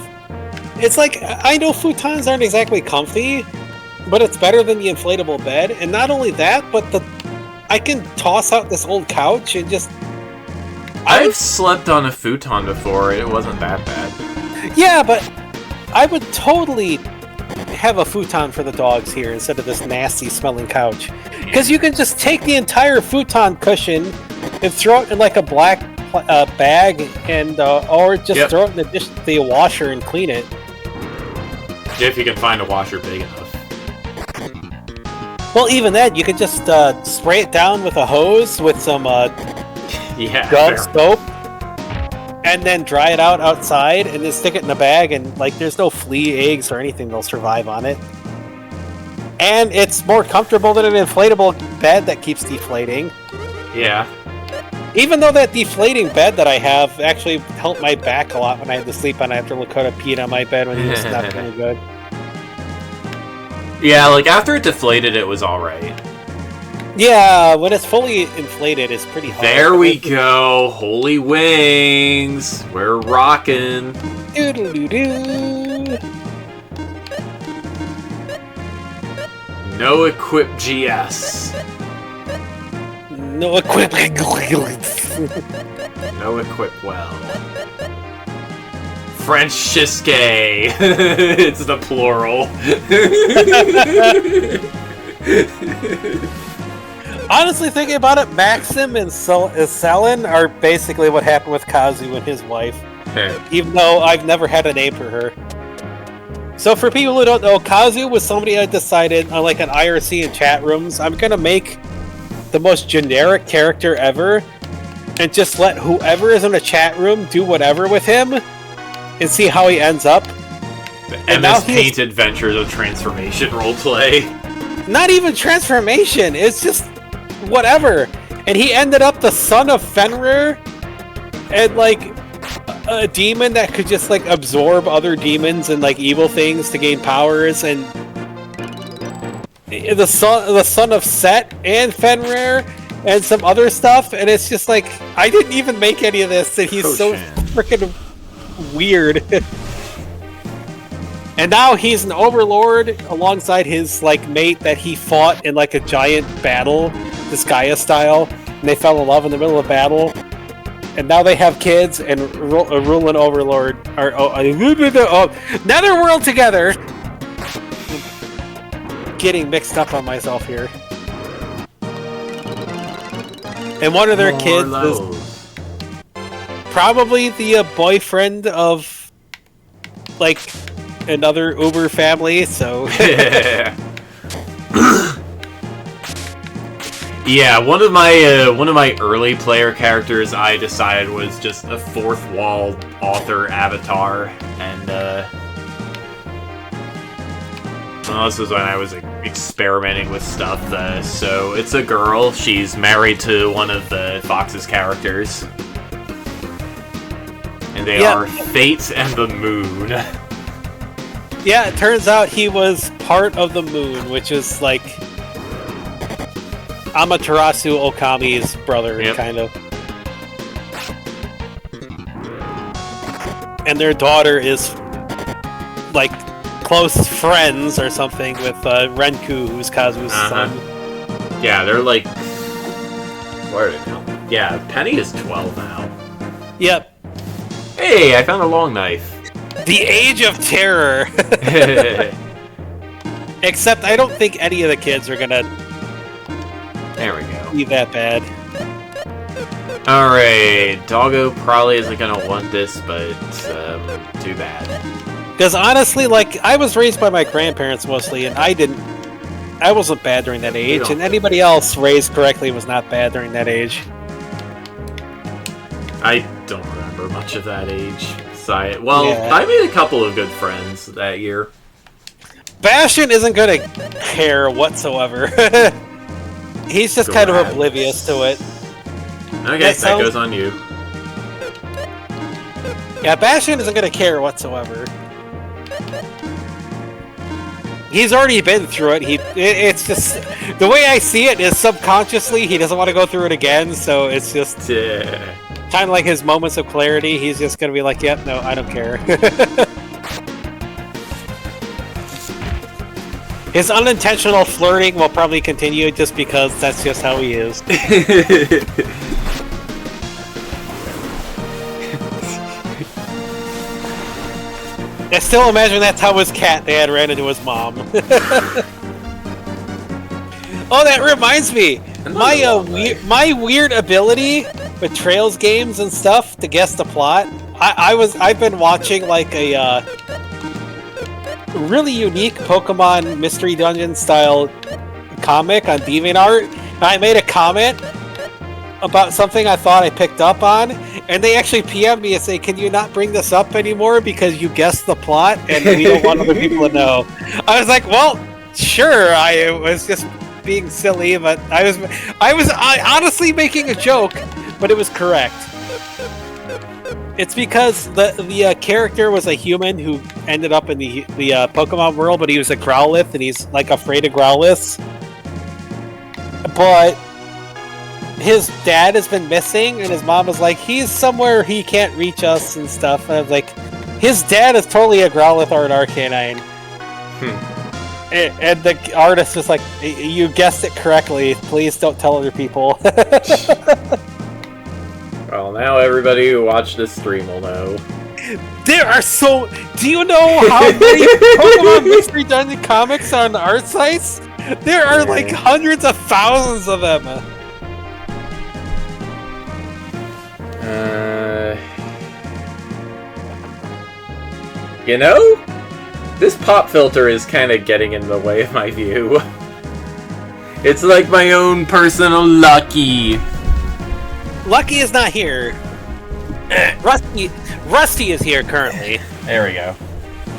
It's like, I know futons aren't exactly comfy, but it's better than the inflatable bed, and not only that, but I can toss out this old couch and just... I've slept on a futon before, it wasn't that bad. Yeah, but I would totally have a futon for the dogs here instead of this nasty smelling couch, because you can just take the entire futon cushion and throw it in like a black bag and or just throw it in the washer and clean it. If you can find a washer big enough. Well, even that, you could just spray it down with a hose with some Dove soap and then dry it out outside and then stick it in a bag, and like there's no flea, eggs, or anything that'll survive on it. And it's more comfortable than an inflatable bed that keeps deflating. Yeah. Even though that deflating bed that I have actually helped my back a lot when I had to sleep on after Lakota peed on my bed when he was not feeling good. Yeah, like after it deflated, it was alright. Yeah, when it's fully inflated, it's pretty hard. There we go. Holy wings. We're rocking. Doodle-doo-doo. No Equip GS. No equipment. No Equip well. Francisque. It's the plural. Honestly, thinking about it, Maxim and Selen are basically what happened with Kazu and his wife. Even though I've never had a name for her. So for people who don't know, Kazu was somebody I decided on like an IRC in chat rooms, I'm gonna make the most generic character ever and just let whoever is in a chat room do whatever with him and see how he ends up. The MS Paint Adventures of Transformation roleplay. Not even transformation, it's just whatever. And he ended up the son of Fenrir, and like a demon that could just like absorb other demons and like evil things to gain powers, and the son of Set and Fenrir and some other stuff, and it's just like I didn't even make any of this, and he's so freaking weird. And now he's an overlord alongside his like mate that he fought in like a giant battle, Disgaea style, and they fell in love in the middle of battle. And now they have kids and rule an overlord or Netherworld together. Getting mixed up on myself here. And one of their kids is probably the boyfriend of like another Uber family. So yeah, one of my early player characters I decided was just a fourth wall author avatar, and well, this was when I was experimenting with stuff. So it's a girl. She's married to one of the Fox's characters, and they are Fate and the Moon. Yeah, it turns out he was part of the Moon, which is like Amaterasu Okami's brother, kind of. And their daughter is like close friends or something with Renku, who's Kazu's son. Yeah, they're like... Where are they now? Yeah, Penny is 12 now. Yep. Hey, I found a long knife. The Age of Terror! Except I don't think any of the kids are gonna... There we go. Be that bad. Alright, Doggo probably isn't gonna want this, but too bad. Because honestly, like, I was raised by my grandparents mostly, and I wasn't bad during that age, and anybody else raised correctly was not bad during that age. I don't remember much of that age. I made a couple of good friends that year. Bastion isn't gonna care whatsoever. He's just kind of oblivious to it. Okay, that goes on you. Yeah, Bastion isn't gonna care whatsoever. He's already been through it. It's just the way I see it is subconsciously he doesn't want to go through it again. So it's just kind of like his moments of clarity. He's just gonna be like, "Yep, no, I don't care." His unintentional flirting will probably continue just because that's just how he is. I still imagine that's how his cat dad ran into his mom. Oh, that reminds me! My weird ability with Trails games and stuff to guess the plot. I've been watching like a really unique Pokemon Mystery Dungeon style comic on DeviantArt. And I made a comment about something I thought I picked up on, and they actually PM'd me and say, "Can you not bring this up anymore because you guessed the plot and we don't want other people to know?" I was like, "Well, sure." I was just being silly, but I was honestly making a joke, but it was correct. It's because the character was a human who ended up in the Pokemon world, but he was a Growlithe, and he's like afraid of Growlithes. But his dad has been missing, and his mom was like, "He's somewhere he can't reach us," and stuff. And I was like, his dad is totally a Growlithe or an Arcanine. And the artist was like, "You guessed it correctly. Please don't tell other people." Well, now everybody who watched this stream will know. There are so... Do you know how many Pokemon Mystery Dungeon comics are on the art sites? There are like hundreds of thousands of them. You know? This pop filter is kind of getting in the way of my view. It's like my own personal Lucky. Lucky is not here. Rusty is here currently. There we go.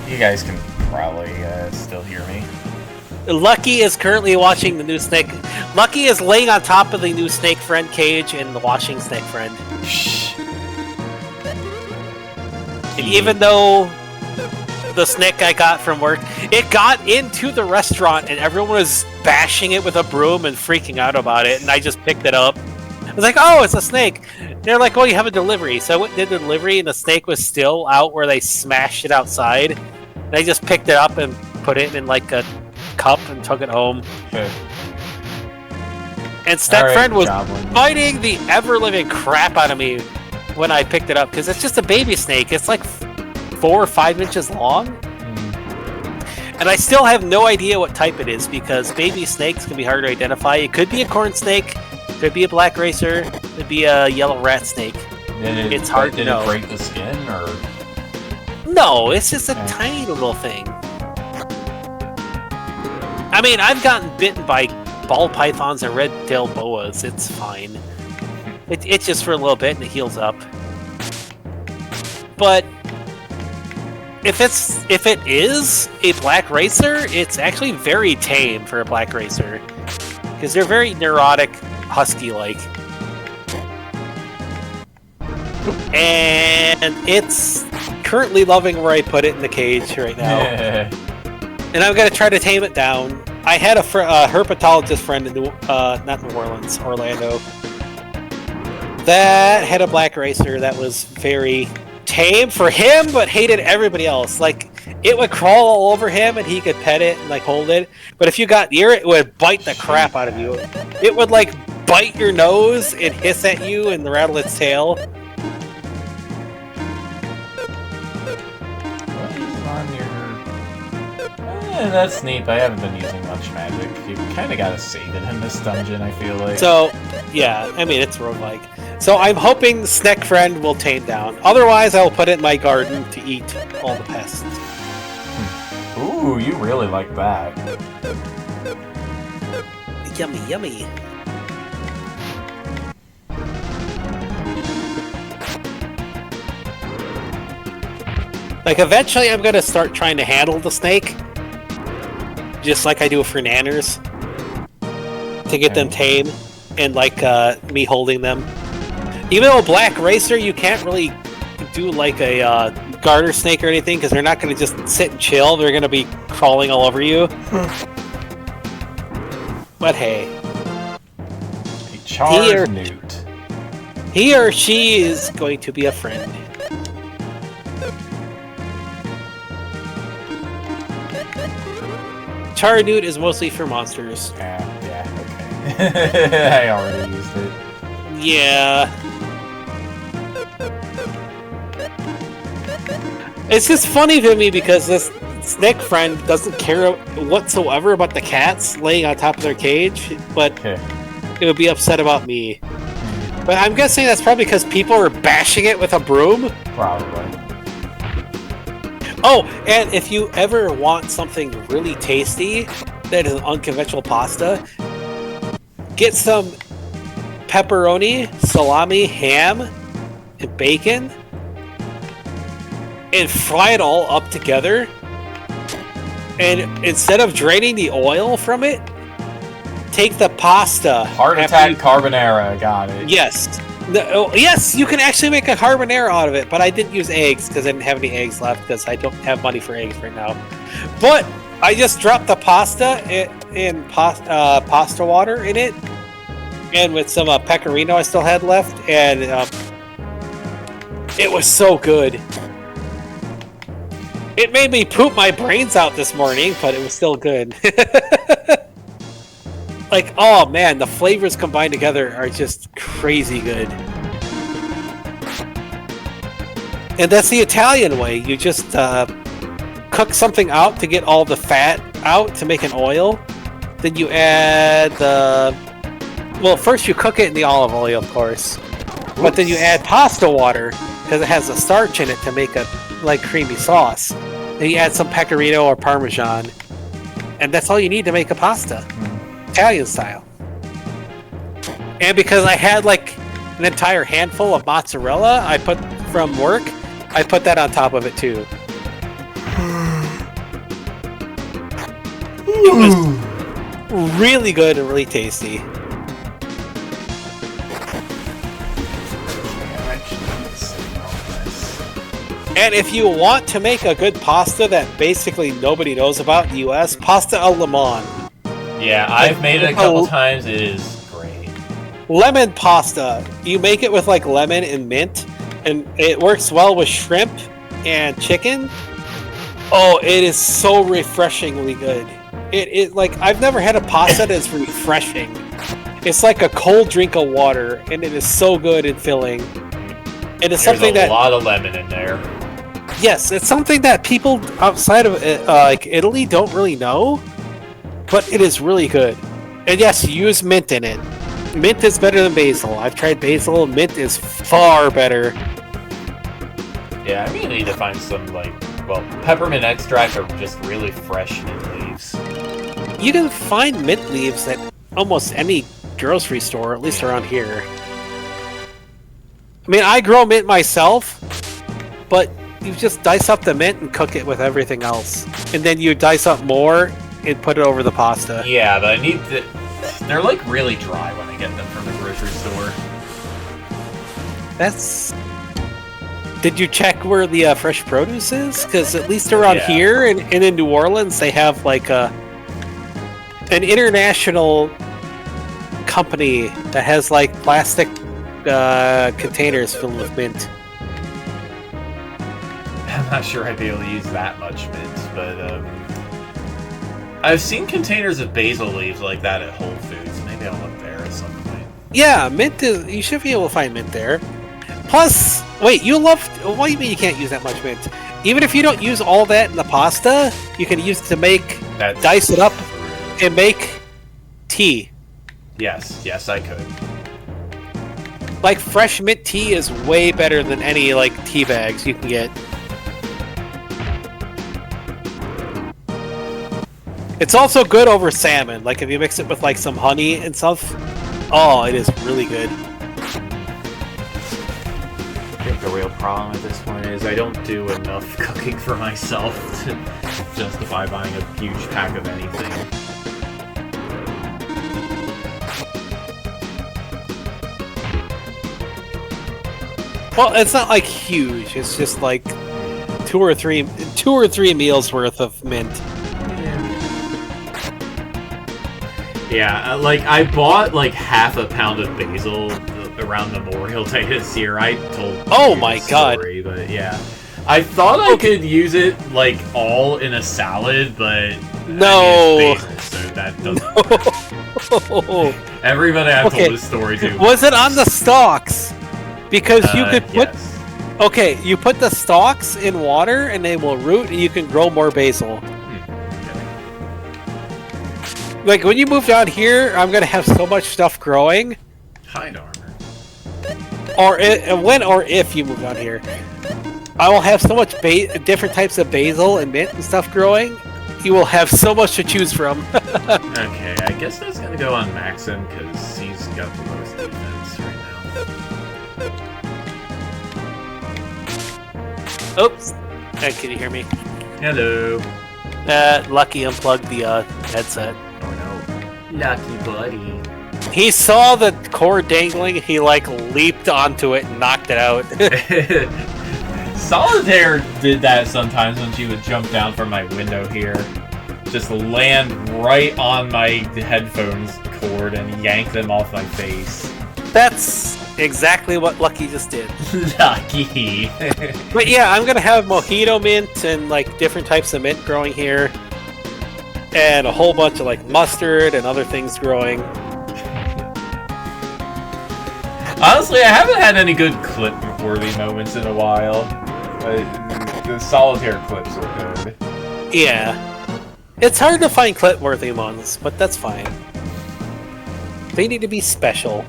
You guys can probably still hear me. Lucky is currently watching the new Snake. Lucky is laying on top of the new Snake Friend cage and watching Snake Friend. Shh. And even though the snake I got from work, it got into the restaurant and everyone was bashing it with a broom and freaking out about it, and I just picked it up. I was like, oh, it's a snake. And they're like, well, you have a delivery. So I went and did the delivery, and the snake was still out where they smashed it outside. And I just picked it up and put it in like a cup and took it home. Okay. And Stepfriend was fighting the ever-living crap out of me when I picked it up, because it's just a baby snake. It's like 4 or 5 inches long. And I still have no idea what type it is, because baby snakes can be hard to identify. It could be a corn snake, could be a black racer, could be a yellow rat snake. It's hard to know. Did it break the skin, or...? No, it's just a tiny little thing. I mean, I've gotten bitten by ball pythons and red-tailed boas. It's fine. It's just for a little bit and it heals up. But if it is a black racer, it's actually very tame for a black racer, because they're very neurotic, husky-like. And it's currently loving where I put it in the cage right now. And I'm gonna try to tame it down. I had a herpetologist friend in not New Orleans, Orlando, that had a black racer that was very tame for him, but hated everybody else. Like, it would crawl all over him and he could pet it and like hold it, but if you got near it, it would bite the crap out of you. It would like bite your nose and hiss at you and rattle its tail. That's neat, but I haven't been using much magic. You kind of gotta save it in this dungeon, I feel like. So, yeah, I mean, it's roguelike. So I'm hoping Snack Friend will tame down. Otherwise, I will put it in my garden to eat all the pests. Ooh, you really like that. Yummy, yummy. Like, eventually I'm gonna start trying to handle the snake, just like I do for nanners, to get them tame, and like me holding them. Even though a black racer, you can't really do like a garter snake or anything, because they're not going to just sit and chill. They're going to be crawling all over you. But hey, a charred newt. He or she is going to be a friend. Charred newt is mostly for monsters. Yeah, okay. I already used it. Yeah. It's just funny to me because this snake friend doesn't care whatsoever about the cats laying on top of their cage, but it would be upset about me. But I'm guessing that's probably because people are bashing it with a broom. Probably. Oh, and if you ever want something really tasty that is an unconventional pasta, get some pepperoni, salami, ham, and bacon, and fry it all up together. And instead of draining the oil from it, take the pasta. Heart attack carbonara, got it. Yes. Yes, you can actually make a carbonara out of it, but I didn't use eggs because I didn't have any eggs left because I don't have money for eggs right now. But I just dropped the pasta in pasta water in it, and with some pecorino I still had left, and it was so good. It made me poop my brains out this morning, but it was still good. Like, oh man, the flavors combined together are just crazy good. And that's the Italian way. You just cook something out to get all the fat out to make an oil. Then you add the... Well, first you cook it in the olive oil, of course. But then you add pasta water, because it has the starch in it to make a like creamy sauce. Then you add some pecorino or parmesan. And that's all you need to make a pasta. Italian style. And because I had like an entire handful of mozzarella I put from work, I put that on top of it too. It was really good and really tasty. And if you want to make a good pasta that basically nobody knows about in the US, pasta al limon. Yeah, I've made it a couple times. It is great. Lemon pasta. You make it with like lemon and mint, and it works well with shrimp and chicken. Oh, it is so refreshingly good. It like I've never had a pasta that's refreshing. It's like a cold drink of water, and it is so good and filling. And it's something that a lot of lemon in there. Yes, it's something that people outside of like Italy don't really know, but it is really good. And yes, you use mint in it. Mint is better than basil. I've tried basil. Mint is far better. Yeah, I really need to find some peppermint extract or just really fresh mint leaves. You can find mint leaves at almost any grocery store, at least around here. I mean, I grow mint myself, but you just dice up the mint and cook it with everything else. And then you dice up more and put it over the pasta. Yeah, but I need to... They're like really dry when I get them from the grocery store. That's... Did you check where the fresh produce is? Because at least around here and in New Orleans, they have like an international company that has like plastic containers filled with mint. I'm not sure I'd be able to use that much mint, but I've seen containers of basil leaves like that at Whole Foods. Maybe I'll look there at some point. Yeah, mint is... You should be able to find mint there. Plus, wait, you love... What do you mean you can't use that much mint? Even if you don't use all that in the pasta, you can use it to make... dice it up and make tea. Yes, I could. Like, fresh mint tea is way better than any, like, tea bags you can get. It's also good over salmon. Like, if you mix it with, like, some honey and stuff. Oh, it is really good. I think the real problem at this point is I don't do enough cooking for myself to justify buying a huge pack of anything. Well, it's not like huge. It's just like two or three meals worth of mint. Yeah, like I bought like half a pound of basil around Memorial Day this year. I told story, but yeah, I thought I could use it like all in a salad, but no, I mean, it's basil, so that doesn't work. Everybody I've told this story to. Was it on the stalks? Because you could put... Yes. Okay, you put the stalks in water and they will root and you can grow more basil. Okay. Like, when you move down here, I'm going to have so much stuff growing. Hide armor. Or if you move down here. I will have so much different types of basil and mint and stuff growing. You will have so much to choose from. Okay, I guess that's going to go on Maxim because he's got the lowest defense right now. Oops. Can you hear me? Hello. Lucky unplugged the headset. Oh no. Lucky buddy. He saw the cord dangling, he like leaped onto it and knocked it out. Solitaire did that sometimes when she would jump down from my window here. Just land right on my headphones cord and yank them off my face. That's exactly what Lucky just did. Lucky. But yeah, I'm gonna have mojito mint and like different types of mint growing here. And a whole bunch of like mustard and other things growing. Honestly, I haven't had any good clip-worthy moments in a while. The solitaire clips are good. Yeah. It's hard to find clip-worthy ones, but that's fine. They need to be special.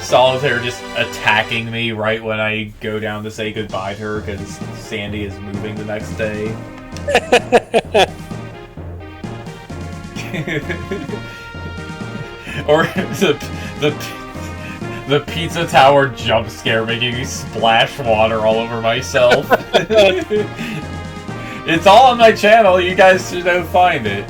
Solitaire just attacking me right when I go down to say goodbye to her because Sandy is moving the next day. Or the pizza tower jump scare making me splash water all over myself. It's all on my channel. You guys should go find it.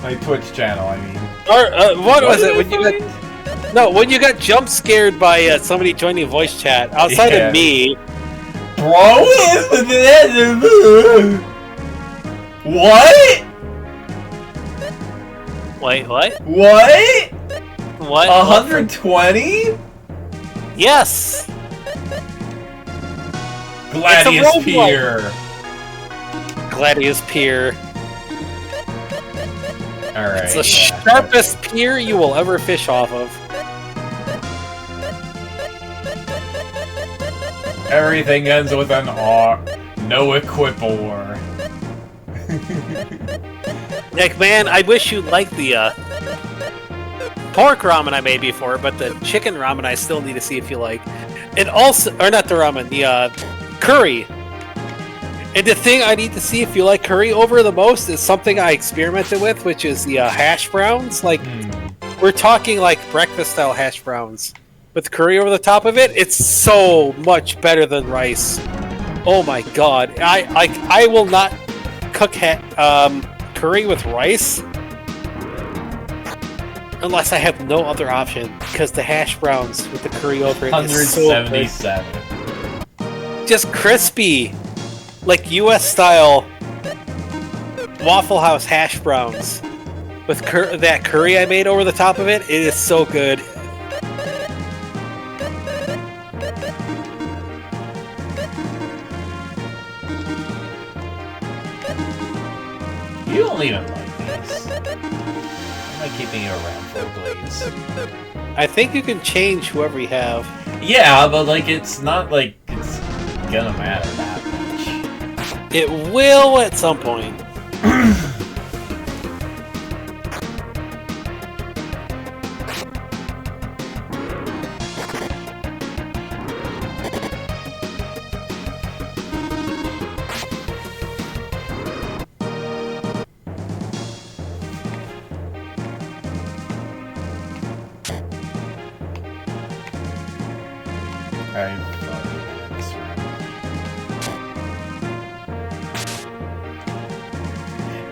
My Twitch channel, I mean. Or what was it when you got? No, when you got jump scared by somebody joining voice chat outside of me. Bro, what? Wait, what? What? What? 120? Yes! Gladius Pier. Gladius Pier. Alright. It's the sharpest pier you will ever fish off of. Everything ends with an R. No equip or. Like, man, I wish you liked the pork ramen I made before, but the chicken ramen I still need to see if you like. And also, or not the ramen, the curry. And the thing I need to see if you like curry over the most is something I experimented with, which is the hash browns. Like, we're talking like breakfast-style hash browns with curry over the top of it. It's so much better than rice. Oh my god! I will not cook curry with rice unless I have no other option, because the hash browns with the curry over it is so good. 177. Just crispy, like U.S. style Waffle House hash browns with that curry I made over the top of it. It is so good. You don't even like these. I'm not keeping it around for a glaze. I think you can change whoever you have. Yeah, but like it's not like it's gonna matter that much. It will at some point.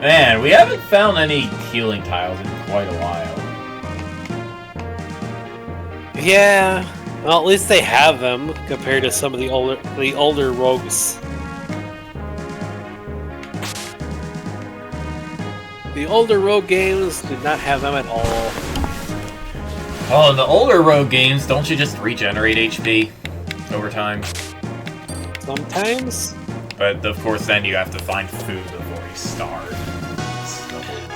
Man, we haven't found any healing tiles in quite a while. Yeah, well, at least they have them compared to some of the older rogues. The older rogue games did not have them at all. Oh, in the older rogue games, don't you just regenerate HP over time? Sometimes. But of course, then you have to find food before you starve.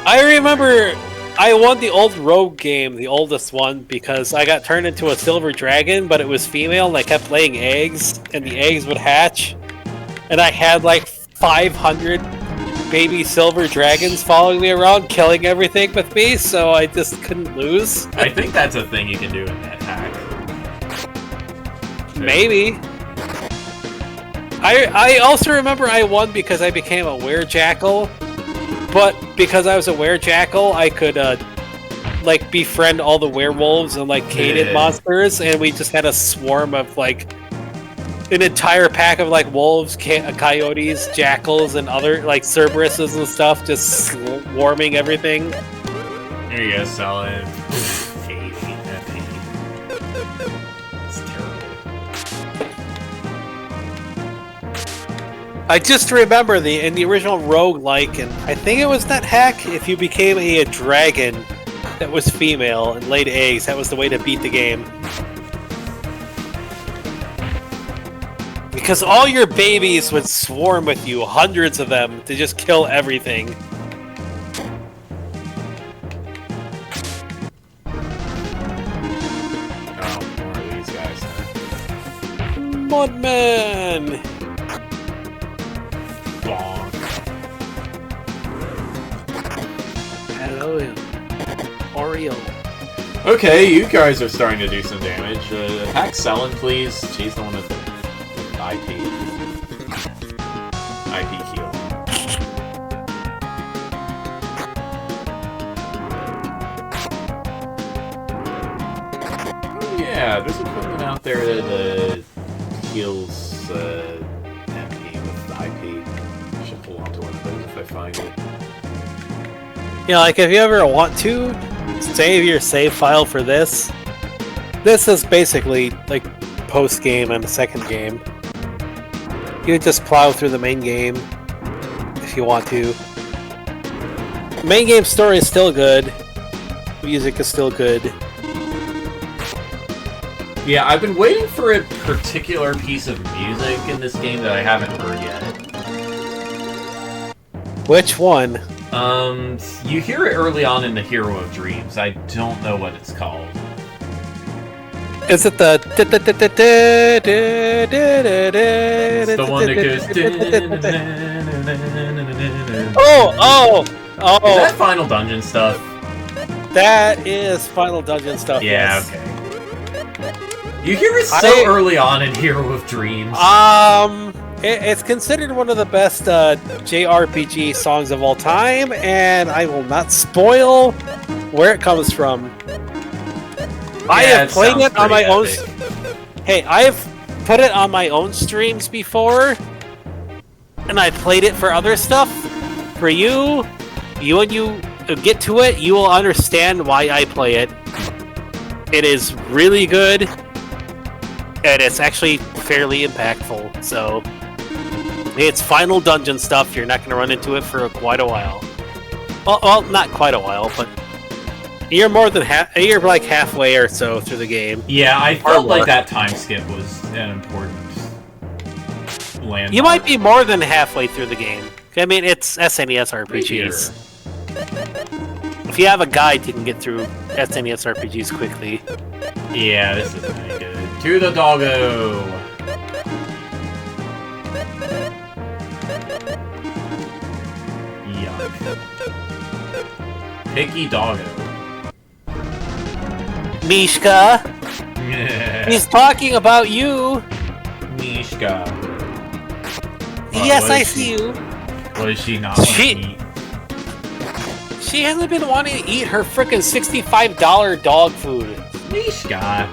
I remember I won the old rogue game, the oldest one, because I got turned into a silver dragon, but it was female, and I kept laying eggs, and the eggs would hatch. And I had like 500 baby silver dragons following me around, killing everything with me, so I just couldn't lose. I think that's a thing you can do in that hack. Maybe. I also remember I won because I became a werejackal. But because I was a werejackal, I could, like, befriend all the werewolves and, like, Caden monsters, and we just had a swarm of, like, an entire pack of, like, wolves, coyotes, jackals, and other, like, Cerberuses and stuff, just swarming everything. Here you go, sell it. 80 FP. It's terrible. I just remember in the original roguelike, and I think it was that hack, if you became a dragon that was female and laid eggs, that was the way to beat the game. Because all your babies would swarm with you, hundreds of them, to just kill everything. Oh, more of these guys. Mudman! Bonk. Hello, Oreo. Okay, you guys are starting to do some damage. Attack Selin, please. She's the one with the IP. IP heal. Oh, yeah, there's equipment out there that heals MP with IP. Should hold on to one of those if I find it. You know, like, if you ever want to save your save file for this is basically, like, post-game and the second game. You just plow through the main game if you want to. The main game story is still good. Music is still good. Yeah, I've been waiting for a particular piece of music in this game that I haven't heard yet. Which one? You hear it early on in the Hero of Dreams. I don't know what it's called. Is it the... It's the one that goes... Oh! Is that Final Dungeon stuff? That is Final Dungeon stuff, Yeah, yes. okay. You hear it so early on in Hero of Dreams. It's considered one of the best JRPG songs of all time, and I will not spoil where it comes from. I have played it on my own. Hey, I've put it on my own streams before, and I played it for other stuff. For you when you get to it, you will understand why I play it. It is really good, and it's actually fairly impactful. So, it's Final Dungeon stuff. You're not going to run into it for quite a while. Well, not quite a while, but you're more than you're like halfway or so through the game. Yeah, I felt like that time skip was an important landmark. You might be more than halfway through the game. I mean, it's SNES RPGs. If you have a guide, you can get through SNES RPGs quickly. Yeah, this isn't any good. To the doggo! Yuck. Picky doggo. Mishka! He's talking about you! Mishka. Yes, I see you. What does she not want to eat? She hasn't been wanting to eat her frickin' $65 dog food. Mishka.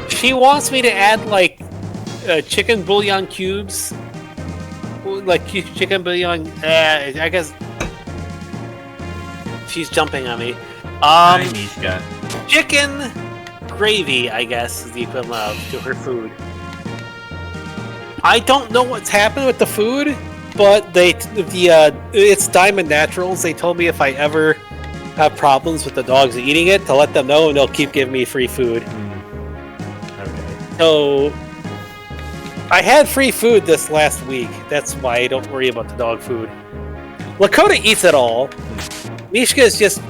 She wants me to add, like, chicken bouillon cubes. Like, chicken bouillon... I guess... She's jumping on me. Hi, Mishka. Chicken gravy, I guess, is the equivalent of to her food. I don't know what's happened with the food, but it's Diamond Naturals. They told me if I ever have problems with the dogs eating it, to let them know, and they'll keep giving me free food. Okay. So I had free food this last week. That's why I don't worry about the dog food. Lakota eats it all. Mishka is just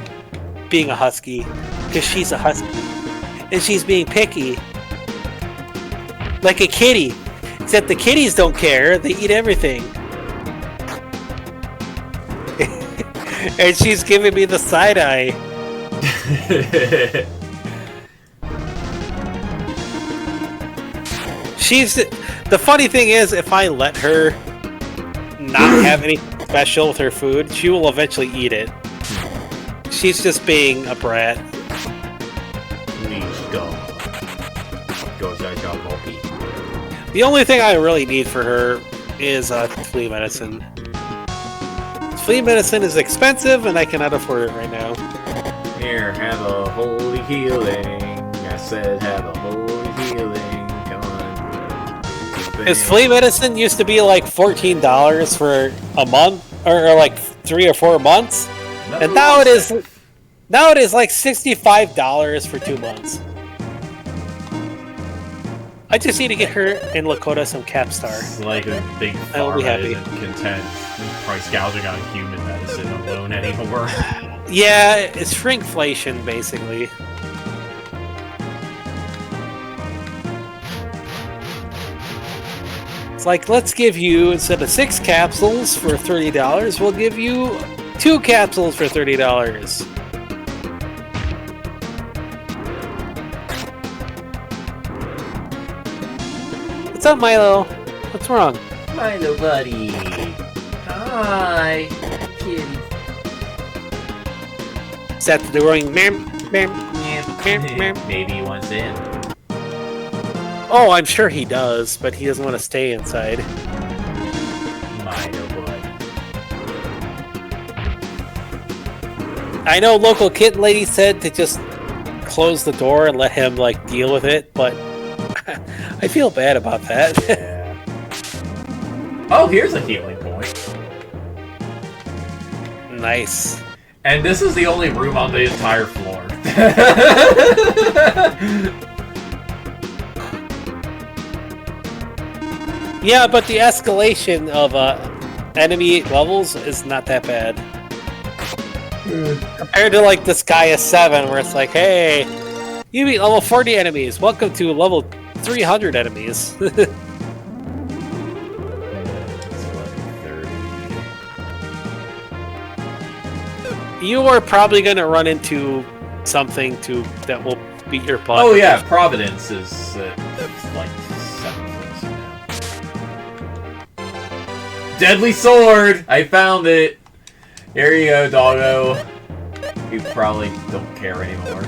being a husky, because she's a husky. And she's being picky. Like a kitty. Except the kitties don't care, they eat everything. And she's giving me the side eye. The funny thing is, if I let her not have anything special with her food, she will eventually eat it. She's just being a brat. The only thing I really need for her is flea medicine. Flea medicine is expensive, and I cannot afford it right now. Here, have a holy healing. I said have a holy healing. Come on. His flea medicine used to be like $14 for a month, or like 3 or 4 months, and now it is like $65 for 2 months. I just need to get her and Lakota some Capstar. It's like a big pharma isn't content price gouging on human medicine alone anymore. Yeah, it's shrinkflation, basically. It's like, let's give you, instead of 6 capsules for $30, we'll give you 2 capsules for $30. What's up, Milo? What's wrong? Milo, buddy. Hi, kitty. Is that the going ma'am? Maybe he wants in. Oh, I'm sure he does, but he doesn't want to stay inside. Milo, boy. I know local kitten lady said to just close the door and let him, like, deal with it, but I feel bad about that. Yeah. Oh, here's a healing point. Nice. And this is the only room on the entire floor. Yeah, but the escalation of enemy levels is not that bad. Compared to like the Sky 7, where it's like, hey, you beat level 40 enemies. Welcome to level 300 enemies. You are probably going to run into something that will beat your butt. Oh yeah, Providence is like 7 floors now. Deadly sword! I found it! Here you go, doggo. You probably don't care anymore.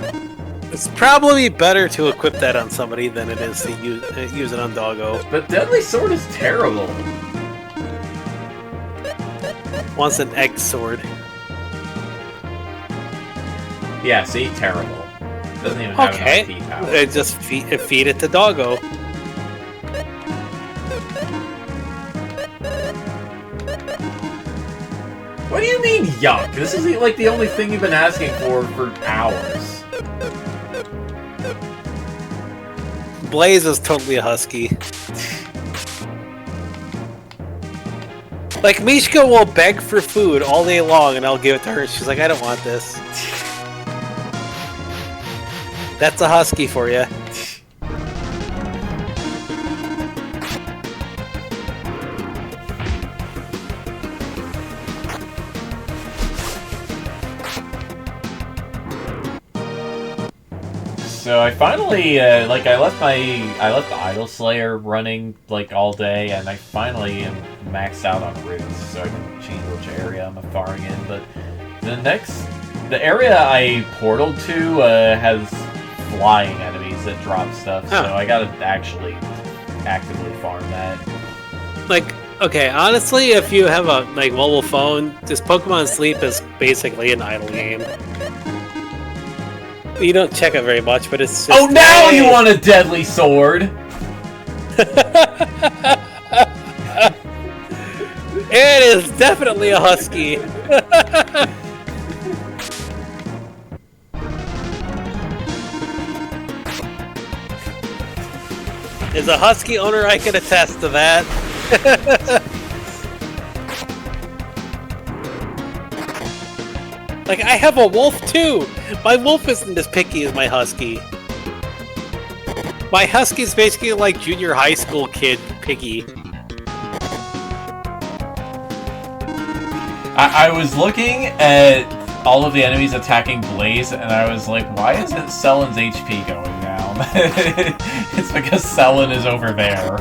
It's probably better to equip that on somebody than it is to use it on doggo. But Deadly Sword is terrible. Wants an egg sword. Yeah, see? Terrible. Doesn't even have enough key power. Just feed it to doggo. What do you mean, yuck? This is like the only thing you've been asking for hours. Blaze is totally a husky. Like, Mishka will beg for food all day long, and I'll give it to her. She's like, I don't want this. That's a husky for you. So I finally, I left the Idol Slayer running, like, all day, and I finally am maxed out on roots, so I can change which area I'm farming in, but the area I portaled to, has flying enemies that drop stuff, so I gotta actually actively farm that. Like, okay, honestly, if you have a, mobile phone, this Pokemon Sleep is basically an idle game. You don't check it very much, but it's just... Oh, now you want a Deadly Sword! It is definitely a husky! As a husky owner, I can attest to that. Like, I have a wolf too! My wolf isn't as picky as my husky. My husky's basically like junior high school kid picky. I was looking at all of the enemies attacking Blaze, and I was like, why isn't Sellen's HP going down? It's because Sellen is over there.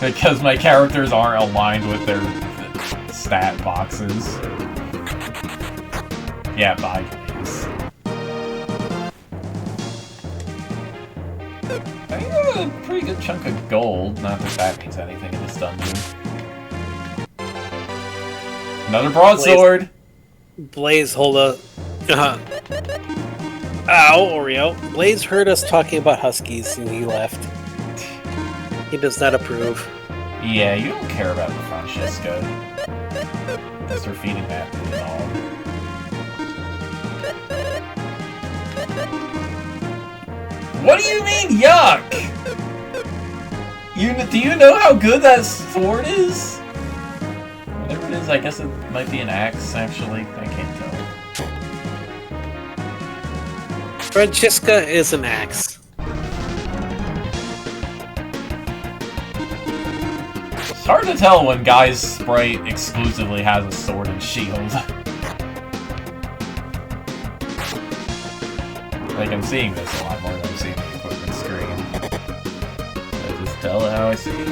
Because my characters aren't aligned with their stat boxes. Yeah, bye, Blaze. I think I got a pretty good chunk of gold. Not that that means anything in this dungeon. Another broadsword! Blaze, hold up. Ow, Oreo. Blaze heard us talking about huskies and he left. He does not approve. Yeah, you don't care about the Francesca. Because they're feeding that to the dog. What do you mean, yuck? Do you know how good that sword is? Whatever it is, I guess it might be an axe, actually. I can't tell. Francesca is an axe. It's hard to tell when Guy's sprite exclusively has a sword and shield. Like, I'm seeing this a lot more than I'm seeing the equipment screen. I just tell it how I see it.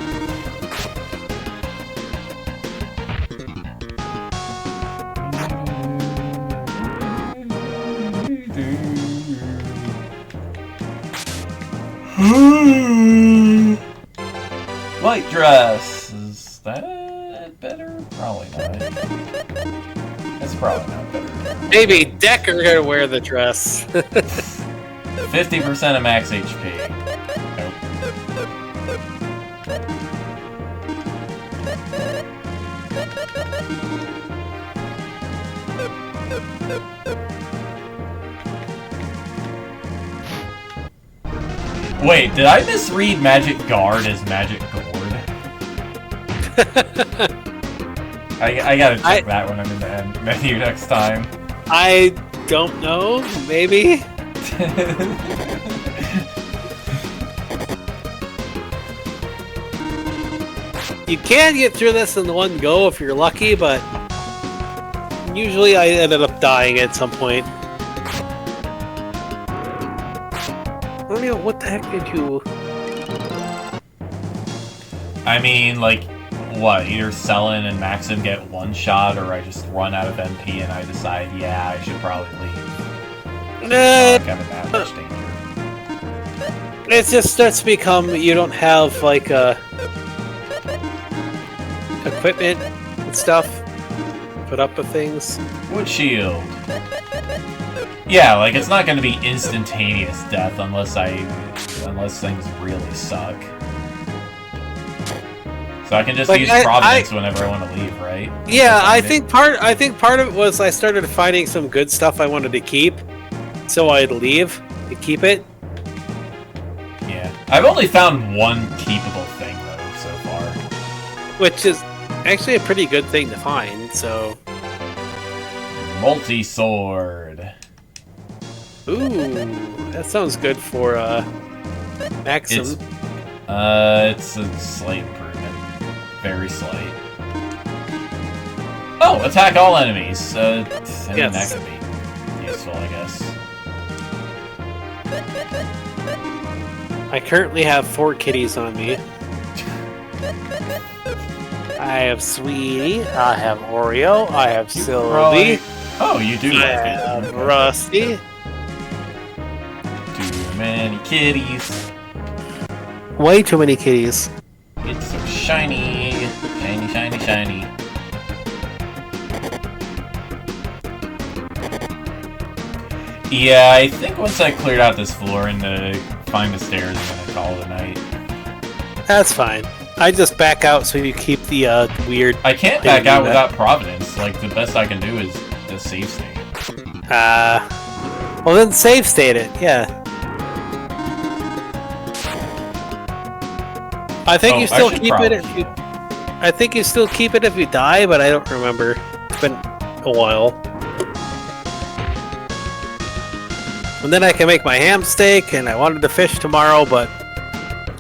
White dress. Is that better? Probably not. It's probably not better. Maybe Decker gonna wear the dress. 50% of max HP. Nope. Wait, did I misread Magic Guard as Magic Gourd? I gotta check that when I'm in the end menu next time. I don't know. Maybe. You can get through this in one go if you're lucky, but usually I ended up dying at some point. I don't know, what the heck did you... I mean, like, what? Either Sellen and Maxim get one shot, or I just run out of MP and I decide, yeah, I should probably leave. Not kind of that much danger. It just starts to become, you don't have, like, equipment and stuff. Put up with things. Wood shield. Yeah, like, it's not going to be instantaneous death unless things really suck. So I can just use Providence whenever I want to leave, right? Yeah, I think part of it was I started finding some good stuff I wanted to keep, so I'd leave to keep it. Yeah, I've only found one keepable thing though so far, which is actually a pretty good thing to find. So, multi-sword. Ooh, that sounds good for Maxim. It's a slight improvement. Very slight. Oh, attack all enemies. I mean, that could be useful, I guess. I currently have 4 kitties on me. I have Sweetie, I have Oreo, I have Sylvie. Oh, you do. I have Rusty. Too many kitties. Way too many kitties. It's so shiny. Shiny, shiny, shiny. Yeah, I think once I cleared out this floor and find the stairs, I'm gonna call it a night. That's fine. I just back out so you keep the weird... I can't back out without Providence. Like, the best I can do is the save state. Well then save state it, yeah. I think you still keep it if you... I think you still keep it if you die, but I don't remember. It's been a while. And then I can make my ham steak, and I wanted to fish tomorrow, but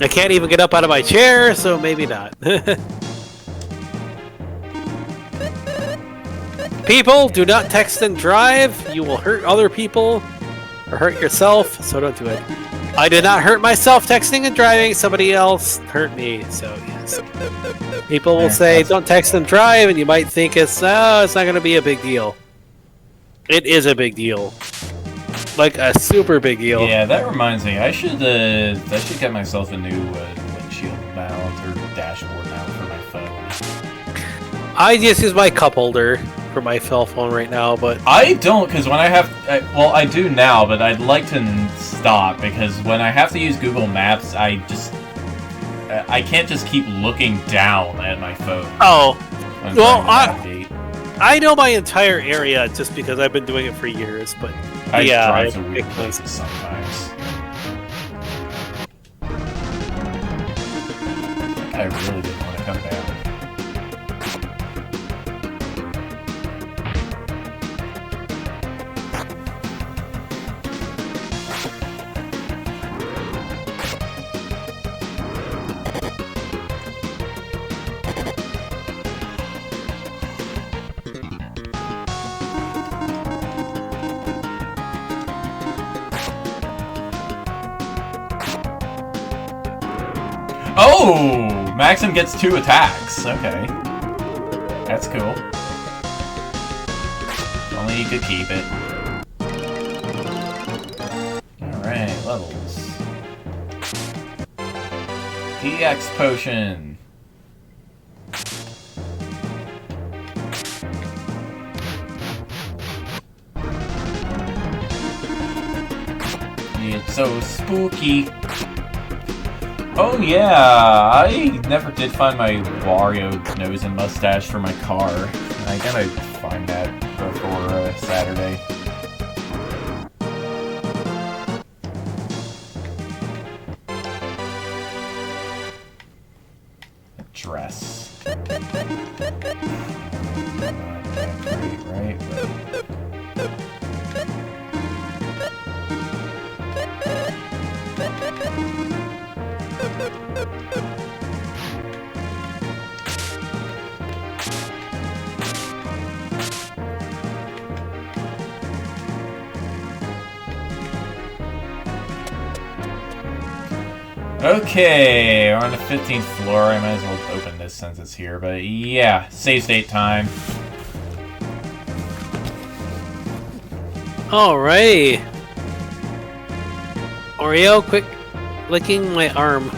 I can't even get up out of my chair, so maybe not. People, do not text and drive. You will hurt other people or hurt yourself, so don't do it. I did not hurt myself texting and driving. Somebody else hurt me, so yes. People will say, don't text and drive, and you might think it's not going to be a big deal. It is a big deal. Like a super big deal. Yeah, that reminds me. I should get myself a new windshield mount or dashboard mount for my phone. I just use my cup holder for my cell phone right now, but I don't, because when I have, well, I do now, but I'd like to stop because when I have to use Google Maps, I can't just keep looking down at my phone. Oh, well, I know my entire area just because I've been doing it for years, but I drive to weird places sometimes. I really didn't want to come down. Oh! Maxim gets 2 attacks. Okay. That's cool. If only he could keep it. Alright, levels. DX potion. so spooky. Oh yeah, I never did find my Wario nose and mustache for my car. I gotta find that before Saturday. Dress. Right. Okay, we're on the 15th floor. I might as well open this since it's here, but yeah, save state time. Alright. Oreo, quick licking my arm.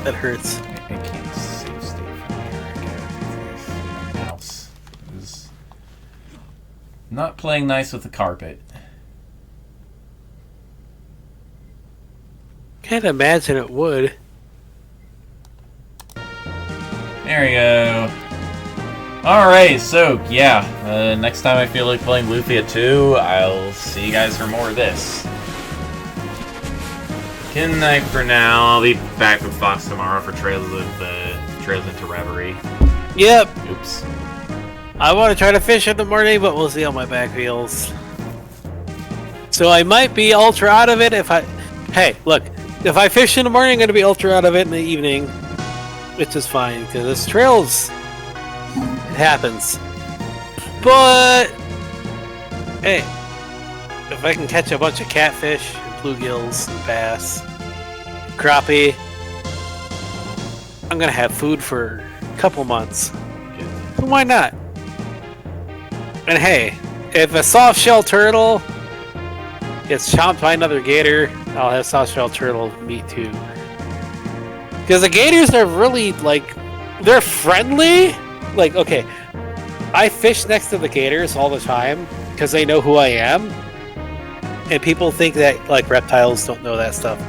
That hurts. I can't save state from here. I gotta my mouse is not playing nice with the carpet. Can't imagine it would. There we go. Alright, so yeah, next time I feel like playing Lufia 2, I'll see you guys for more of this. Good night for now. I'll be back with Fox tomorrow for Trails into Reverie. Yep. Oops. I want to try to fish in the morning, but we'll see how my back feels. So I might be ultra out of it if I... Hey, look. If I fish in the morning, I'm going to be ultra out of it in the evening. Which is fine, because this trails... It happens. But... Hey. If I can catch a bunch of catfish, bluegills, and bass, crappie, I'm going to have food for a couple months. So why not? And hey, if a soft shell turtle gets chomped by another gator, I'll have soft shell turtle meat too. Because the gators are really, like, they're friendly. Like, okay, I fish next to the gators all the time because they know who I am. And people think that, like, reptiles don't know that stuff.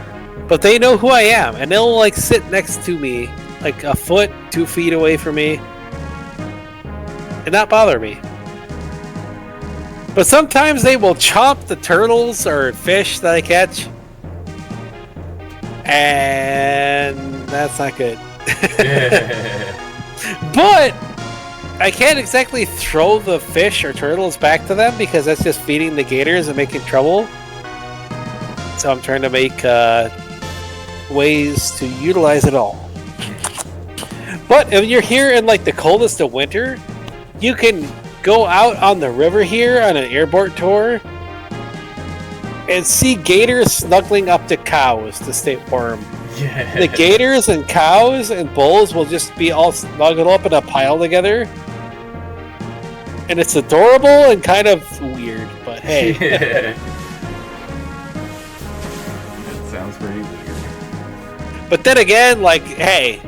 But they know who I am. And they'll, like, sit next to me, like, a foot, 2 feet away from me. And not bother me. But sometimes they will chomp the turtles or fish that I catch. And that's not good. But I can't exactly throw the fish or turtles back to them because that's just feeding the gators and making trouble. So I'm trying to make ways to utilize it all. But if you're here in like the coldest of winter, you can go out on the river here on an airboat tour and see gators snuggling up to cows to stay warm. Yeah. The gators and cows and bulls will just be all snuggled up in a pile together. And it's adorable and kind of weird, but hey. Yeah. That sounds pretty weird. But then again, like, hey,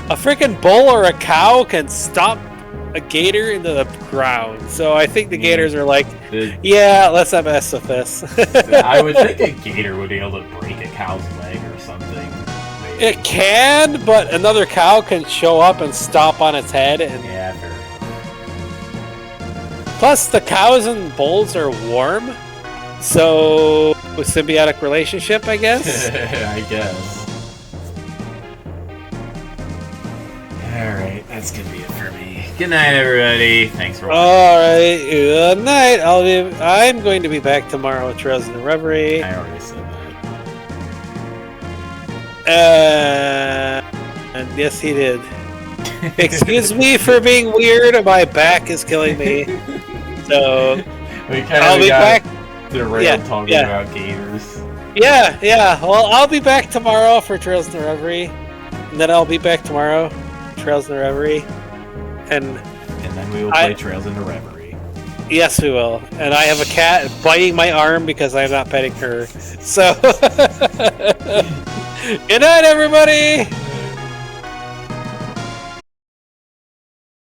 a freaking bull or a cow can stomp a gator into the ground. So I think the gators are like, yeah, let's not mess with this. I would think a gator would be able to break a cow's leg or something. Maybe. It can, but another cow can show up and stomp on its head. And Yeah, fair. plus, the cows and bulls are warm, so a symbiotic relationship, I guess. I guess. Alright, that's gonna be it for me. Good night, everybody. Thanks for watching. Alright, good night. I'm going to be back tomorrow with Trails in the Reverie. I already said that. And yes, he did. Excuse me for being weird. My back is killing me. So I'll be back. Talking about gators. Yeah. Well, I'll be back tomorrow for Trails in the Reverie, and then I'll be back tomorrow, Trails in the Reverie, and then we will play Trails into Reverie. Yes, we will. And I have a cat biting my arm because I'm not petting her. So, good night, everybody.